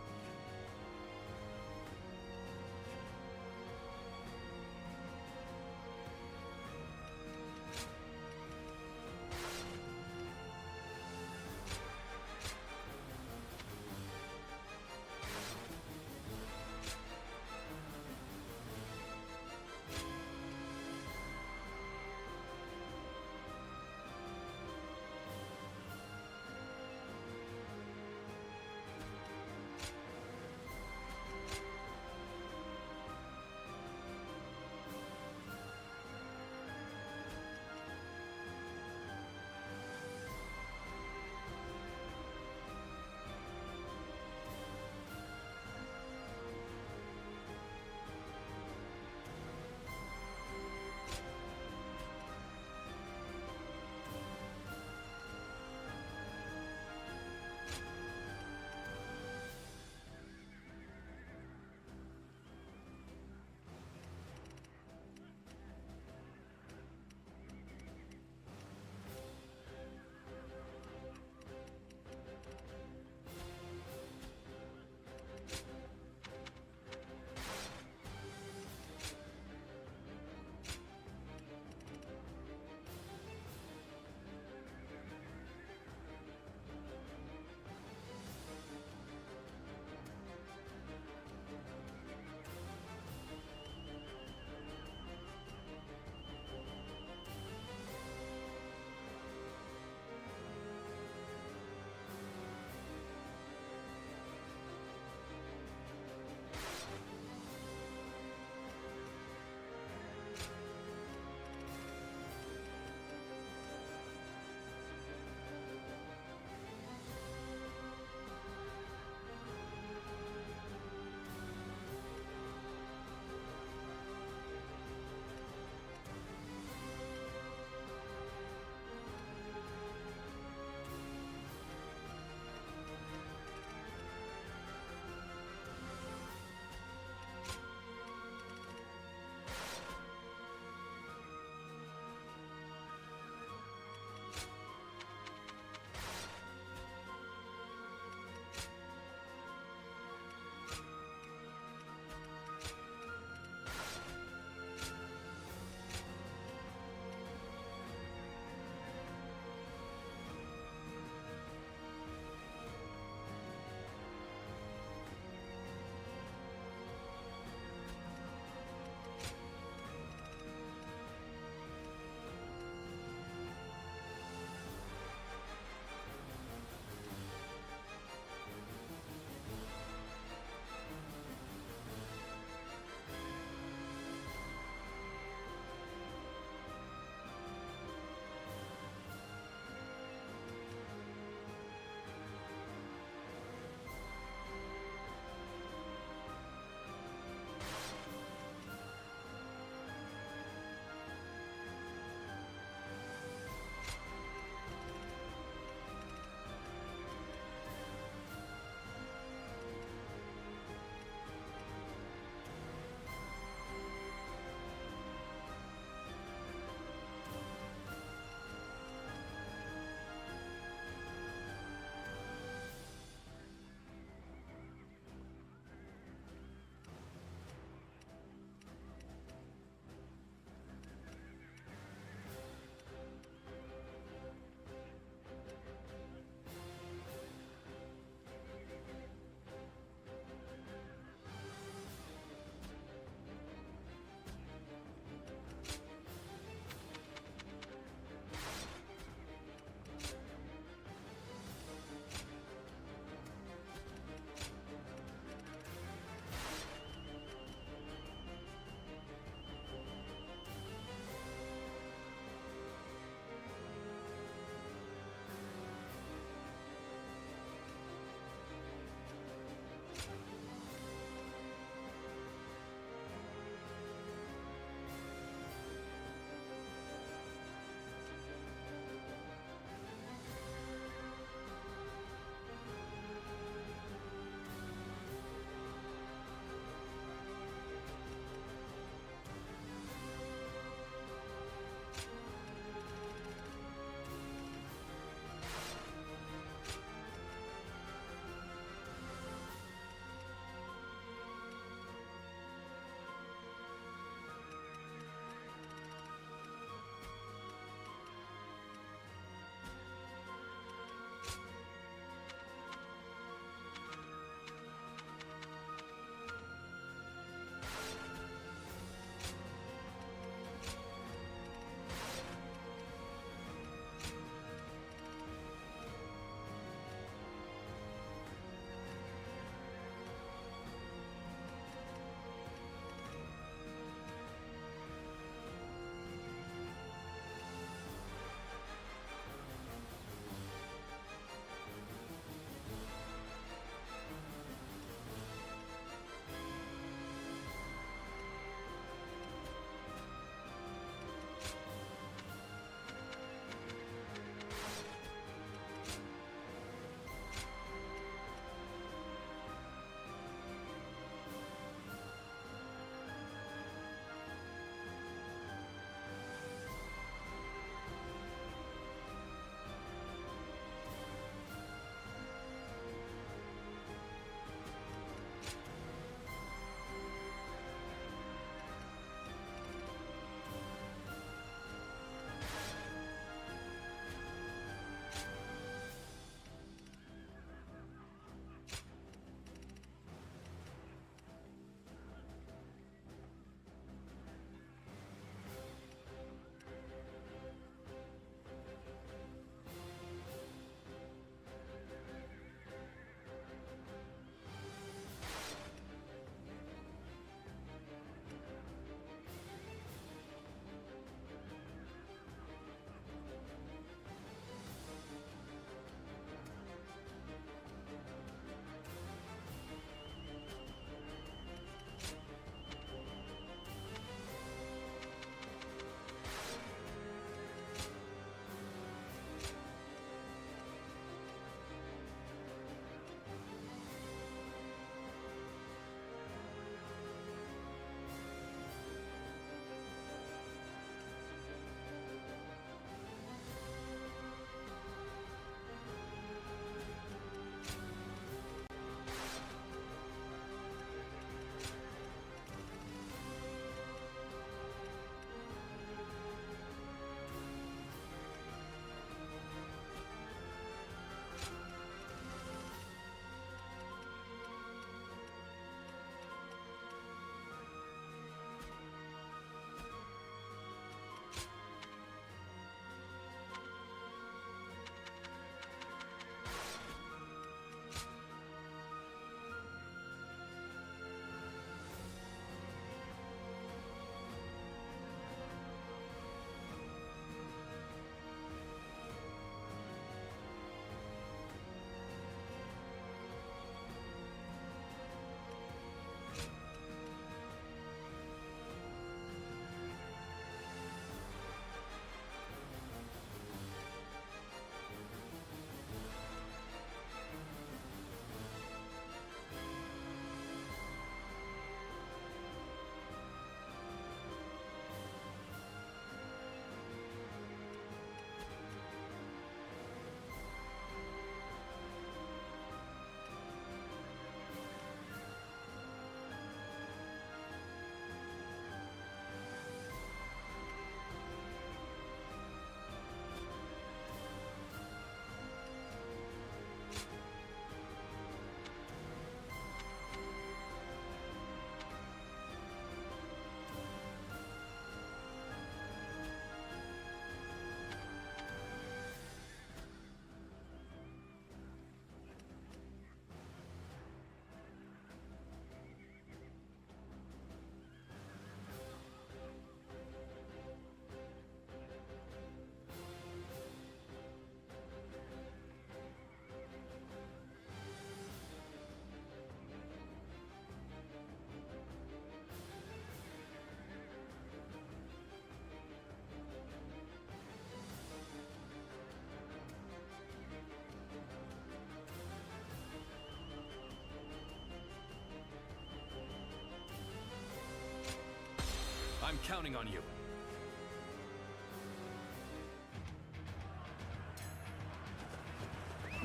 I'm counting on you.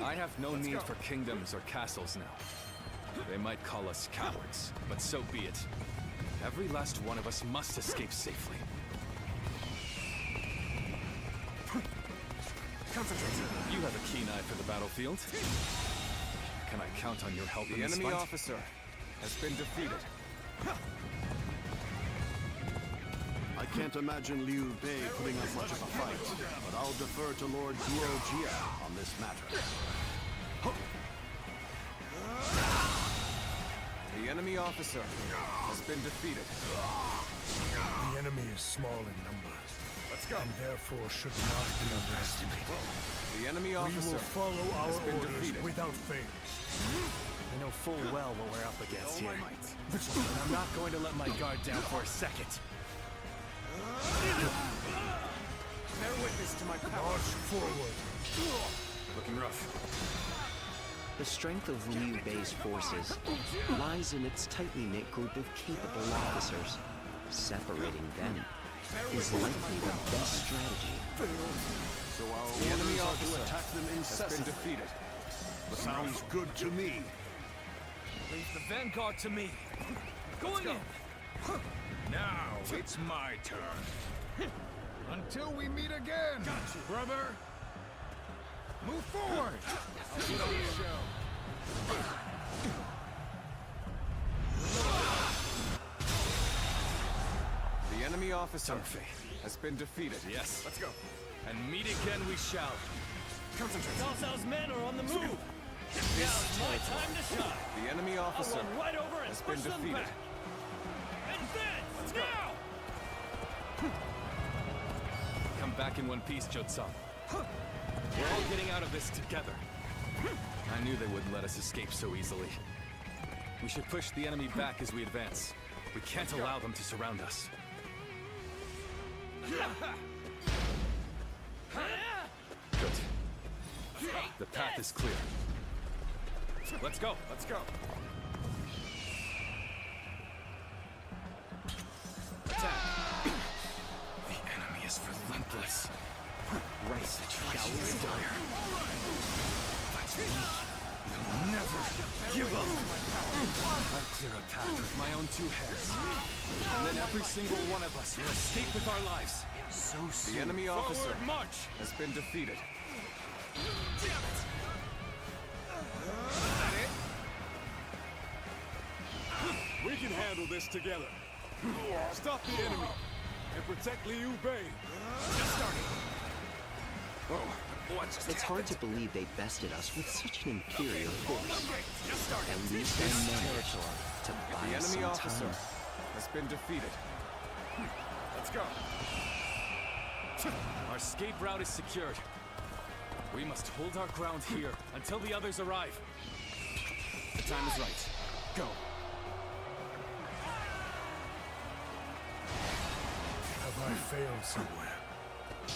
I have no need for kingdoms or castles now. They might call us cowards, but so be it. Every last one of us must escape safely. Concentrate. You have a keen eye for the battlefield. Can I count on your help in The this enemy fight? officer has been defeated. I can't imagine Liu Bei putting up much of a fight, but I'll defer to Lord Guo Jia on this matter. The enemy officer has been defeated. The enemy is small in numbers. Let's go. And therefore should not be underestimated. The enemy We officer will follow our has been orders defeated. without fail. I know full well what we're up against With all here. my might. And I'm not going to let my guard down for a second. Bear witness to my power. March forward. Looking rough. The strength of Liu Bei's forces lies in its tightly knit group of capable officers. Separating them is likely the best strategy. So our The enemy orders are officer to attack them has been incessantly. defeated. Sounds good to me. Leave the vanguard to me. Going in. Now it's my turn. Until we meet again, brother. Move forward. I'll put on the show. The enemy officer has been defeated. Yes. Let's go. And meet again we shall. Concentrate. Cao Cao's men are on the move. Now it's my time to shine. The enemy I'll officer run right over and has been push them defeated. back. Advance now! Come back in one piece, Jotsung. We're all getting out of this together. I knew they wouldn't let us escape so easily. We should push the enemy back as we advance. We can't allow them to surround us. Good. The path is clear. Let's go. Let's go. The enemy is relentless. Rice shall we dire. But we will never give up. I'll clear a path with my own two hands. And then every single one of us will escape with our lives. So soon. The enemy officer Forward march! has been defeated. We can handle this together. Stop the enemy and protect Liu Bei. It's hard to believe they bested us with such an inferior force. At least they managed to buy The us enemy some officer time. has been defeated. Let's go. Our escape route is secured. We must hold our ground here until the others arrive. The time is right. Go. Have I failed somewhere?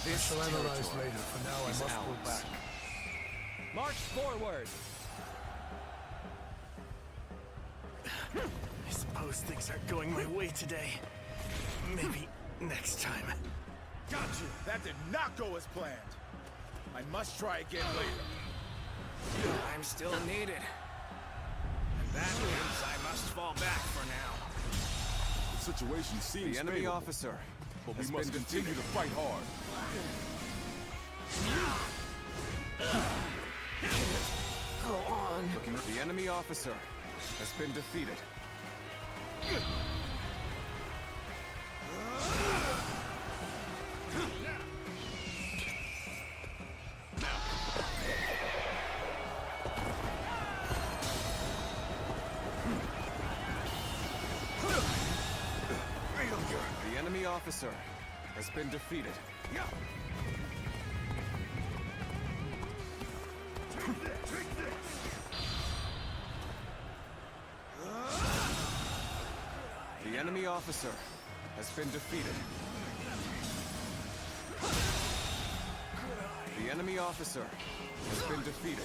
This I shall analyze territory later. For now, I is must pull ours. back. March forward. I suppose things aren't going my way today. Maybe next time. Got you. That did not go as planned. I must try again later. I'm still needed. And that means I must fall back for now. The situation seems The enemy favorable, officer but we has must been continue defeated. to fight hard. Go on. The enemy officer has been defeated. The enemy officer has been defeated. The enemy officer has been defeated. The enemy officer has been defeated.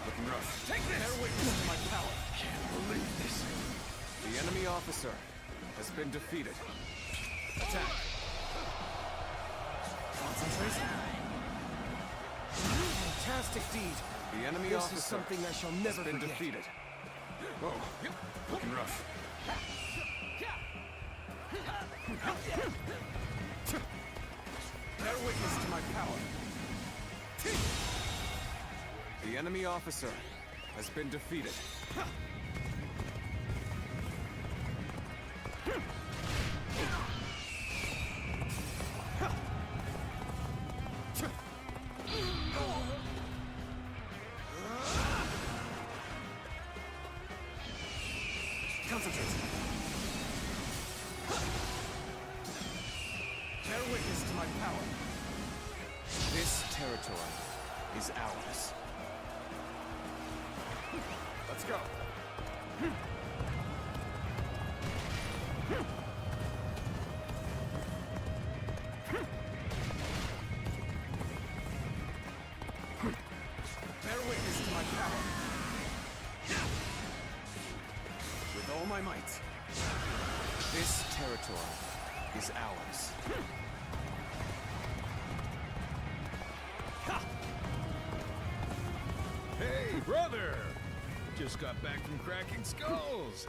Looking rough. Take this! Bear witness to my power. Can't believe this. The enemy officer has been defeated. Attack! Concentration. Fantastic deed. The enemy This officer is something I shall never has been forget. defeated. Oh, looking rough. Bear witness to my power. The enemy officer has been defeated. Concentrate. Bear witness to my power. This territory is ours. Let's go. Bear witness to my power. With all my might. This territory is ours. Hey, brother! Just got back from cracking skulls.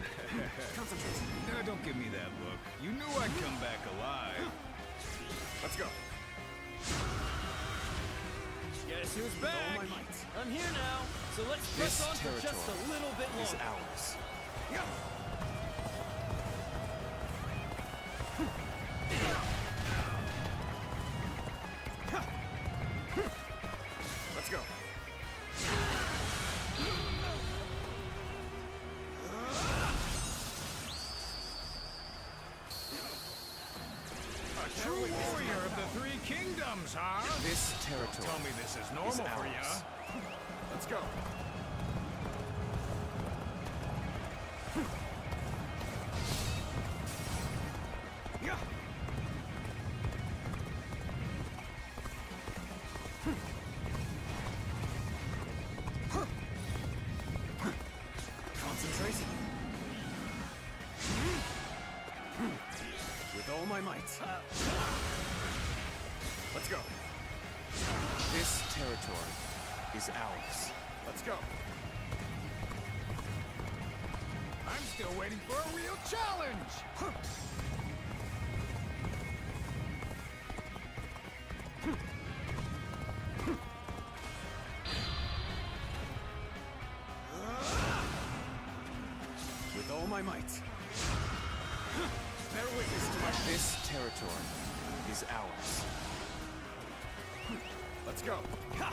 Concentrate. No, don't give me that look. You knew I'd come back alive. Let's go. Guess who's With back? all my might. I'm here now, so let's This press on for just territory a little bit is longer. ours. Yeah. Let's go. A true warrior of the Three Kingdoms, huh? This territory Tell me this is is normal for ours. ya. Let's go. Yeah. Concentrate. With all my might. Let's go. This territory is ours. Let's go. I'm still waiting for a real challenge. With all my might. Bear witness to my... This territory is ours. Let's go. Ha!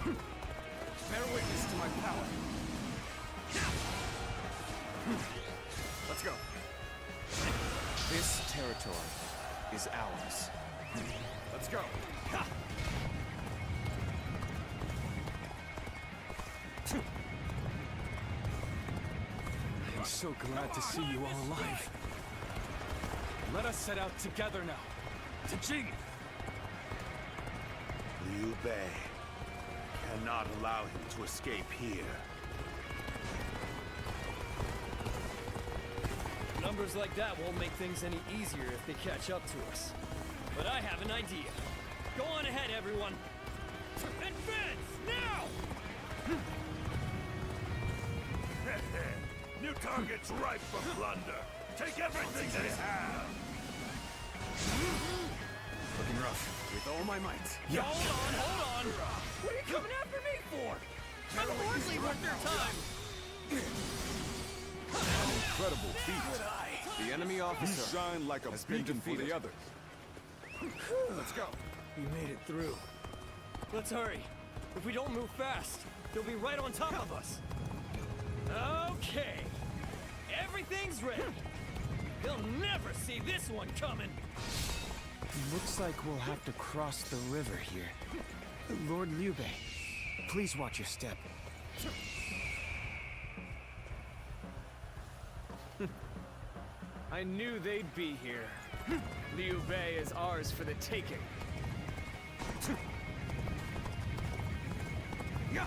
Bear witness to my power. Let's go. This territory is ours. Let's go. Ha! I'm so glad to see you all alive. Let us set out together now. To Jing! Liu Bei. Cannot allow him to escape here. Numbers like that won't make things any easier if they catch up to us. But I have an idea. Go on ahead, everyone. Advance, now! New targets ripe for plunder. Take everything they have. Looking rough. With all my might. Yeah. Hold on! What are you coming after me for? I'm hardly worth their time! An incredible feat. The enemy officer You shine like a has been beacon for defeated. the others. Let's go. We made it through. Let's hurry. If we don't move fast, they'll be right on top of us. Okay. Everything's ready. They'll never see this one coming. Looks like we'll have to cross the river here. Lord Liu Bei, please watch your step. I knew they'd be here. Liu Bei is ours for the taking. Yeah.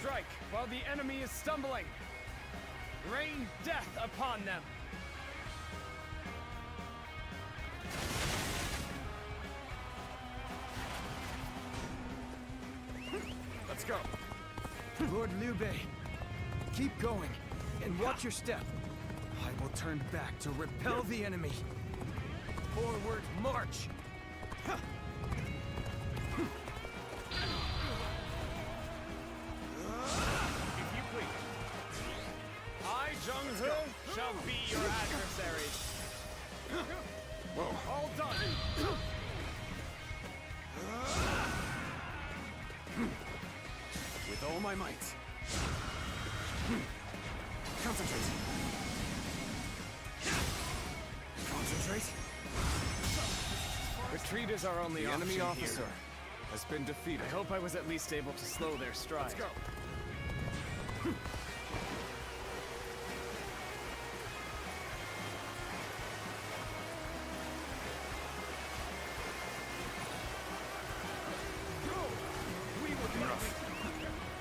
strike while the enemy is stumbling. Rain death upon them. Let's go. Lord Liu Bei, keep going, and watch your step. I will turn back to repel the enemy. Forward march! If you please. I, Zheng He, shall be your adversary. Whoa. All done. With all my might. Concentrate. Concentrate. Retreat is our only The option enemy officer here. has been defeated. I hope I was at least able to slow their stride. Let's go.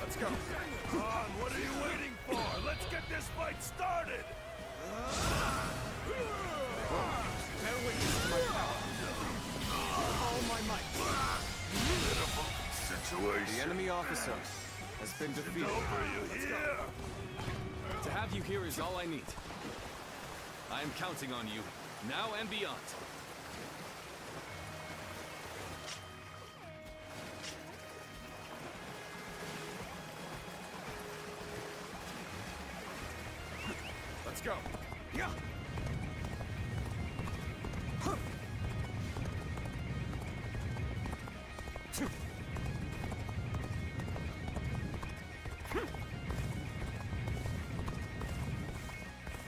Let's go. Come on, what are you waiting for? Let's get this fight started! Bear witness to my power. All my might. Pitiful situation. The enemy officer has been defeated. Over you here! To have you here is all I need. I am counting on you, now and beyond. Let's go. Yeah.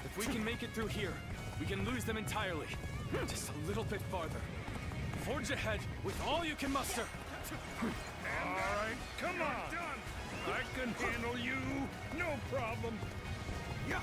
If we can make it through here, we can lose them entirely. Just a little bit farther. Forge ahead with all you can muster. All right, come on. I can handle you. No problem. Yeah.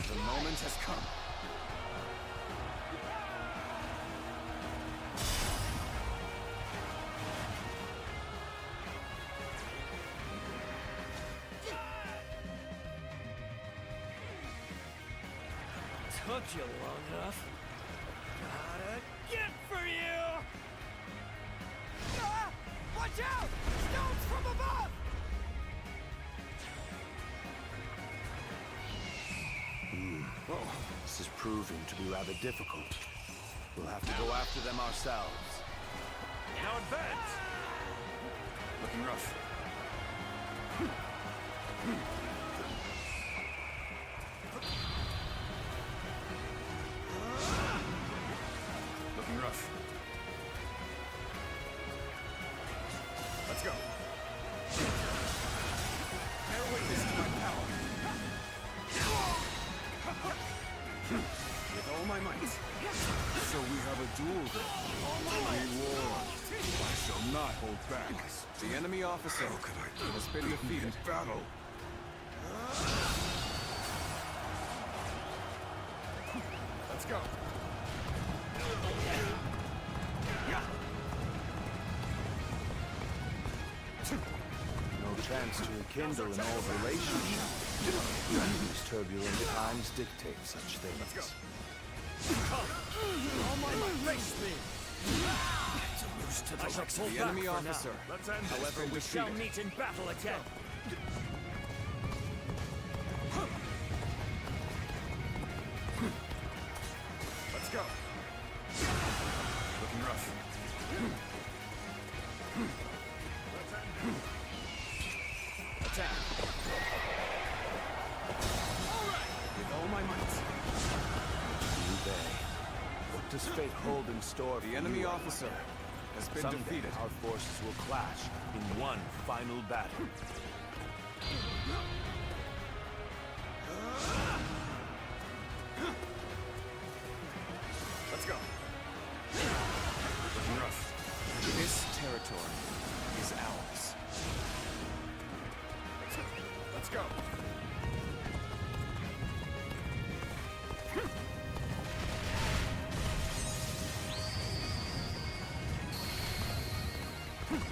The moment has come. Took you long enough. Got a gift for you! Ah! Watch out! Stones from above! Whoa, this is proving to be rather difficult. We'll have to go after them ourselves. Now advance! Looking rough. Looking rough. Let's go. Bear witness to my power. With all my might. So we have a duel then. We war. I shall not hold back. The enemy officer has been defeated. Battle. Let's go. No chance to rekindle an old relationship. These turbulent times dictate such things. Let's go. All my might. Face me. I shall pull The back enemy for officer. now. Let's end this. However, we shall meet in battle again. Let's go. Looking rough. Attack. All right. With all my might. Liu Bei, what does fate hold in store for The enemy you? officer has been Someday defeated. our forces will clash in one final battle.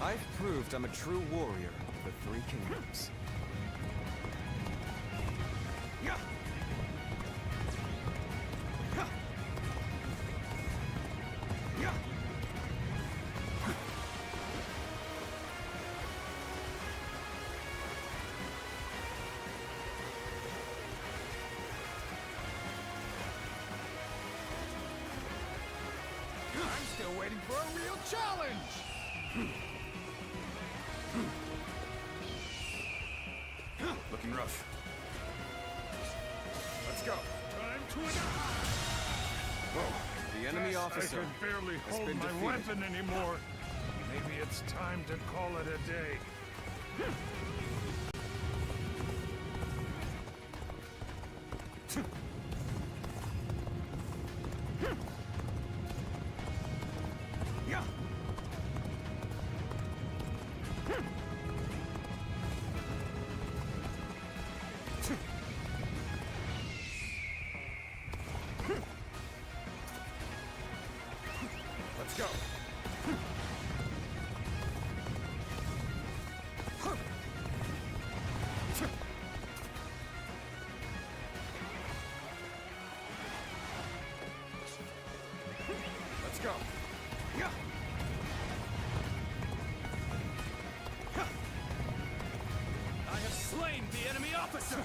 I've proved I'm a true warrior of the Three Kingdoms. Yeah. Yeah. I'm still waiting for a real challenge! Looking rough. Let's go. Time to The enemy officer I can barely has hold been my defeated. weapon anymore. Maybe it's time to call it a day. Yeah. Let's go. Let's go. Yeah. I have slain the enemy officer!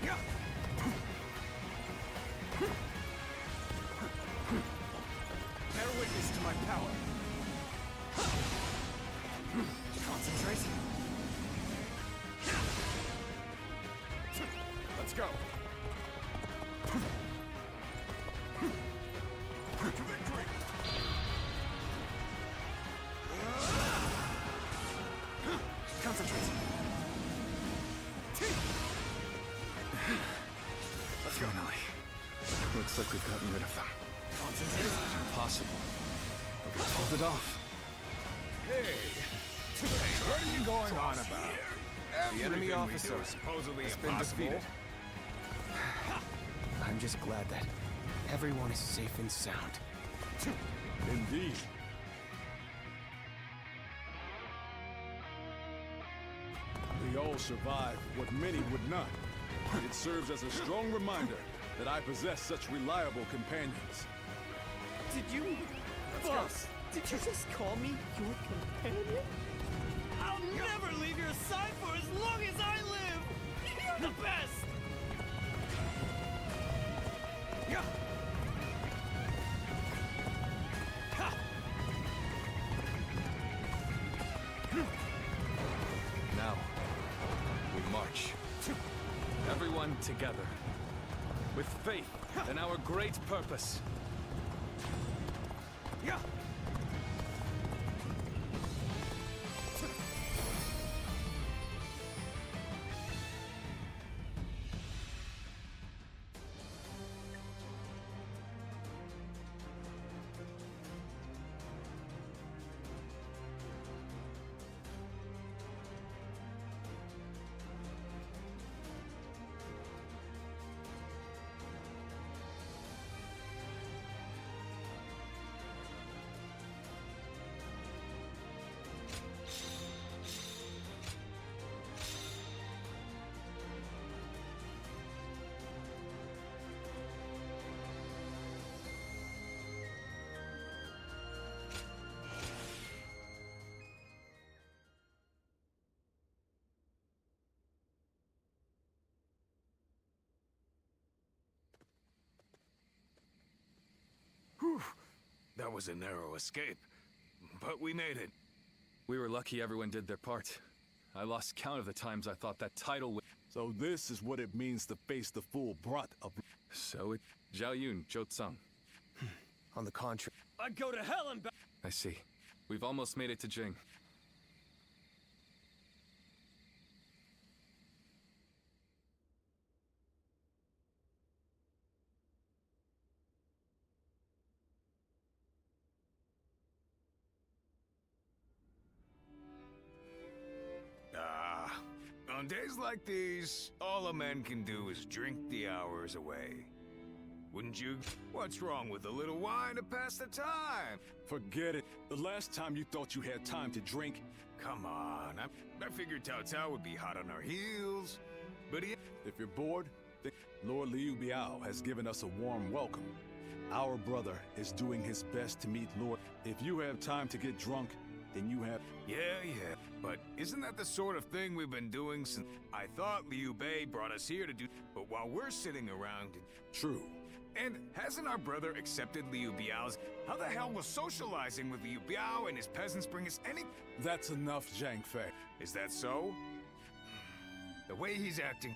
Yeah. Bear witness to my power. Concentrate. Let's go. To victory. Concentrate. Let's go. Finally. Looks like we've gotten rid of them. Concentrate. Impossible. But we pulled it off. Hey, what are you going on about? The enemy officer supposedly has been impossible. defeated. I'm just glad that everyone is safe and sound. Indeed. We all survived what many would not. It serves as a strong reminder that I possess such reliable companions. Did you... Boss, did you just call me your companion? I'll never leave your side for as long as I live! You're the best! Yeah. Now, we march. Everyone together. With faith in our great purpose. Yeah. Whew. That was a narrow escape. But we made it. We were lucky everyone did their part. I lost count of the times I thought that title would... So this is what it means to face the full brunt of... So it... Zhao Yun, Zhou Tsang. On the contrary... I'd go to hell and back. I see. We've almost made it to Jing. On days like these, all a man can do is drink the hours away. Wouldn't you? What's wrong with a little wine to pass the time? Forget it. The last time you thought you had time to drink. Come on, I figured Cao Cao would be hot on our heels. But if you're bored, then Lord Liu Biao has given us a warm welcome. Our brother is doing his best to meet Lord. If you have time to get drunk, then you have... Yeah. But isn't that the sort of thing we've been doing since... I thought Liu Bei brought us here to do... But while we're sitting around... True. And hasn't our brother accepted Liu Biao's... How the hell will socializing with Liu Biao and his peasants bring us any... That's enough, Zhang Fei. Is that so? The way he's acting...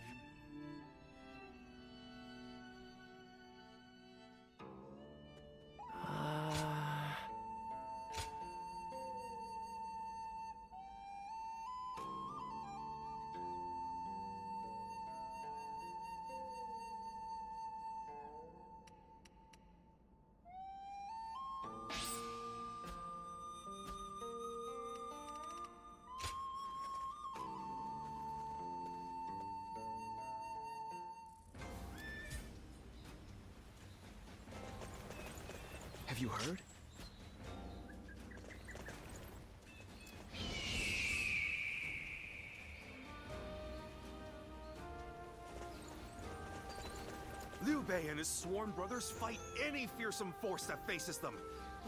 Have you heard? Liu Bei and his sworn brothers fight any fearsome force that faces them.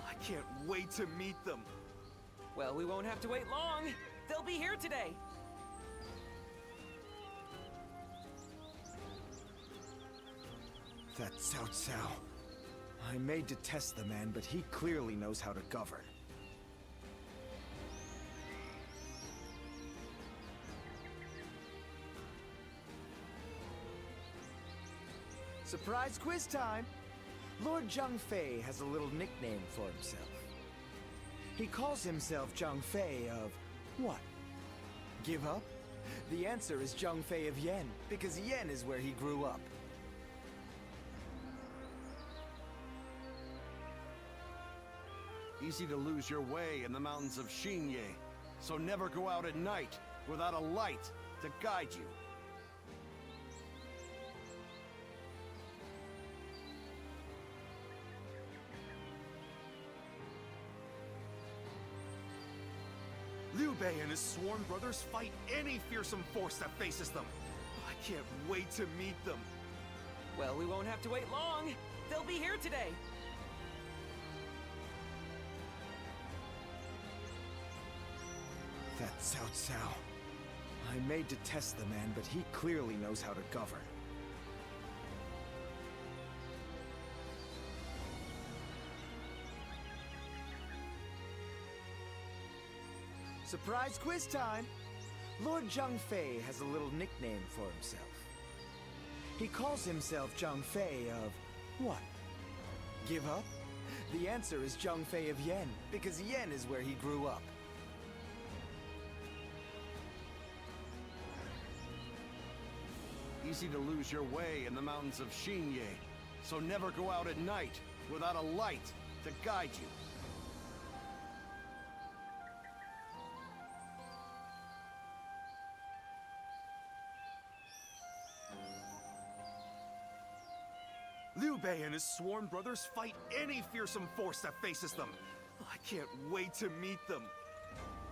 I can't wait to meet them. Well, we won't have to wait long. They'll be here today. That Cao Cao. I may detest the man, but he clearly knows how to govern. Surprise quiz time! Lord Zhang Fei has a little nickname for himself. He calls himself Zhang Fei of... what? Give up? The answer is Zhang Fei of Yen, because Yen is where he grew up. Easy to lose your way in the mountains of Xinye, so never go out at night without a light to guide you. Liu Bei and his sworn brothers fight any fearsome force that faces them. I can't wait to meet them. Well, we won't have to wait long. They'll be here today. That Cao Cao. I may detest the man, but he clearly knows how to govern. Surprise quiz time! Lord Zhang Fei has a little nickname for himself. He calls himself Zhang Fei of... what? Give up? The answer is Zhang Fei of Yen, because Yen is where he grew up. Easy to lose your way in the mountains of Xinye, so never go out at night without a light to guide you. Liu Bei and his sworn brothers fight any fearsome force that faces them. I can't wait to meet them.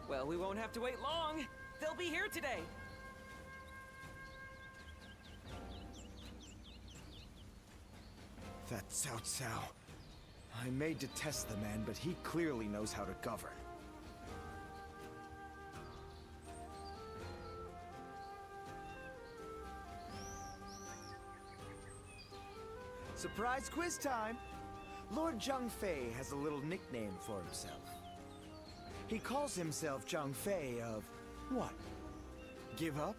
Well, we won't have to wait long. They'll be here today. That Cao Cao. I may detest the man, but he clearly knows how to govern. Surprise quiz time! Lord Zhang Fei has a little nickname for himself. He calls himself Zhang Fei of... what? Give up?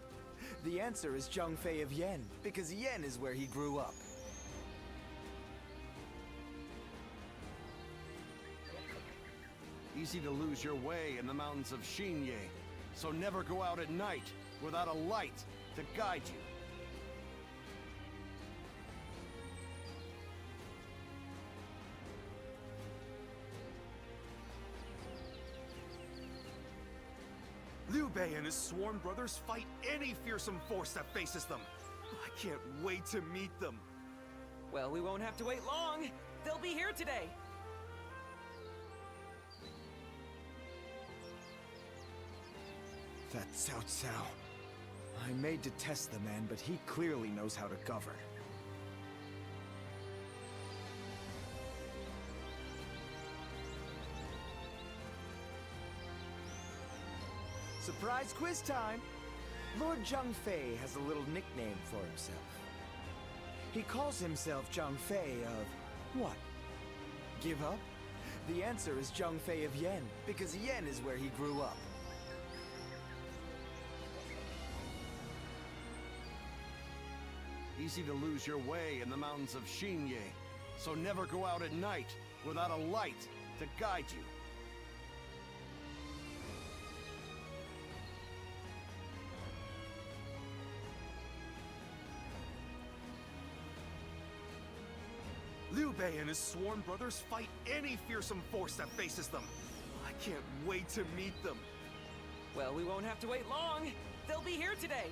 The answer is Zhang Fei of Yen, because Yen is where he grew up. Easy to lose your way in the mountains of Xinye, so never go out at night without a light to guide you. Liu Bei and his sworn brothers fight any fearsome force that faces them. I can't wait to meet them. Well, we won't have to wait long. They'll be here today. That Cao Cao. I may detest the man, but he clearly knows how to govern. Surprise quiz time! Lord Zhang Fei has a little nickname for himself. He calls himself Zhang Fei of what? Give up? The answer is Zhang Fei of Yen, because Yen is where he grew up. Easy to lose your way in the mountains of Xinye, so never go out at night without a light to guide you. Liu Bei and his sworn brothers fight any fearsome force that faces them. I can't wait to meet them. Well, we won't have to wait long. They'll be here today.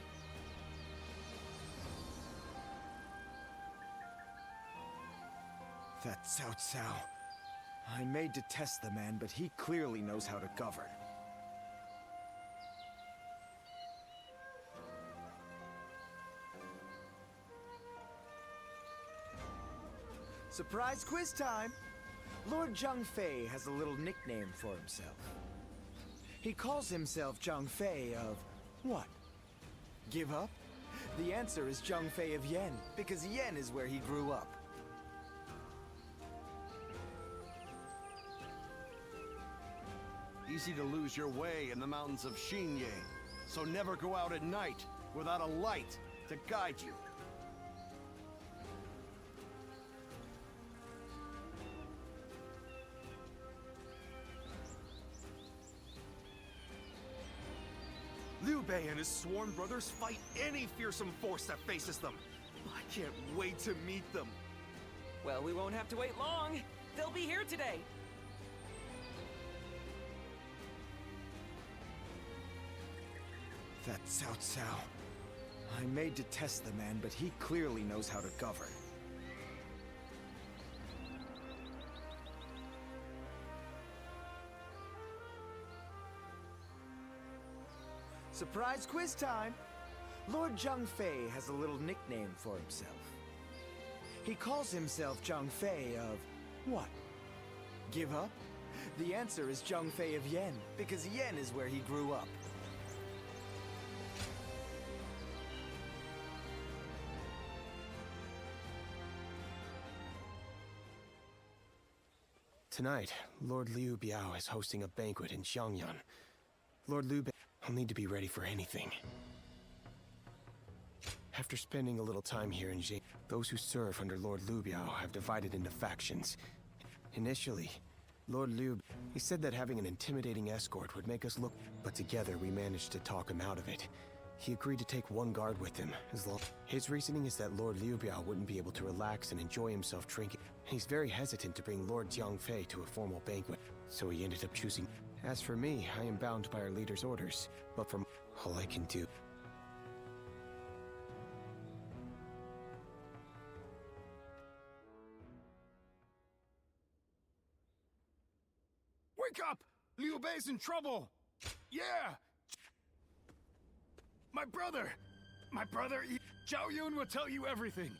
That Cao Cao. I may detest the man, but he clearly knows how to govern. Surprise quiz time! Lord Zhang Fei has a little nickname for himself. He calls himself Zhang Fei of what? Give up? The answer is Zhang Fei of Yen, because Yen is where he grew up. Easy to lose your way in the mountains of Xinye, so never go out at night without a light to guide you. Liu Bei and his sworn brothers fight any fearsome force that faces them. I can't wait to meet them. Well, we won't have to wait long. They'll be here today. That Cao Cao. I may detest the man, but he clearly knows how to govern. Surprise quiz time! Lord Zhang Fei has a little nickname for himself. He calls himself Zhang Fei of what? Give up? The answer is Zhang Fei of Yen, because Yen is where he grew up. Tonight, Lord Liu Biao is hosting a banquet in Xiangyan. Lord Liu Bei, I'll need to be ready for anything. After spending a little time here in Jing, those who serve under Lord Liu Biao have divided into factions. Initially, Lord Liu, he said that having an intimidating escort would make us look, but together we managed to talk him out of it. He agreed to take one guard with him, as long. His reasoning is that Lord Liu Biao wouldn't be able to relax and enjoy himself drinking. He's very hesitant to bring Lord Zhang Fei to a formal banquet, so he ended up choosing. As for me, I am bound by our leader's orders, but from all I can do. Wake up! Liu Bei's in trouble! Yeah! My brother! Zhao Yun will tell you everything!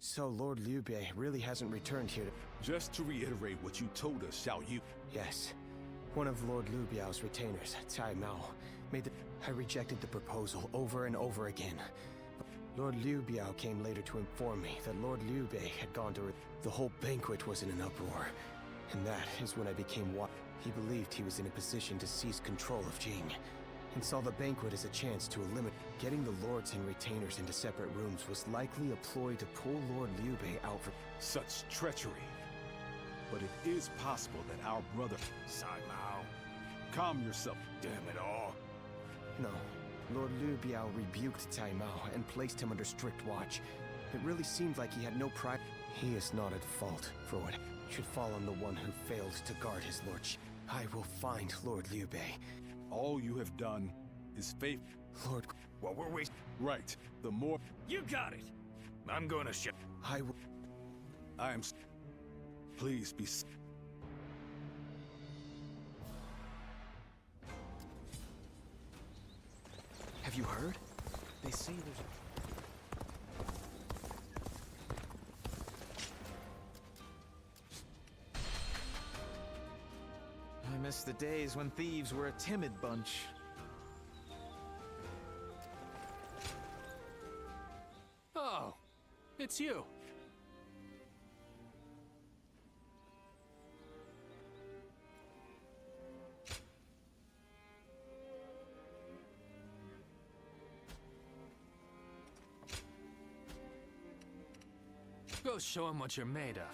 So Lord Liu Bei really hasn't returned here to... Just to reiterate what you told us, Xiao Yu. Yes. One of Lord Liu Biao's retainers, Cai Mao, made the... I rejected the proposal over and over again. But Lord Liu Biao came later to inform me that Lord Liu Bei had gone to... The whole banquet was in an uproar. And that is when I became wise. He believed he was in a position to seize control of Jing, and saw the banquet as a chance to eliminate. Getting the lords and retainers into separate rooms was likely a ploy to pull Lord Liu Bei out for... Such treachery. But it is possible that our brother... Cai Mao. Calm yourself. Damn it all. No. Lord Liu Biao rebuked Cai Mao and placed him under strict watch. It really seemed like he had no pride. He is not at fault for what should fall on the one who failed to guard his lordship. I will find Lord Liu Bei. All you have done is faith. Lord... Well, we're wasting... Right. The more... You got it! I'm gonna shut... I will... I am... Please be... Have you heard? They say there's a... I miss the days when thieves were a timid bunch. Oh, it's you. Go show him what you're made of.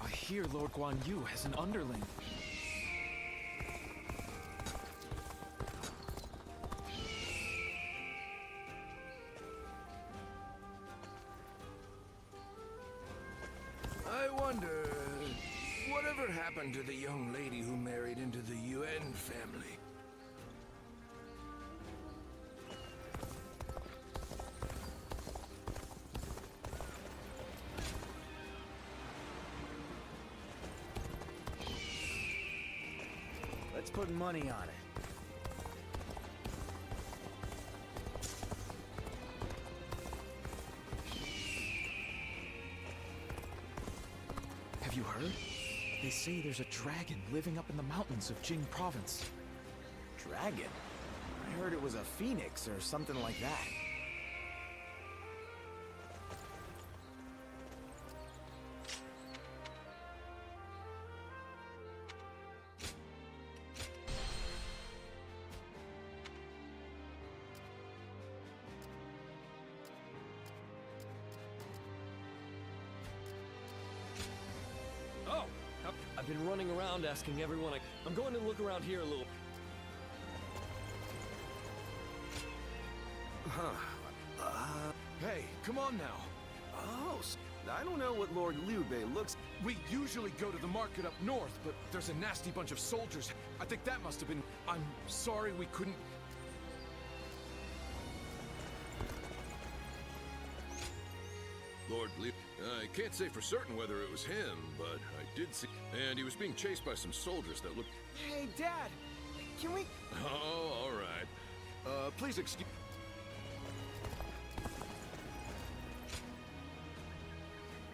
I hear Lord Guan Yu has an underling. I wonder... whatever happened to the young lady who married into the Yuan family? Let's put money on it. Have you heard? They say there's a dragon living up in the mountains of Jing province. Dragon? I heard it was a phoenix or something like that. Oh! I've been running around asking everyone. I'm going to look around here a little. Hey, come on now. Oh, I don't know what Lord Liu Bei looks... We usually go to the market up north, but there's a nasty bunch of soldiers. I think that must have been... I'm sorry we couldn't... Lord Liu... I can't say for certain whether it was him, but I did see... And he was being chased by some soldiers that looked... Hey, Dad! Can we... Oh, all right. Please excuse...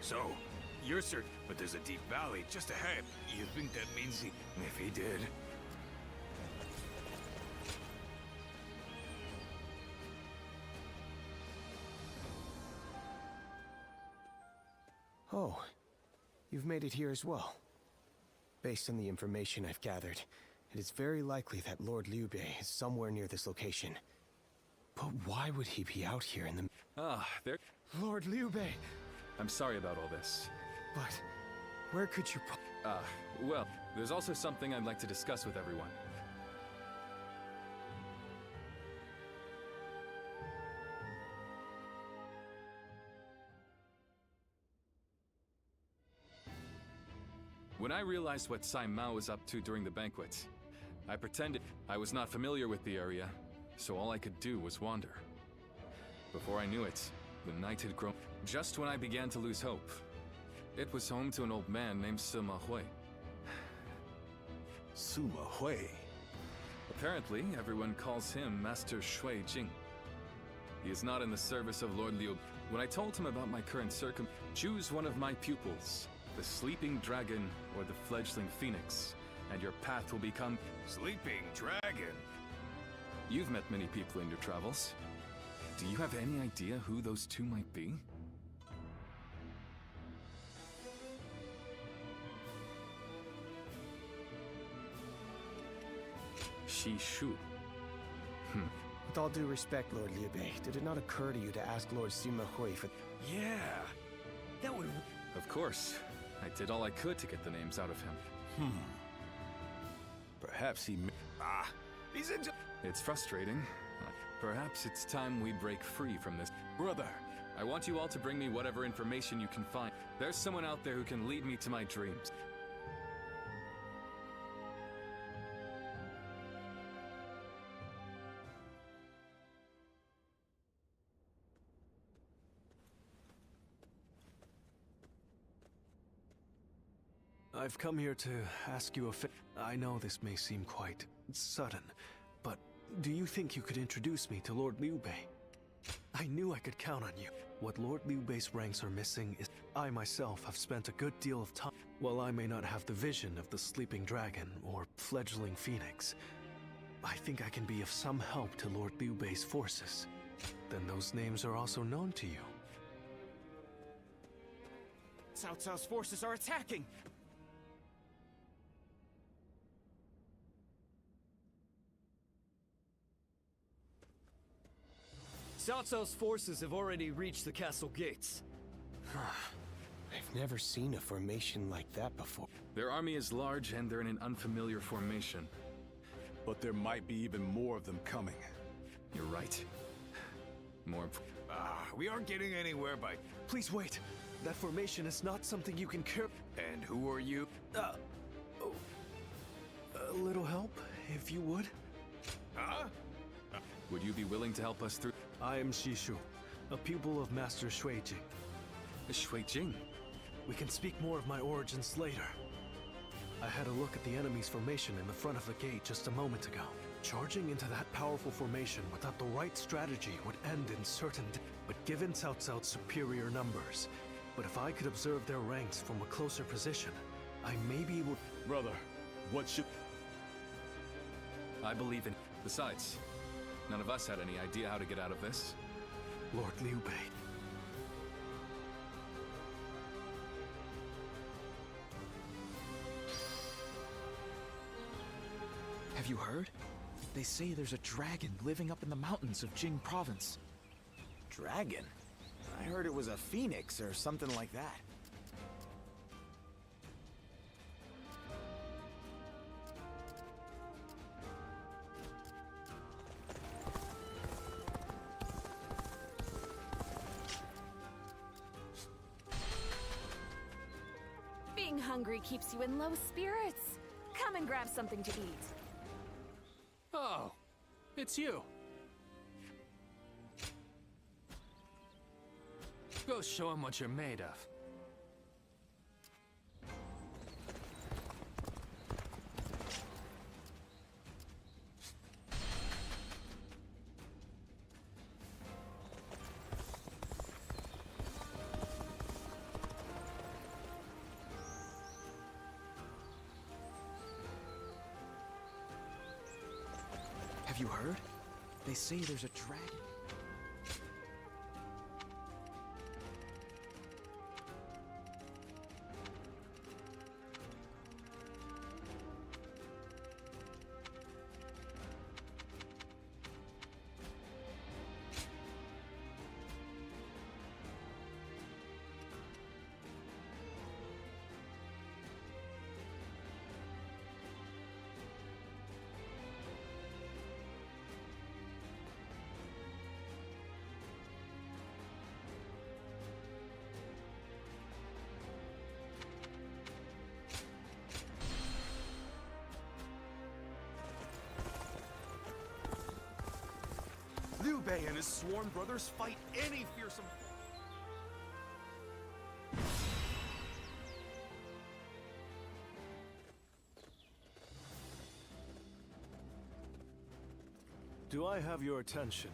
So, you're certain, but there's a deep valley just ahead. You think that means he... If he did... Oh, you've made it here as well. Based on the information I've gathered, it is very likely that Lord Liu Bei is somewhere near this location. But why would he be out here in the... Ah, there... Lord Liu Bei! I'm sorry about all this. But where could you... Well, there's also something I'd like to discuss with everyone. When I realized what Sai Mao was up to during the banquet, I pretended I was not familiar with the area, so all I could do was wander. Before I knew it, the night had grown. Just when I began to lose hope, it was home to an old man named Sima Hui. Sima Hui? Apparently, everyone calls him Master Shui Jing. He is not in the service of Lord Liu. When I told him about my current choose one of my pupils, the Sleeping Dragon or the Fledgling Phoenix, and your path will become... Sleeping Dragon? You've met many people in your travels. Do you have any idea who those two might be? Shi Shu. With all due respect, Lord Liu Bei, did it not occur to you to ask Lord Sima Hui for... Yeah, that would... Of course. I did all I could to get the names out of him. Perhaps he... Ah, he's into... It's frustrating. Perhaps it's time we break free from this. Brother! I want you all to bring me whatever information you can find. There's someone out there who can lead me to my dreams. I've come here to ask you a favor. I know this may seem quite sudden, but do you think you could introduce me to Lord Liu Bei? I knew I could count on you. What Lord Liu Bei's ranks are missing is I myself have spent a good deal of time. While I may not have the vision of the sleeping dragon or fledgling phoenix, I think I can be of some help to Lord Liu Bei's forces. Then those names are also known to you. Cao Cao's forces are attacking! Cao Cao's forces have already reached the castle gates. I've never seen a formation like that before. Their army is large and they're in an unfamiliar formation. But there might be even more of them coming. You're right. More... we aren't getting anywhere by... Please wait. That formation is not something you can care... And who are you? A little help, if you would. Huh? Would you be willing to help us through... I am Shishu, a pupil of Master Shui Jing. Shui Jing? We can speak more of my origins later. I had a look at the enemy's formation in the front of the gate just a moment ago. Charging into that powerful formation without the right strategy would end in certain but given Cao Cao's superior numbers. But if I could observe their ranks from a closer position, I may be able... Brother, what should... I believe in... Besides, none of us had any idea how to get out of this. Lord Liu Bei. Have you heard? They say there's a dragon living up in the mountains of Jing Province. Dragon? I heard it was a phoenix or something like that. Being hungry keeps you in low spirits. Come and grab something to eat. Oh, it's you. Go show him what you're made of. Have you heard? They say there's a dragon. Liu Bei and his sworn brothers fight any fearsome... Do I have your attention?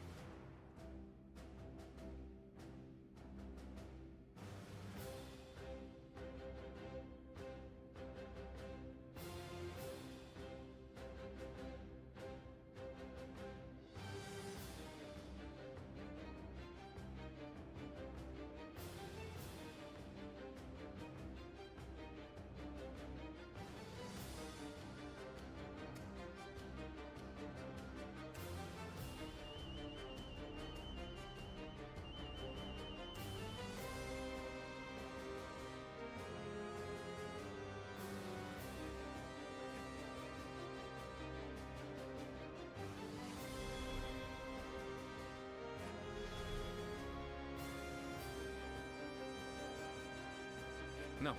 No.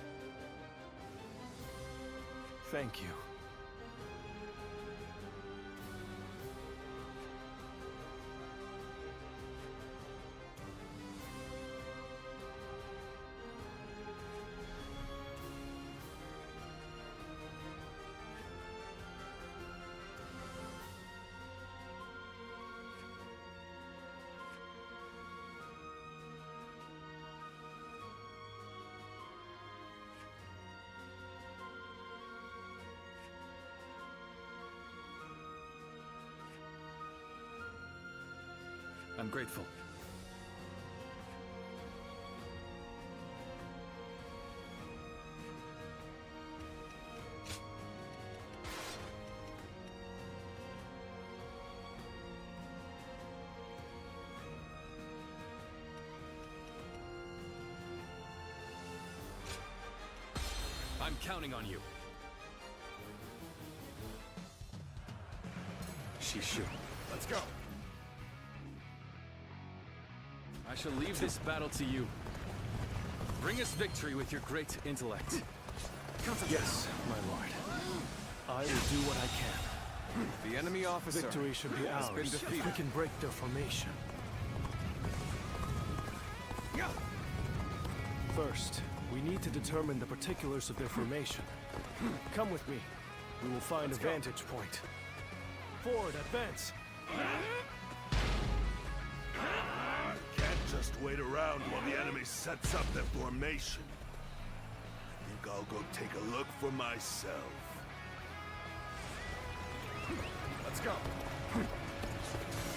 Thank you. I'm grateful. I'm counting on you. Shishu. Let's go. I shall leave this battle to you. Bring us victory with your great intellect. Yes, my lord. I will do what I can. The enemy officer Victory should be has ours been if defeated. we can break their formation. First, we need to determine the particulars of their formation. Come with me. We will find a vantage point. Forward, advance! Can't just wait around while the enemy sets up their formation. I think I'll go take a look for myself. Let's go.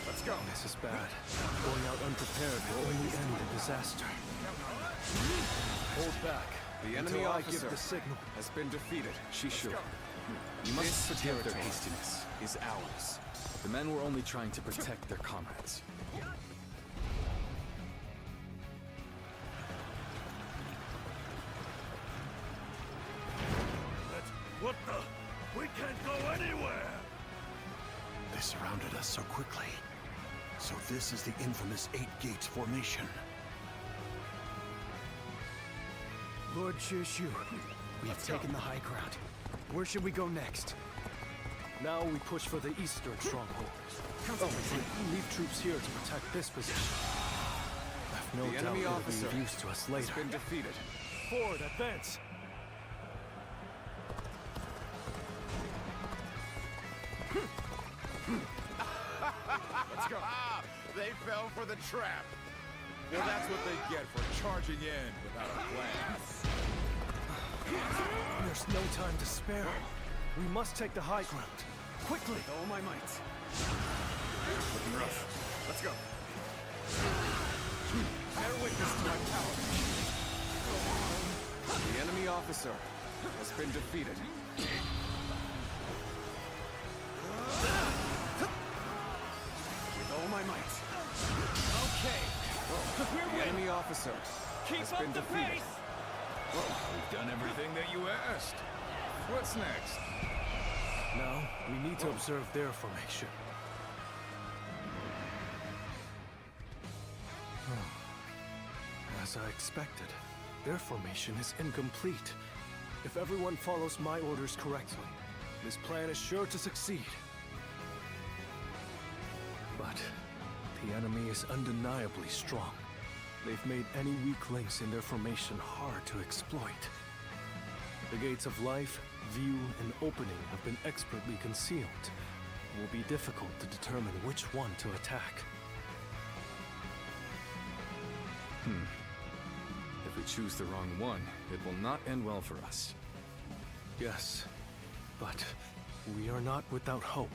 Let's go. This is bad. Going out unprepared will only end in disaster. Hold back. The enemy until I officer give the signal. has been defeated. Shishu. You must This forgive their territory hastiness. is ours. The men were only trying to protect their comrades. What the? We can't go anywhere! They surrounded us so quickly. So this is the infamous Eight Gates formation. Lord Shishu, we have taken the high ground. Where should we go next? Now we push for the eastern stronghold. Leave troops here to protect this position. I've no The doubt enemy it'll officer be of use to us later. has been defeated. Forward, advance! Let's go. They fell for the trap. Well, that's what they get for charging in without a plan. There's no time to spare. We must take the high ground. Quickly! With all my might. Looking rough. Let's go. Bear witness to my power. The enemy officer has been defeated. With all my might. Okay. The enemy officer has been defeated. We've done everything that you asked. What's next? Now, we need to observe their formation. As I expected, their formation is incomplete. If everyone follows my orders correctly, this plan is sure to succeed. But the enemy is undeniably strong. They've made any weak links in their formation hard to exploit. The gates of life, view, and opening have been expertly concealed. It will be difficult to determine which one to attack. If we choose the wrong one, it will not end well for us. Yes, but we are not without hope.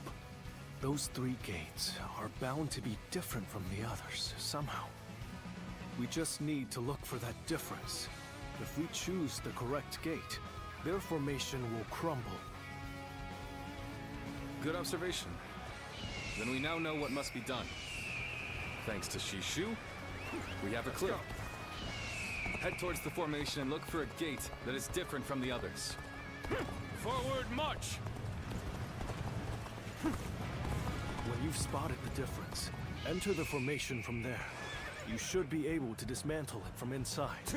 Those three gates are bound to be different from the others, somehow. We just need to look for that difference. If we choose the correct gate, their formation will crumble. Good observation. Then we now know what must be done. Thanks to Shishu, we have a clue. Head towards the formation and look for a gate that is different from the others. Forward march! When you've spotted the difference, enter the formation from there. You should be able to dismantle it from inside.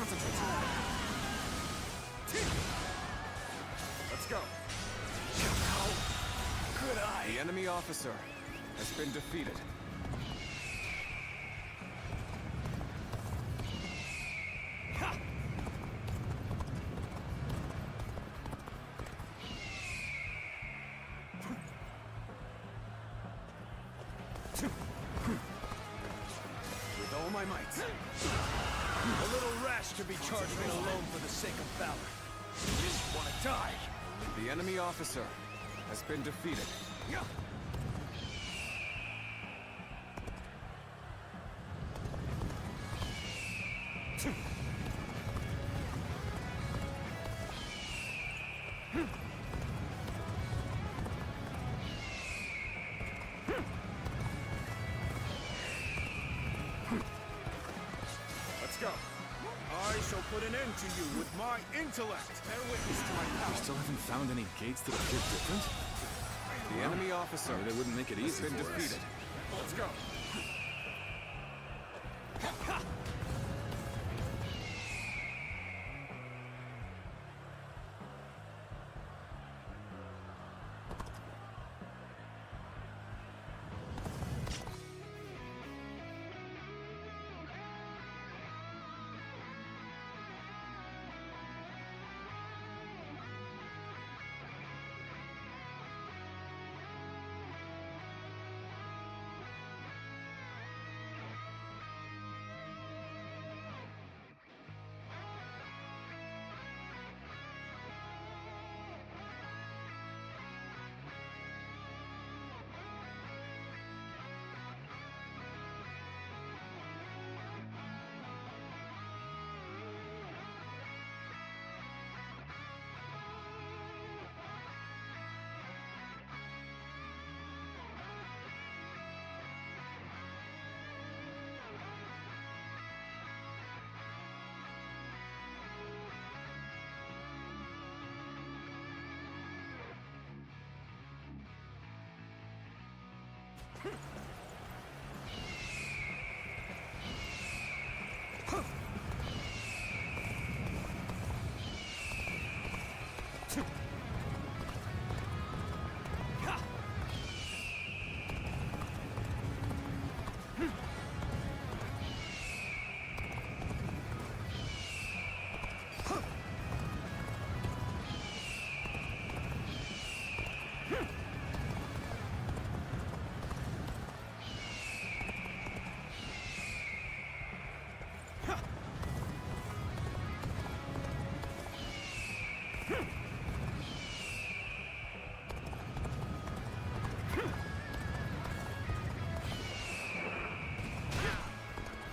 Concentrate. Let's go. How could I? The enemy officer has been defeated. With all my might. A little rash to be charging in alone for the sake of valor. You didn't want to die. The enemy officer has been defeated. Let's go. I shall put an end to you with my intellect. Bear witness to my We power. still haven't found any gates that appear different? The enemy officer Maybe they wouldn't make it has easy been for us. defeated. Let's go.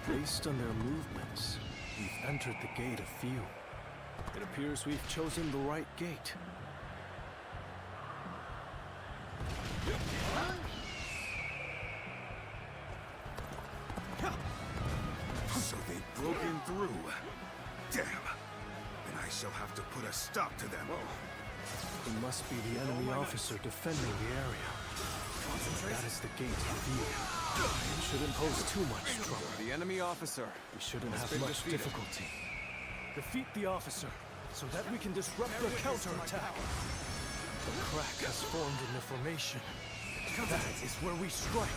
Based on their movements, we've entered the gate of few. It appears we've chosen the right gate. So they've broken through. Damn. And I shall have to put a stop to them. It must be the enemy officer defending the area. That is the gate of few. It shouldn't pose too much trouble. The enemy officer We shouldn't has have been much defeated. difficulty. Defeat the officer, so that we can disrupt their counterattack. The crack has formed in the formation. That is where we strike.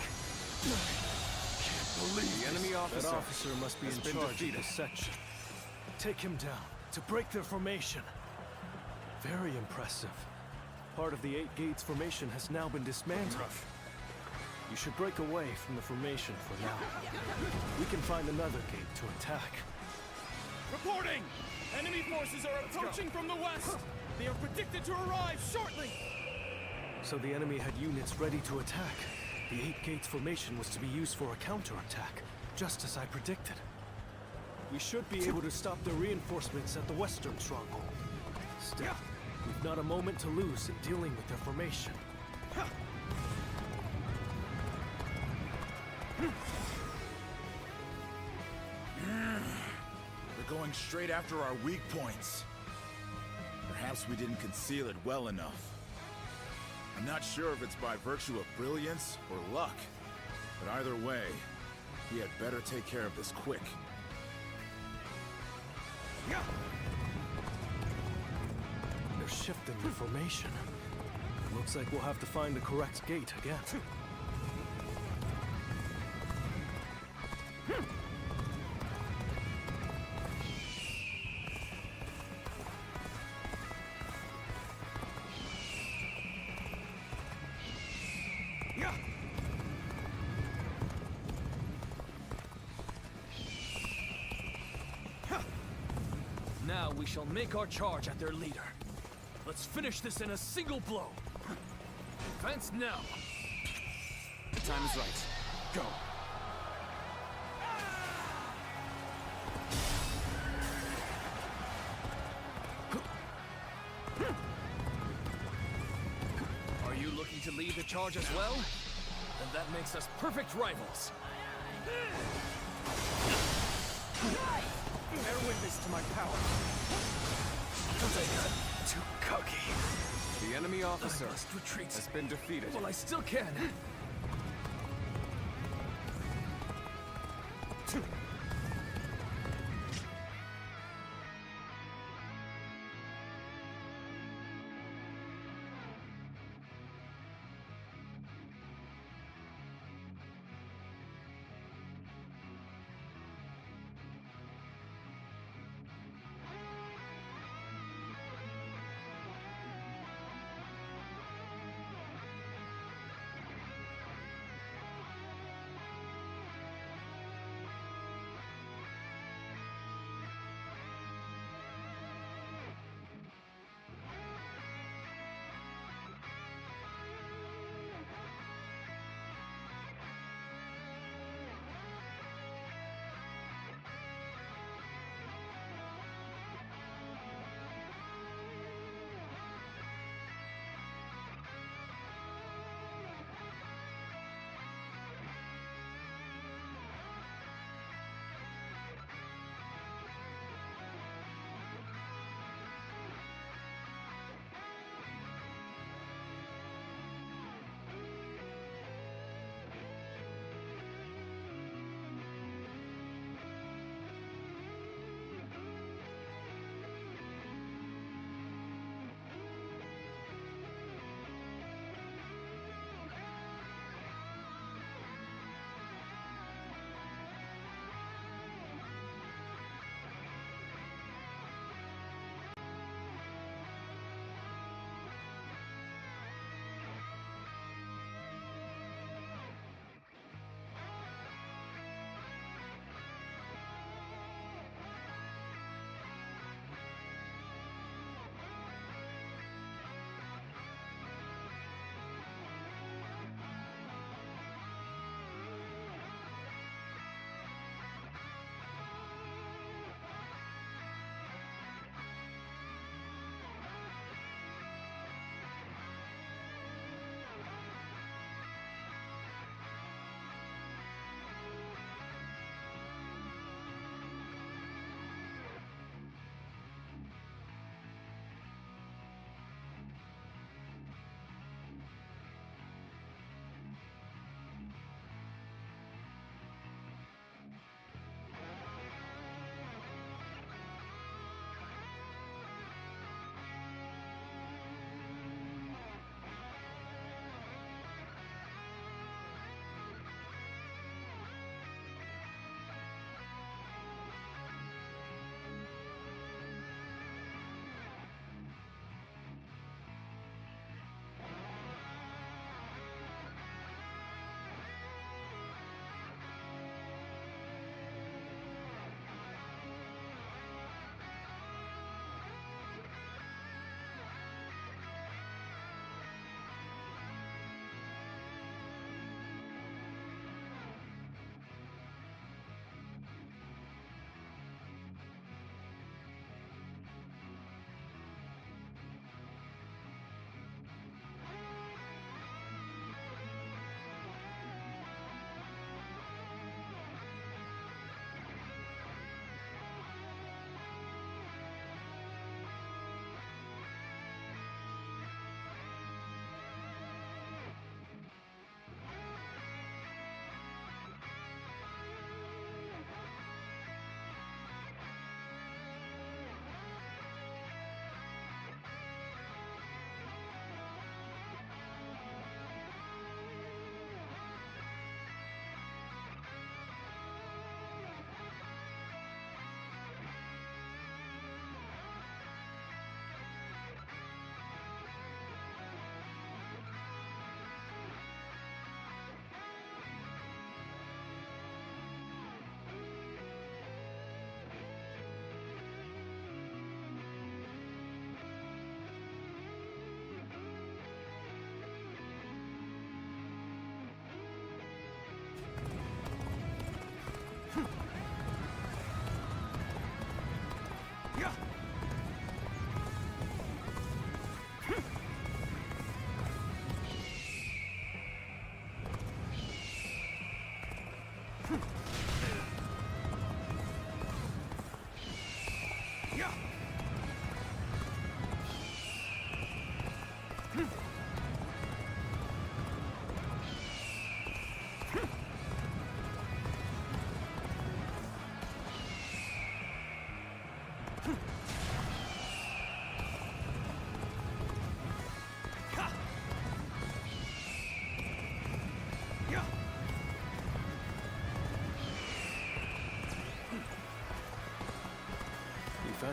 Can't believe The enemy this. officer That officer must be has in been charge of defeated. this section. Take him down to break their formation. Very impressive. Part of the 8 gates formation has now been dismantled. You should break away from the formation for now. We can find another gate to attack. Reporting! Enemy forces are approaching from the west. They are predicted to arrive shortly. So the enemy had units ready to attack. The 8 gates formation was to be used for a counterattack, just as I predicted. We should be able to stop the reinforcements at the western stronghold. Still, we've not a moment to lose in dealing with their formation. They're going straight after our weak points. Perhaps we didn't conceal it well enough. I'm not sure if it's by virtue of brilliance or luck, but either way, we had better take care of this quick. They're shifting the formation. Looks like we'll have to find the correct gate again. Now we shall make our charge at their leader. Let's finish this in a single blow. Advance now. The time is right. Go. Are you looking to lead the charge as well? Then that makes us perfect rivals. Bear witness to my power. Too cocky. The enemy officer I must retreat. has been defeated. Well, I still can.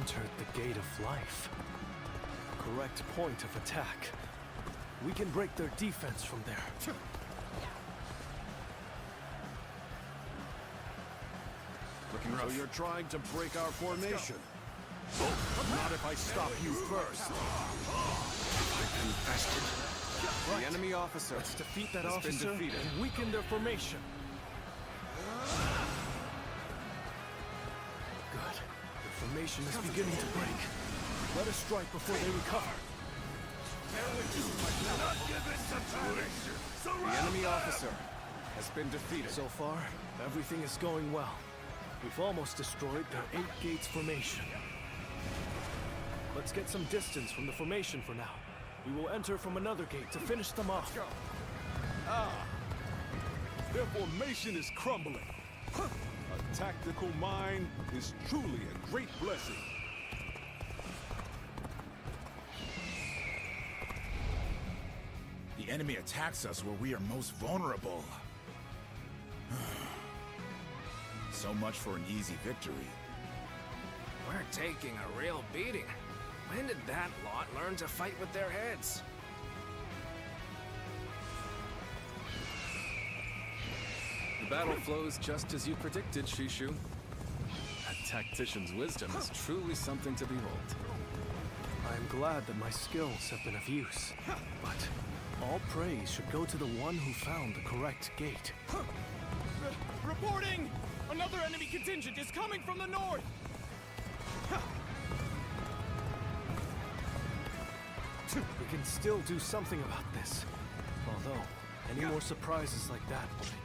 entered the Gate of Life. Correct point of attack. We can break their defense from there. Looking rough. So you're trying to break our formation? Not if I stop you first. I've been bested. The enemy officer. Let's defeat that has officer been defeated. and weaken their formation. Good. The formation is beginning to break. Let us strike before they recover. The enemy officer has been defeated. So far, everything is going well. We've almost destroyed their 8 gates formation. Let's get some distance from the formation for now. We will enter from another gate to finish them off. Their formation is crumbling. A tactical mind is truly a great blessing. The enemy attacks us where we are most vulnerable. So much for an easy victory. We're taking a real beating. When did that lot learn to fight with their heads? The battle flows just as you predicted, Shishu. A tactician's wisdom is truly something to behold. I am glad that my skills have been of use, but all praise should go to the one who found the correct gate. Reporting! Another enemy contingent is coming from the north! We can still do something about this. Although, any more surprises like that will make...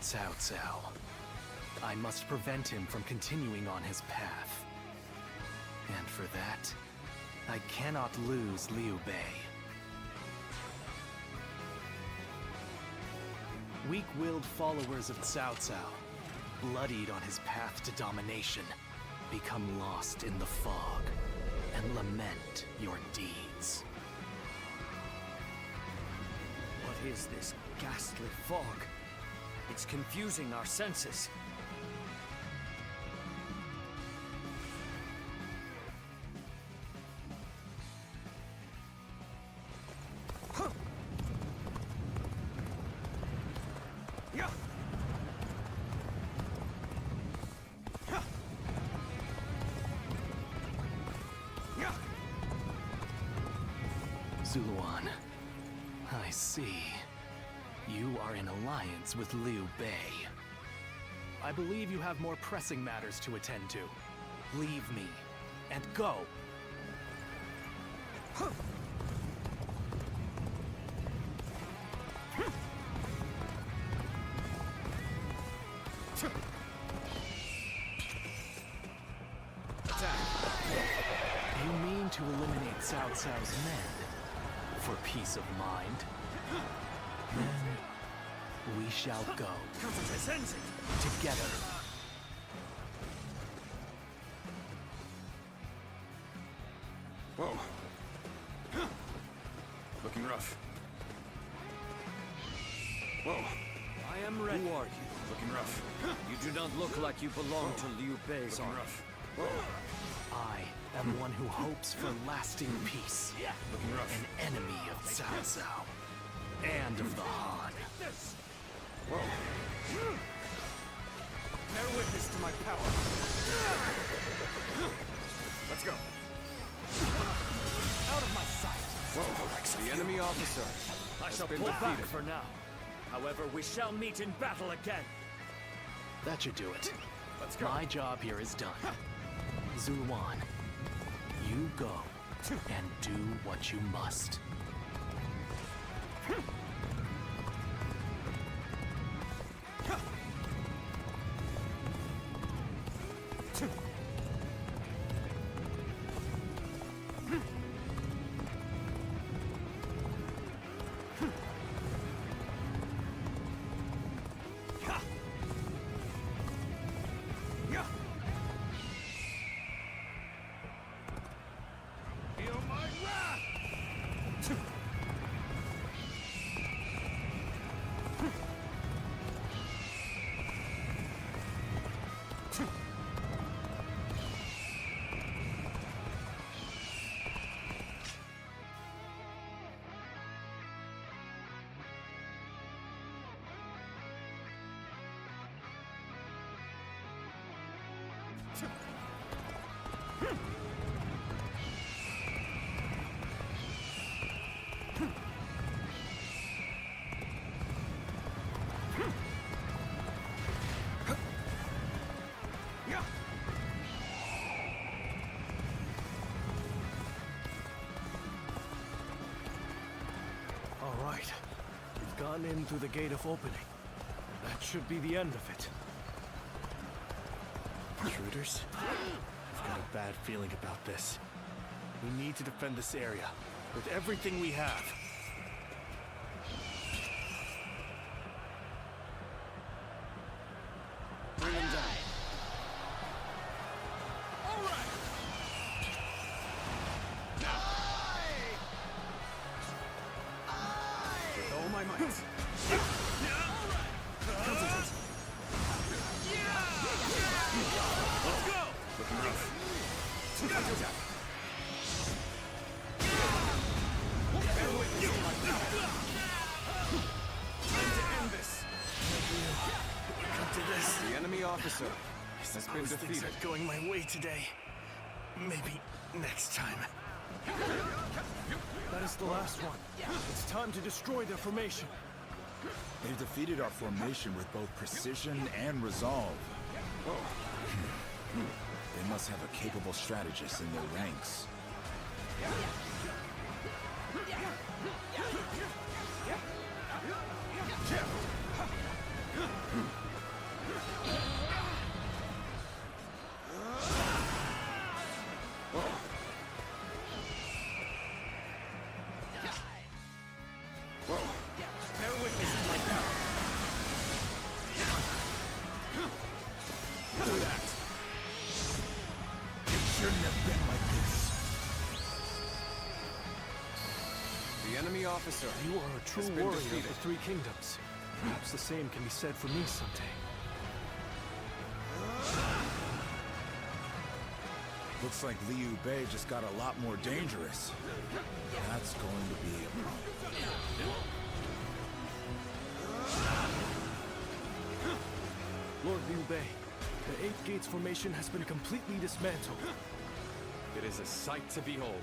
Cao Cao. I must prevent him from continuing on his path. And for that, I cannot lose Liu Bei. Weak-willed followers of Cao Cao, bloodied on his path to domination, become lost in the fog and lament your deeds. What is this ghastly fog? It's confusing our senses. Zuluan, I see. You are in alliance with Liu Bei. I believe you have more pressing matters to attend to. Leave me, and go! You mean to eliminate Cao Cao's men? For peace of mind? Then we shall go. Together. Whoa. Looking rough. Whoa. I am ready. Who are you? Looking rough. You do not look like you belong to Liu Bei's Looking army. rough. Whoa. I am one who hopes for lasting peace. Looking rough. An enemy of Cao Cao. And of the Han. Whoa. Bear witness to my power. Let's go. Out of my sight. Whoa. The enemy officer I has shall been pull back defeated. for now. However, we shall meet in battle again. That should do it. Let's go. My job here is done. Zuluan, you go and do what you must. Feel my wrath! All right. We've gone in through the gate of opening. That should be the end of it. Intruders? I've got a bad feeling about this. We need to defend this area with everything we have. Bring him down. All right! With all my might. Let's go! Looking rough. Time to end this. Come to this. The enemy officer has been Suppose things defeated. aren't going my way today. Maybe next time. That is the last one. It's time to destroy their formation. They've defeated our formation with both precision and resolve. They must have a capable strategist in their ranks. Bear witness to my power. Do that. It shouldn't have been like this. The enemy officer You are a true has been warrior of defeated. the Three Kingdoms. Perhaps the same can be said for me someday. Looks like Liu Bei just got a lot more dangerous. That's going to be a problem. Lord Liu Bei, the Eight Gates formation has been completely dismantled. It is a sight to behold.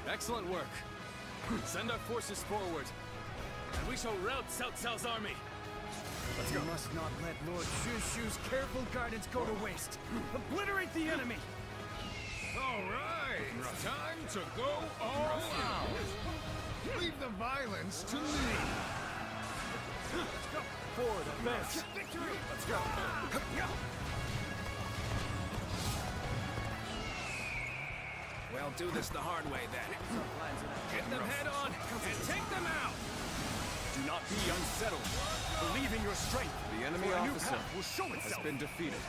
Excellent work. Send our forces forward, and we shall rout Cao Cao's army. We must not let Lord Shushu's careful guidance go to waste. Obliterate the enemy! All right! Time to go all out! Leave the violence to me! Forward, advance! Victory! Let's go! Well, do this the hard way then. Hit them head on and take them out! Do not be unsettled. Believe in your strength. The enemy for a new officer path will show has itself. been defeated.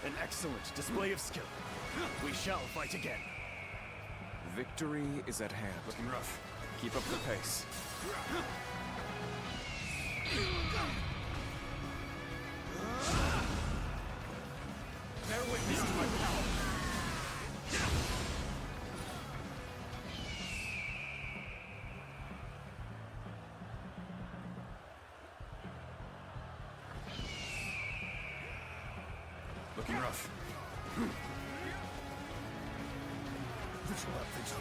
An excellent display of skill. We shall fight again. Victory is at hand. Looking rough. Keep up the pace. Bear witness to my power. Looking rough.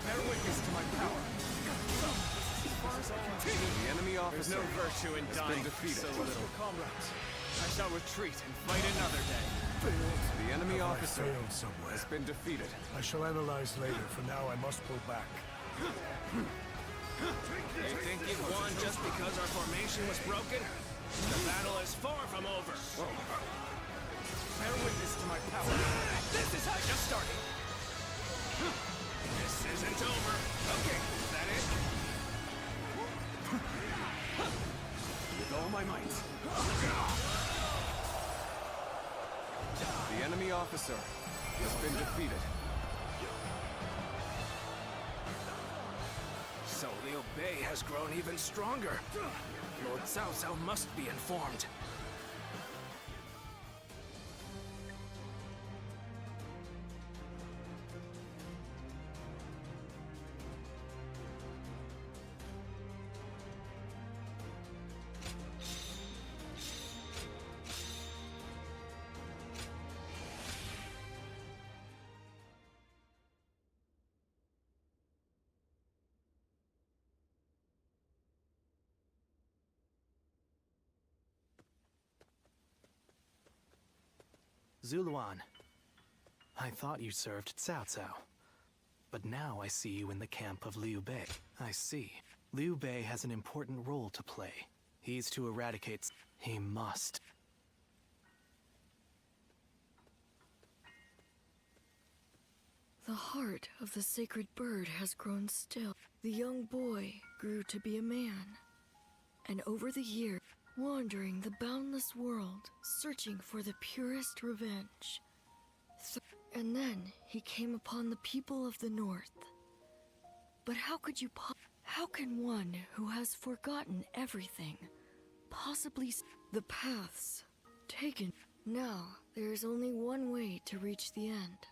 Bear witness to my power. The enemy There's officer no virtue in has dying been defeated. so little. Comrades, I shall retreat and fight another day. The enemy Have I officer failed somewhere? has been defeated. I shall analyze later. For now, I must pull back. You think you've won just because our formation was broken? The battle is far from over. Bear witness to my power. This is how just starting. This isn't over. Okay, is that it? With all my might. The enemy officer has been defeated. So Liu Bei has grown even stronger. Lord Cao Cao must be informed. Zuluan, I thought you served Cao Cao. But now I see you in the camp of Liu Bei. I see. Liu Bei has an important role to play. He's to eradicate... He must. The heart of the sacred bird has grown still. The young boy grew to be a man. And over the years, wandering the boundless world, searching for the purest revenge. And then he came upon the people of the North. But how can one who has forgotten everything possibly the paths taken? Now, there is only one way to reach the end.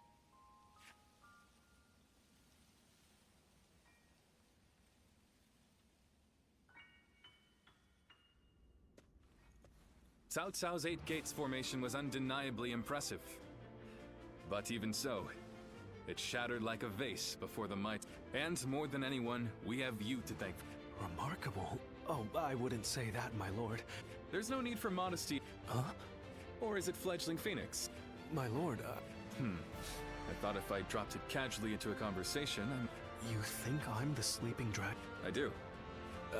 Cao Cao's 8 Gates formation was undeniably impressive. But even so, it shattered like a vase before the might. And more than anyone, we have you to thank. Remarkable? Oh, I wouldn't say that, my lord. There's no need for modesty. Huh? Or is it Fledgling Phoenix? My lord, I thought if I dropped it casually into a conversation, You think I'm the sleeping dragon? I do.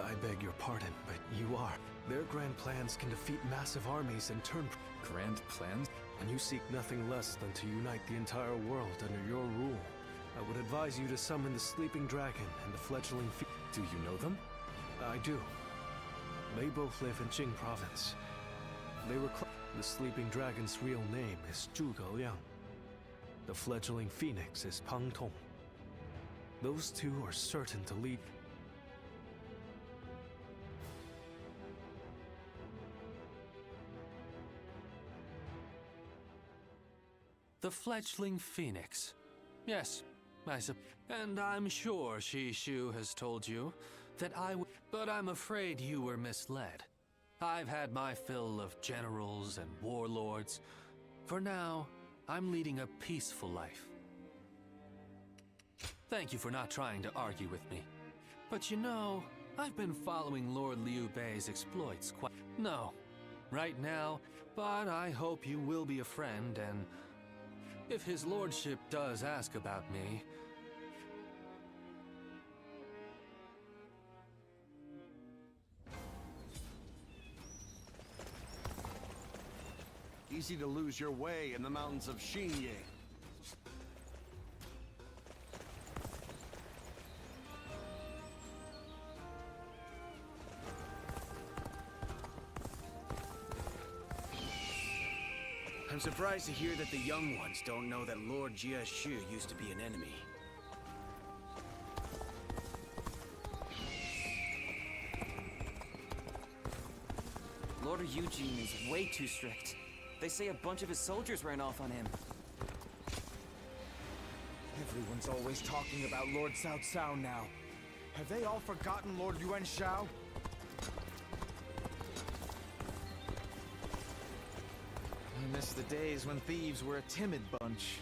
I beg your pardon, but you are. Their grand plans can defeat massive armies and turn... Grand plans? And you seek nothing less than to unite the entire world under your rule. I would advise you to summon the Sleeping Dragon and the Fledgling Do you know them? I do. They both live in Jing Province. They were The Sleeping Dragon's real name is Zhuge Liang. The Fledgling Phoenix is Pang Tong. Those two are certain to lead... The Fledgling Phoenix. Yes, and I'm sure Shishu has told you that but I'm afraid you were misled. I've had my fill of generals and warlords. For now, I'm leading a peaceful life. Thank you for not trying to argue with me. But you know, I've been following Lord Liu Bei's exploits quite... No, right now, but I hope you will be a friend and... If his lordship does ask about me... Easy to lose your way in the mountains of Xinye. I'm surprised to hear that the young ones don't know that Lord Jia Shu used to be an enemy. Lord Eugene is way too strict. They say a bunch of his soldiers ran off on him. Everyone's always talking about Lord Cao Cao now. Have they all forgotten Lord Yuan Shao? I miss the days when thieves were a timid bunch.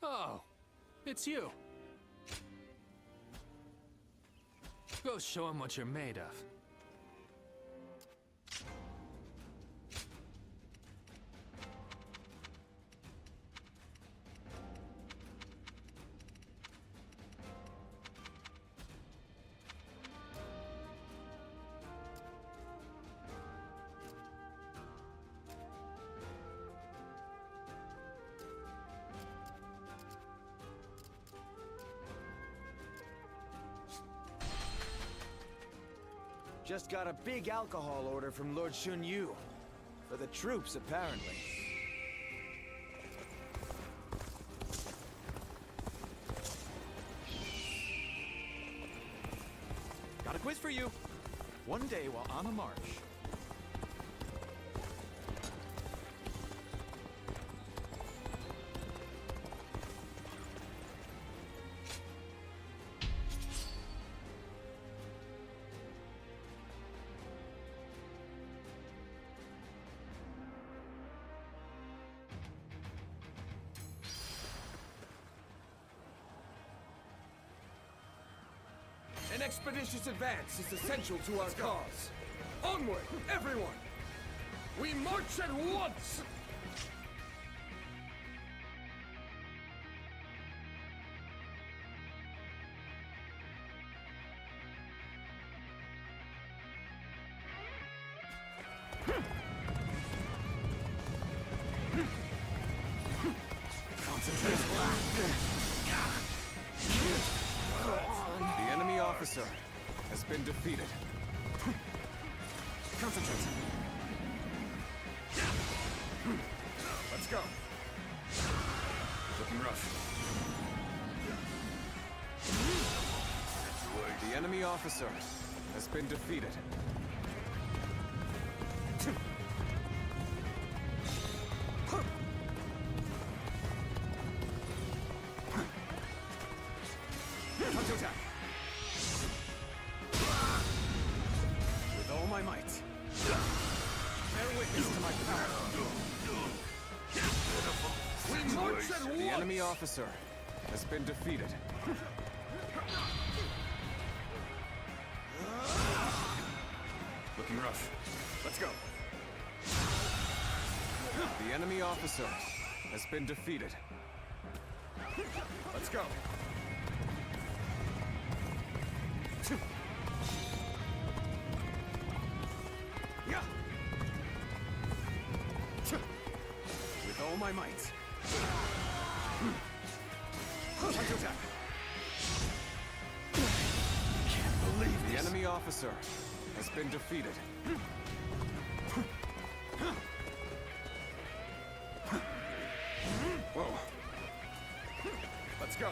Oh, it's you. Go show him what you're made of. Just got a big alcohol order from Lord Shun Yu. For the troops, apparently. Got a quiz for you. One day while on a march, An expeditious advance is essential to our cause. Onward, everyone! We march at once! The enemy officer has been defeated. Concentrate. Let's go. Looking rough. The enemy officer has been defeated. Counterattack. With all my might. Bear witness to my power. We march at once! The enemy officer has been defeated. Looking rough. Let's go. The enemy officer has been defeated. Let's go. Yeah. With all my might. Counterattack. Can't believe The this. enemy officer has been defeated. Whoa. Let's go.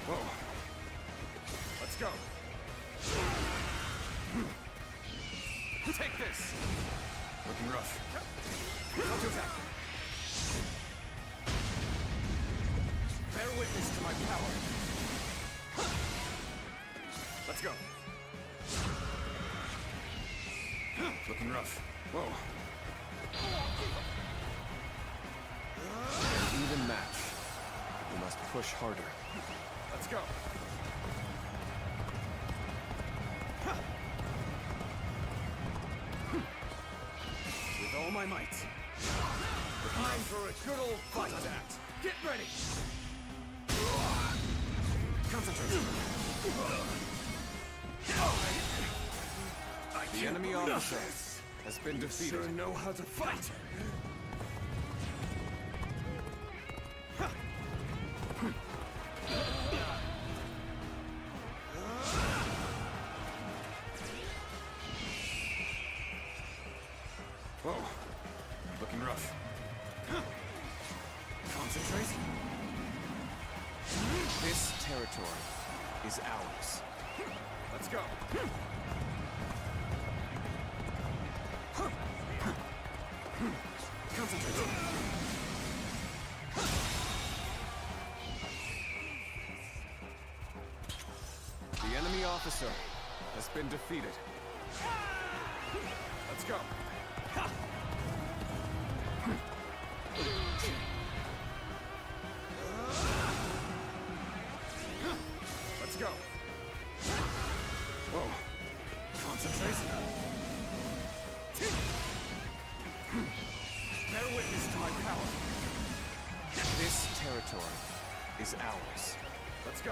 Whoa. Let's go. Take this. Looking rough. Counterattack. Bear witness to my power. Let's go. Looking rough. Whoa. An even match. We must push harder. Let's go. With all my might. Time for a good old fight. Get ready. Concentrate. The enemy officer has been defeated. Sure know how to fight. Whoa. Looking rough. Concentrate. This territory is ours. Let's go. Concentrate. The enemy officer has been defeated. Let's go. Let's go. Whoa. Concentrate. territory is ours. Let's go.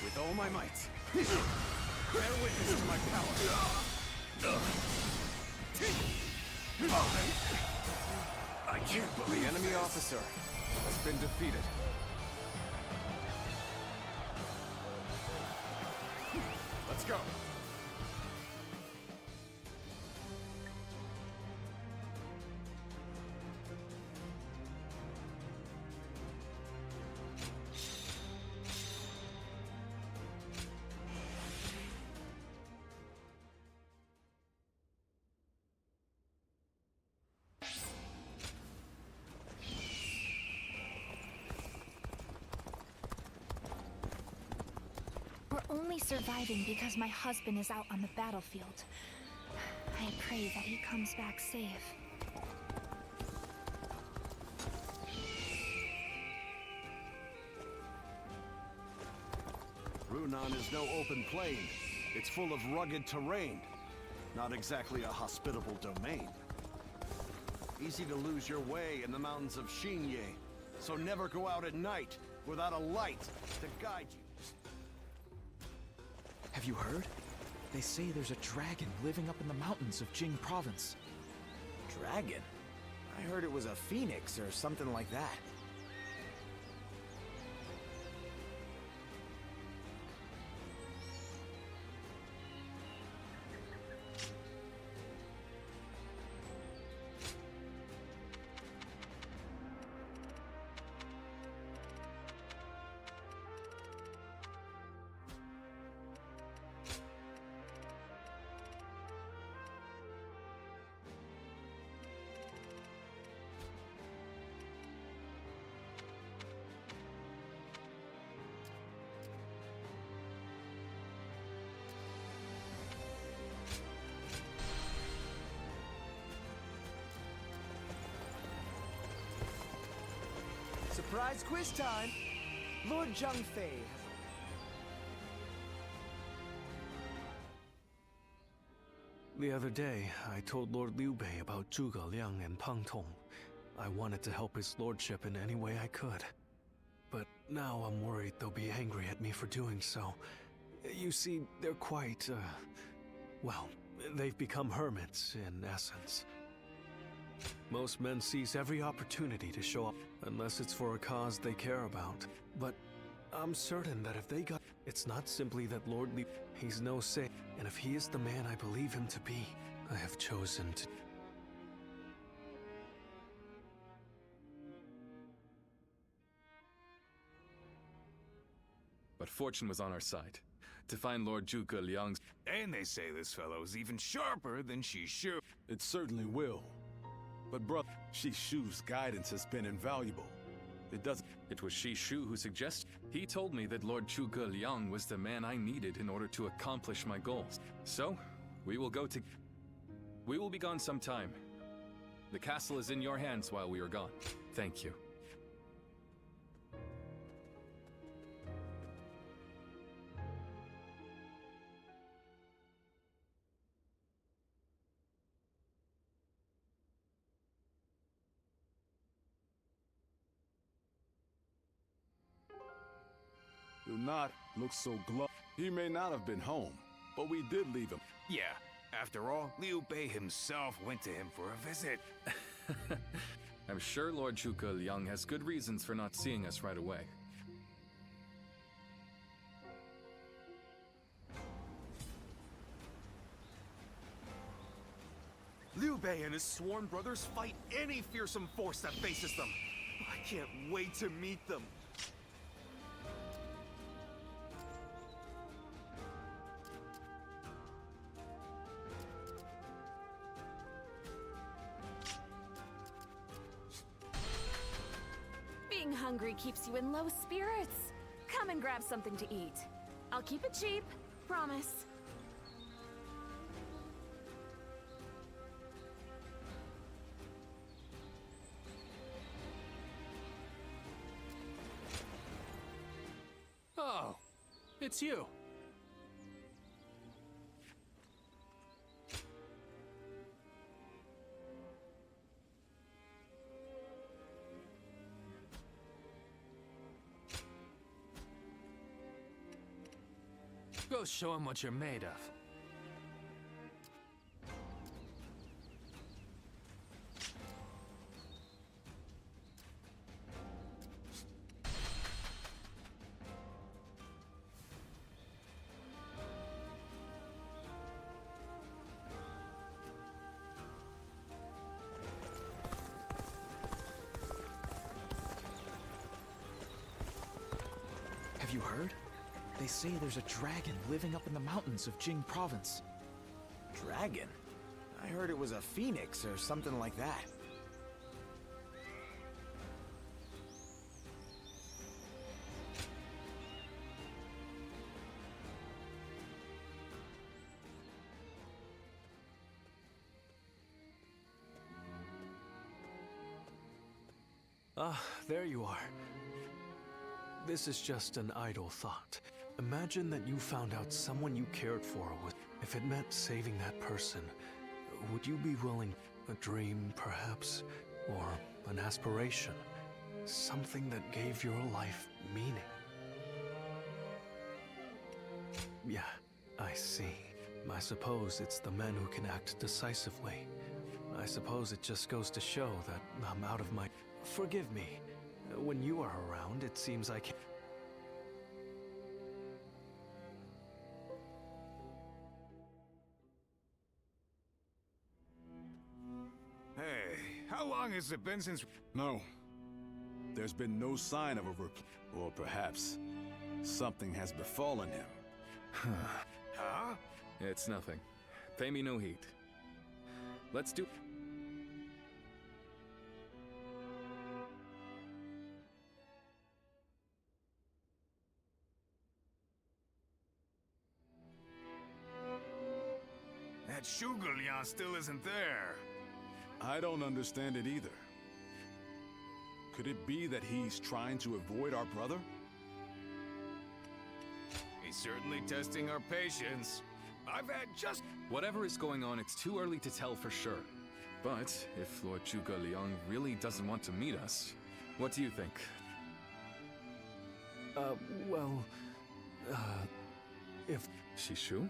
With all my might. Bear witness to my power. I can't believe the enemy officer has been defeated. Let's go. We're only surviving because my husband is out on the battlefield. I pray that he comes back safe. Runan is no open plain. It's full of rugged terrain. Not exactly a hospitable domain. Easy to lose your way in the mountains of Xingye. So never go out at night without a light to guide you. Have you heard? They say there's a dragon living up in the mountains of Jing Province. Dragon? I heard it was a phoenix or something like that. Surprise quiz time! Lord Zhang Fei. The other day, I told Lord Liu Bei about Zhuge Liang and Pang Tong. I wanted to help his lordship in any way I could. But now I'm worried they'll be angry at me for doing so. You see, they're quite, well, they've become hermits, in essence. Most men seize every opportunity to show up, unless it's for a cause they care about. But I'm certain that if they got... It's not simply that Lord Liu... He's no saint, and if he is the man I believe him to be, I have chosen to... But fortune was on our side. To find Lord Zhuge Liang's... And they say this fellow's even sharper than Shishu. It certainly will. But brother, Shishu's guidance has been invaluable. It was Shishu who suggested. He told me that Lord Zhuge Liang was the man I needed in order to accomplish my goals. So, we will go to... We will be gone some time. The castle is in your hands while we are gone. Thank you. Do not look so glum. He may not have been home, but we did leave him. Yeah, after all, Liu Bei himself went to him for a visit. I'm sure Lord Zhuge Liang has good reasons for not seeing us right away. Liu Bei and his sworn brothers fight any fearsome force that faces them. I can't wait to meet them. Being hungry keeps you in low spirits. Come and grab something to eat. I'll keep it cheap, promise. It's you. Go show him what you're made of. Have you heard? They say there's a dragon living up in the mountains of Jing Province. Dragon? I heard it was a phoenix or something like that. Ah, there you are. This is just an idle thought. Imagine that you found out someone you cared for was... If it meant saving that person, would you be willing... A dream, perhaps? Or an aspiration? Something that gave your life meaning? Yeah, I see. I suppose it's the men who can act decisively. I suppose it just goes to show that I'm out of my... Forgive me. When you are around, it seems I can't... Hey, how long has it been since... No. There's been no sign of a or perhaps something has befallen him. Huh? It's nothing. Pay me no heed. Let's do... That Shugelyan still isn't there. I don't understand it either. Could it be that he's trying to avoid our brother? He's certainly testing our patience. I've had just... Whatever is going on, it's too early to tell for sure. But if Lord Zhuge Liang really doesn't want to meet us, what do you think? Well... if... Shishu?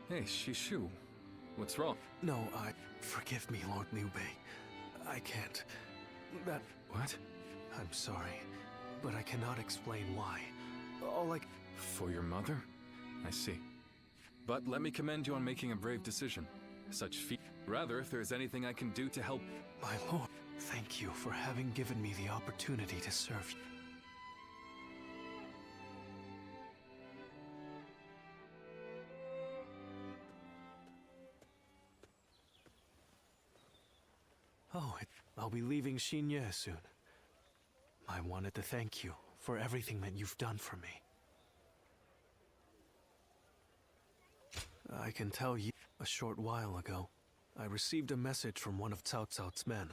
Hey, Shishu. What's wrong? No, Forgive me, Lord Liu Bei. I can't... That... What? I'm sorry, but I cannot explain why. All I... For your mother? I see. But let me commend you on making a brave decision. Such feat... Rather, if there's anything I can do to help... My lord, thank you for having given me the opportunity to serve you. Oh, I'll be leaving Xinye soon. I wanted to thank you for everything that you've done for me. I can tell you, a short while ago, I received a message from one of Cao Cao's men.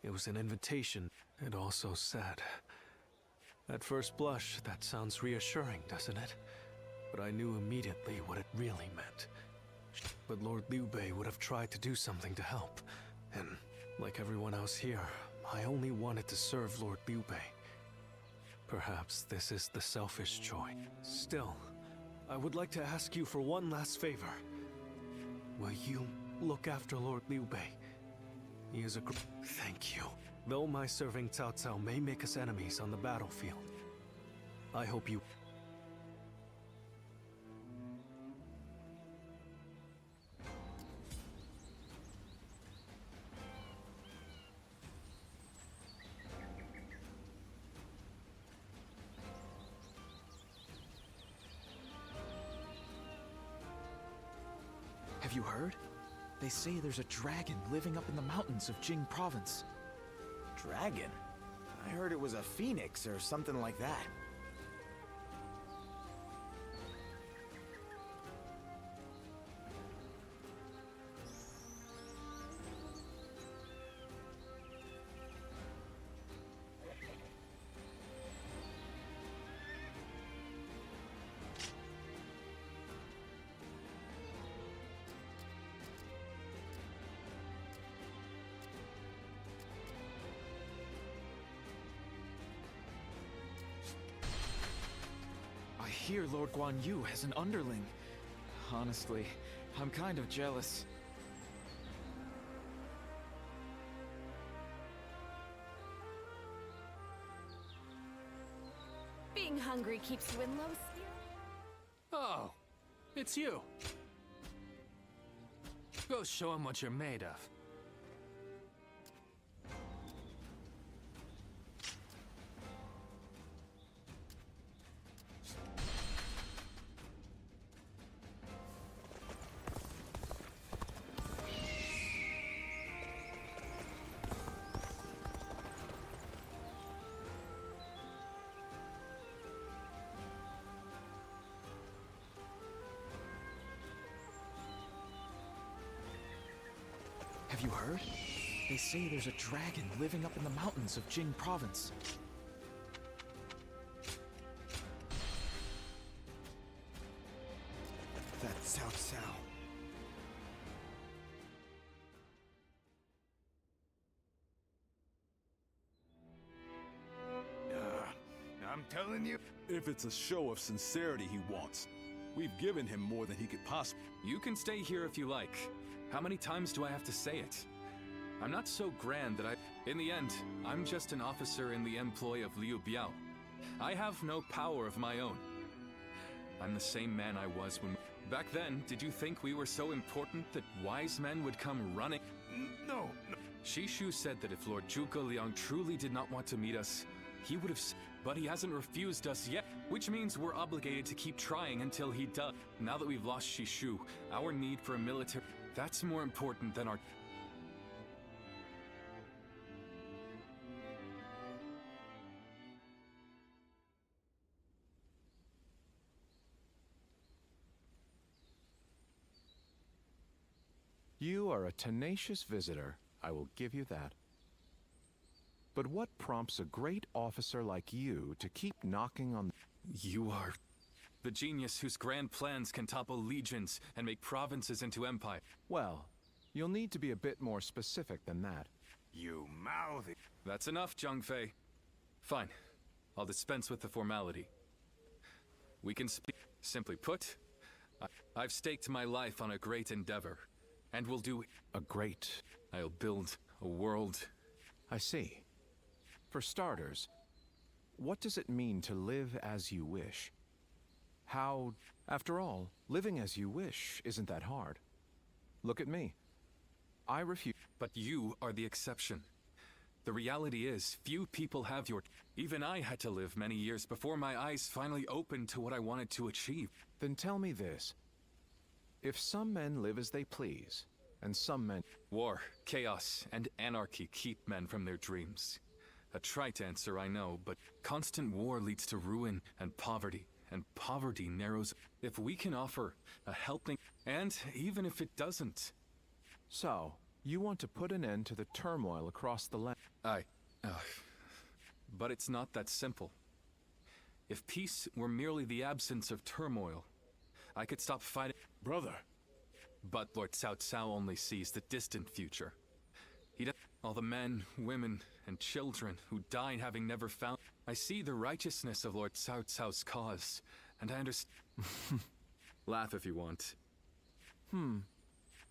It was an invitation, and also said. At first blush, that sounds reassuring, doesn't it? But I knew immediately what it really meant. But Lord Liu Bei would have tried to do something to help, and... Like everyone else here, I only wanted to serve Lord Liu Bei. Perhaps this is the selfish choice. Still, I would like to ask you for one last favor. Will you look after Lord Liu Bei? He is a Thank you. Though my serving Cao Cao may make us enemies on the battlefield, I hope you... Have you heard? They say there's a dragon living up in the mountains of Jing Province. Dragon? I heard it was a phoenix or something like that. hear Lord Guan Yu has an underling. Honestly, I'm kind of jealous. Being hungry keeps you in low spirits. Oh, it's you. Go show him what you're made of. Have you heard? They say there's a dragon living up in the mountains of Jing Province. That's Cao Cao. I'm telling you. If it's a show of sincerity he wants, we've given him more than he could possibly. You can stay here if you like. How many times do I have to say it? I'm not so grand that In the end, I'm just an officer in the employ of Liu Biao. I have no power of my own. I'm the same man I was when... Back then, did you think we were so important that wise men would come running? No. Shishu said that if Lord Zhuge Liang truly did not want to meet us, he would have... But he hasn't refused us yet, which means we're obligated to keep trying until he does. Now that we've lost Shishu, our need for a military... That's more important than our... You are a tenacious visitor, I will give you that. But what prompts a great officer like you to keep knocking on... You are... the genius whose grand plans can topple legions and make provinces into empire. Well, you'll need to be a bit more specific than that. You mouthy... That's enough, Zhang Fei. Fine. I'll dispense with the formality. We can speak. Simply put, I've staked my life on a great endeavor. And we'll do... A great... I'll build a world... I see. For starters, what does it mean to live as you wish? How... After all, living as you wish isn't that hard. Look at me. I refuse... But you are the exception. The reality is, few people have your... Even I had to live many years before my eyes finally opened to what I wanted to achieve. Then tell me this. If some men live as they please, and some men... War, chaos, and anarchy keep men from their dreams. A trite answer, I know, but constant war leads to ruin and poverty narrows... If we can offer a helping... And even if it doesn't... So, you want to put an end to the turmoil across the land? But it's not that simple. If peace were merely the absence of turmoil, I could stop fighting... Brother. But Lord Cao Cao only sees the distant future. He does... All the men, women, and children who died having never found... I see the righteousness of Lord Cao Cao's cause, and I understand... Laugh if you want.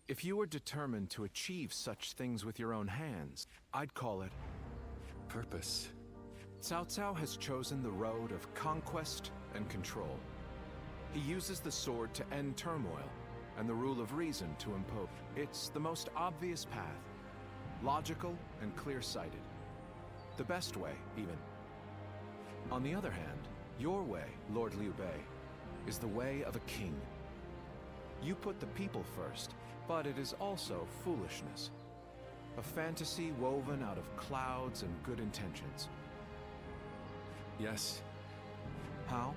If you were determined to achieve such things with your own hands, I'd call it... Purpose. Cao Cao has chosen the road of conquest and control. He uses the sword to end turmoil, and the rule of reason to impose. It's the most obvious path. Logical and clear-sighted. The best way, even. On the other hand, your way, Lord Liu Bei, is the way of a king. You put the people first, but it is also foolishness. A fantasy woven out of clouds and good intentions. Yes. How?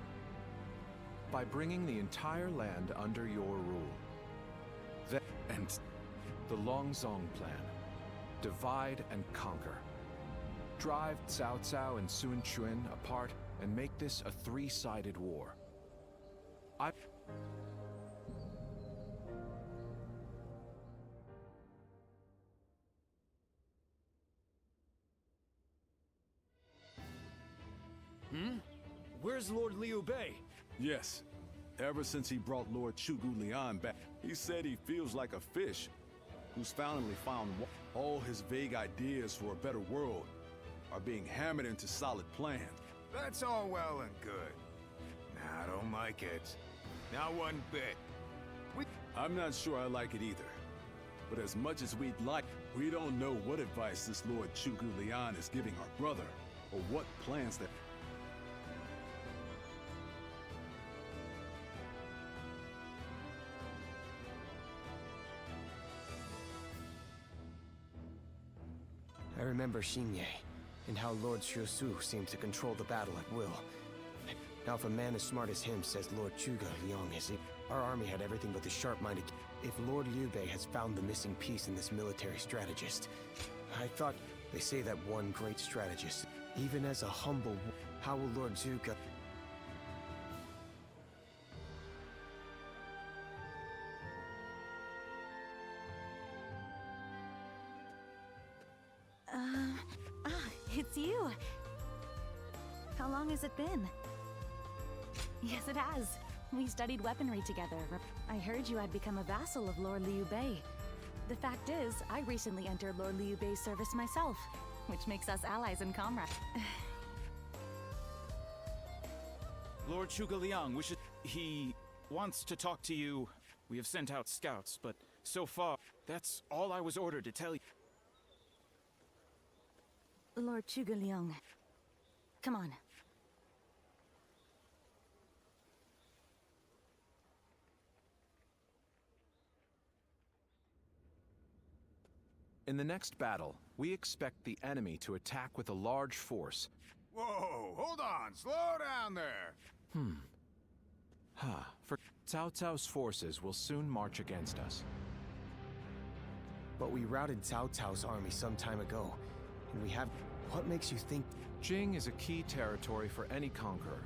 By bringing the entire land under your rule. And the Longzong plan. Divide and conquer. Drive Cao Cao and Sun Quan apart and make this a three-sided war. Where's Lord Liu Bei? Yes. Ever since he brought Lord Chugu Liang back, he said he feels like a fish who's finally found all his vague ideas for a better world are being hammered into solid plans. That's all well and good. Nah, I don't like it. Not one bit. I'm not sure I like it either. But as much as we'd like, we don't know what advice this Lord Chugu Liang is giving our brother, or what plans that... I remember Xingye, and how Lord Xiusu seemed to control the battle at will. Now if a man as smart as him says Lord Zhuge Liang is... Our army had everything but the sharp-minded... If Lord Liu Bei has found the missing piece in this military strategist, I thought... They say that one great strategist, even as a humble... How will Lord Zhuge... It's you. How long has it been? Yes, it has. We studied weaponry together. I heard you had become a vassal of Lord Liu Bei. The fact is, I recently entered Lord Liu Bei's service myself, which makes us allies and comrades. Lord Zhuge Liang wishes... He wants to talk to you. We have sent out scouts, but so far, that's all I was ordered to tell you. Lord Zhuge Liang. Come on. In the next battle, we expect the enemy to attack with a large force. Whoa, hold on, slow down there. For Cao Cao's forces will soon march against us. But we routed Cao Cao's army some time ago, and we have... What makes you think... Jing is a key territory for any conqueror.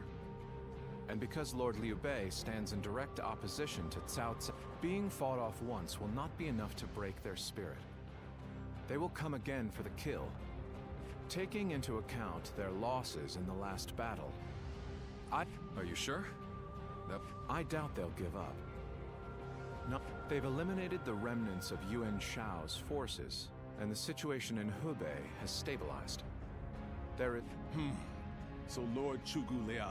And because Lord Liu Bei stands in direct opposition to Cao Cao, being fought off once will not be enough to break their spirit. They will come again for the kill. Taking into account their losses in the last battle, Are you sure? I doubt they'll give up. No, they've eliminated the remnants of Yuan Shao's forces, and the situation in Hebei has stabilized. There is... So Lord Chugu Liang,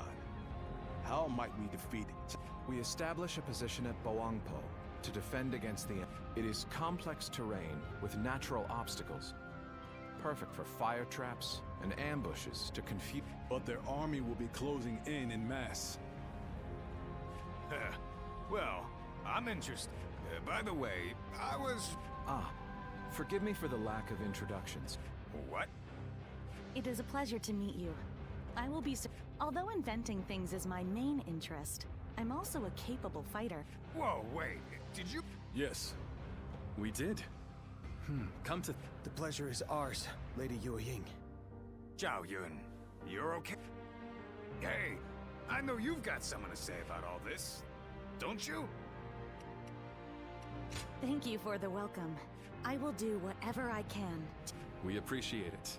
how might we defeat it? We establish a position at Boangpo to defend against the... It is complex terrain with natural obstacles. Perfect for fire traps and ambushes to confuse... But their army will be closing in mass. Well, I'm interested. By the way, I was... Forgive me for the lack of introductions. What? It is a pleasure to meet you. I will be... Although inventing things is my main interest, I'm also a capable fighter. Whoa, wait. Did you... Yes. We did. Come to... The pleasure is ours, Lady Yue Ying. Zhao Yun, you're okay? Hey, I know you've got something to say about all this, don't you? Thank you for the welcome. I will do whatever I can. We appreciate it.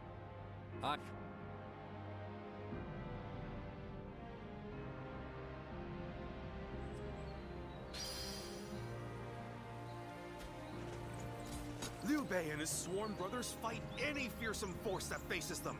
Liu Bei and his sworn brothers fight any fearsome force that faces them.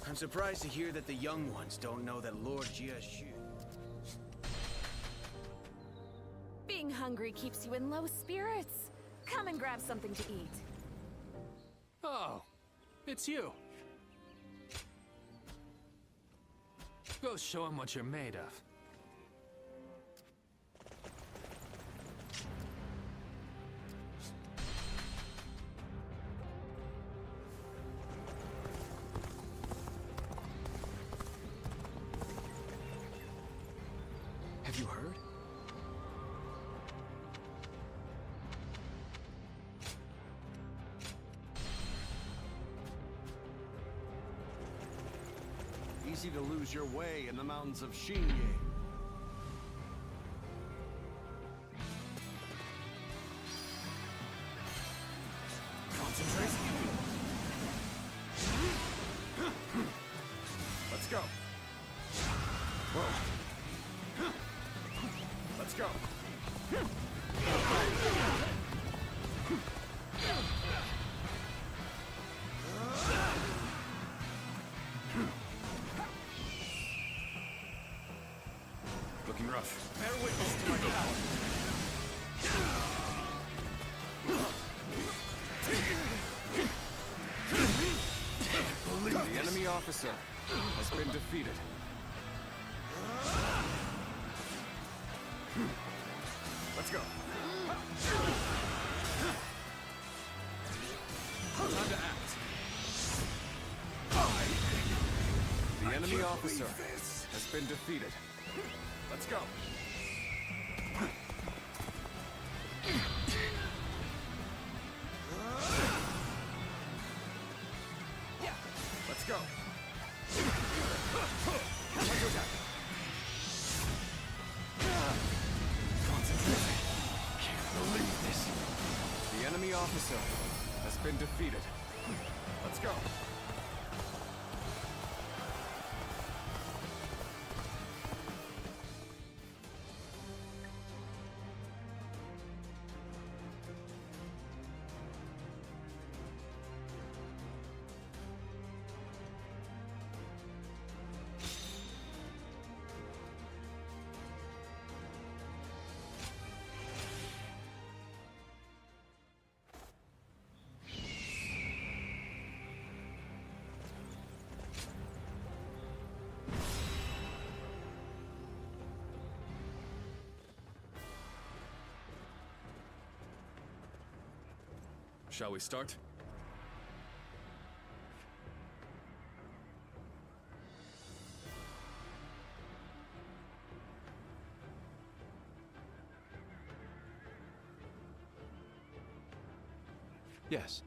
I'm surprised to hear that the young ones don't know that Lord Jiashu... Being hungry keeps you in low spirits. Come and grab something to eat. Oh, it's you. Go show him what you're made of. Have you heard? easy to lose your way in the mountains of Xingye. Concentrate. Let's go. Whoa. Let's go. Looking rough. Bear witness to my power. The enemy officer has been defeated. Let's go. Time to act. The enemy officer has been defeated. Let's go. Let's go. Concentrate. Can't believe this. The enemy officer has been defeated. Let's go. Shall we start? Yes.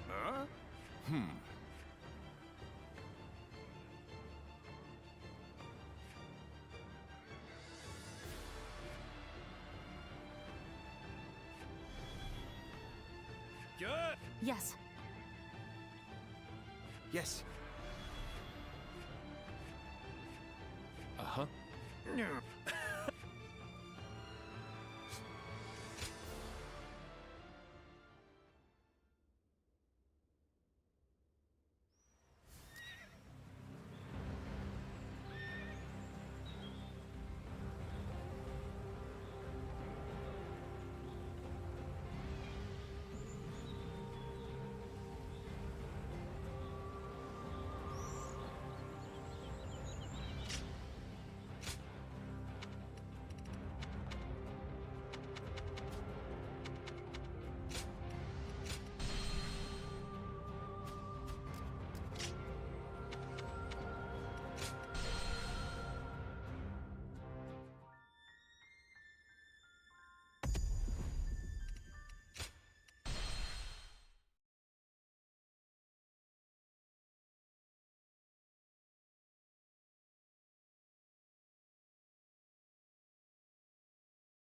Huh? Good. Yes. Yes. Uh-huh.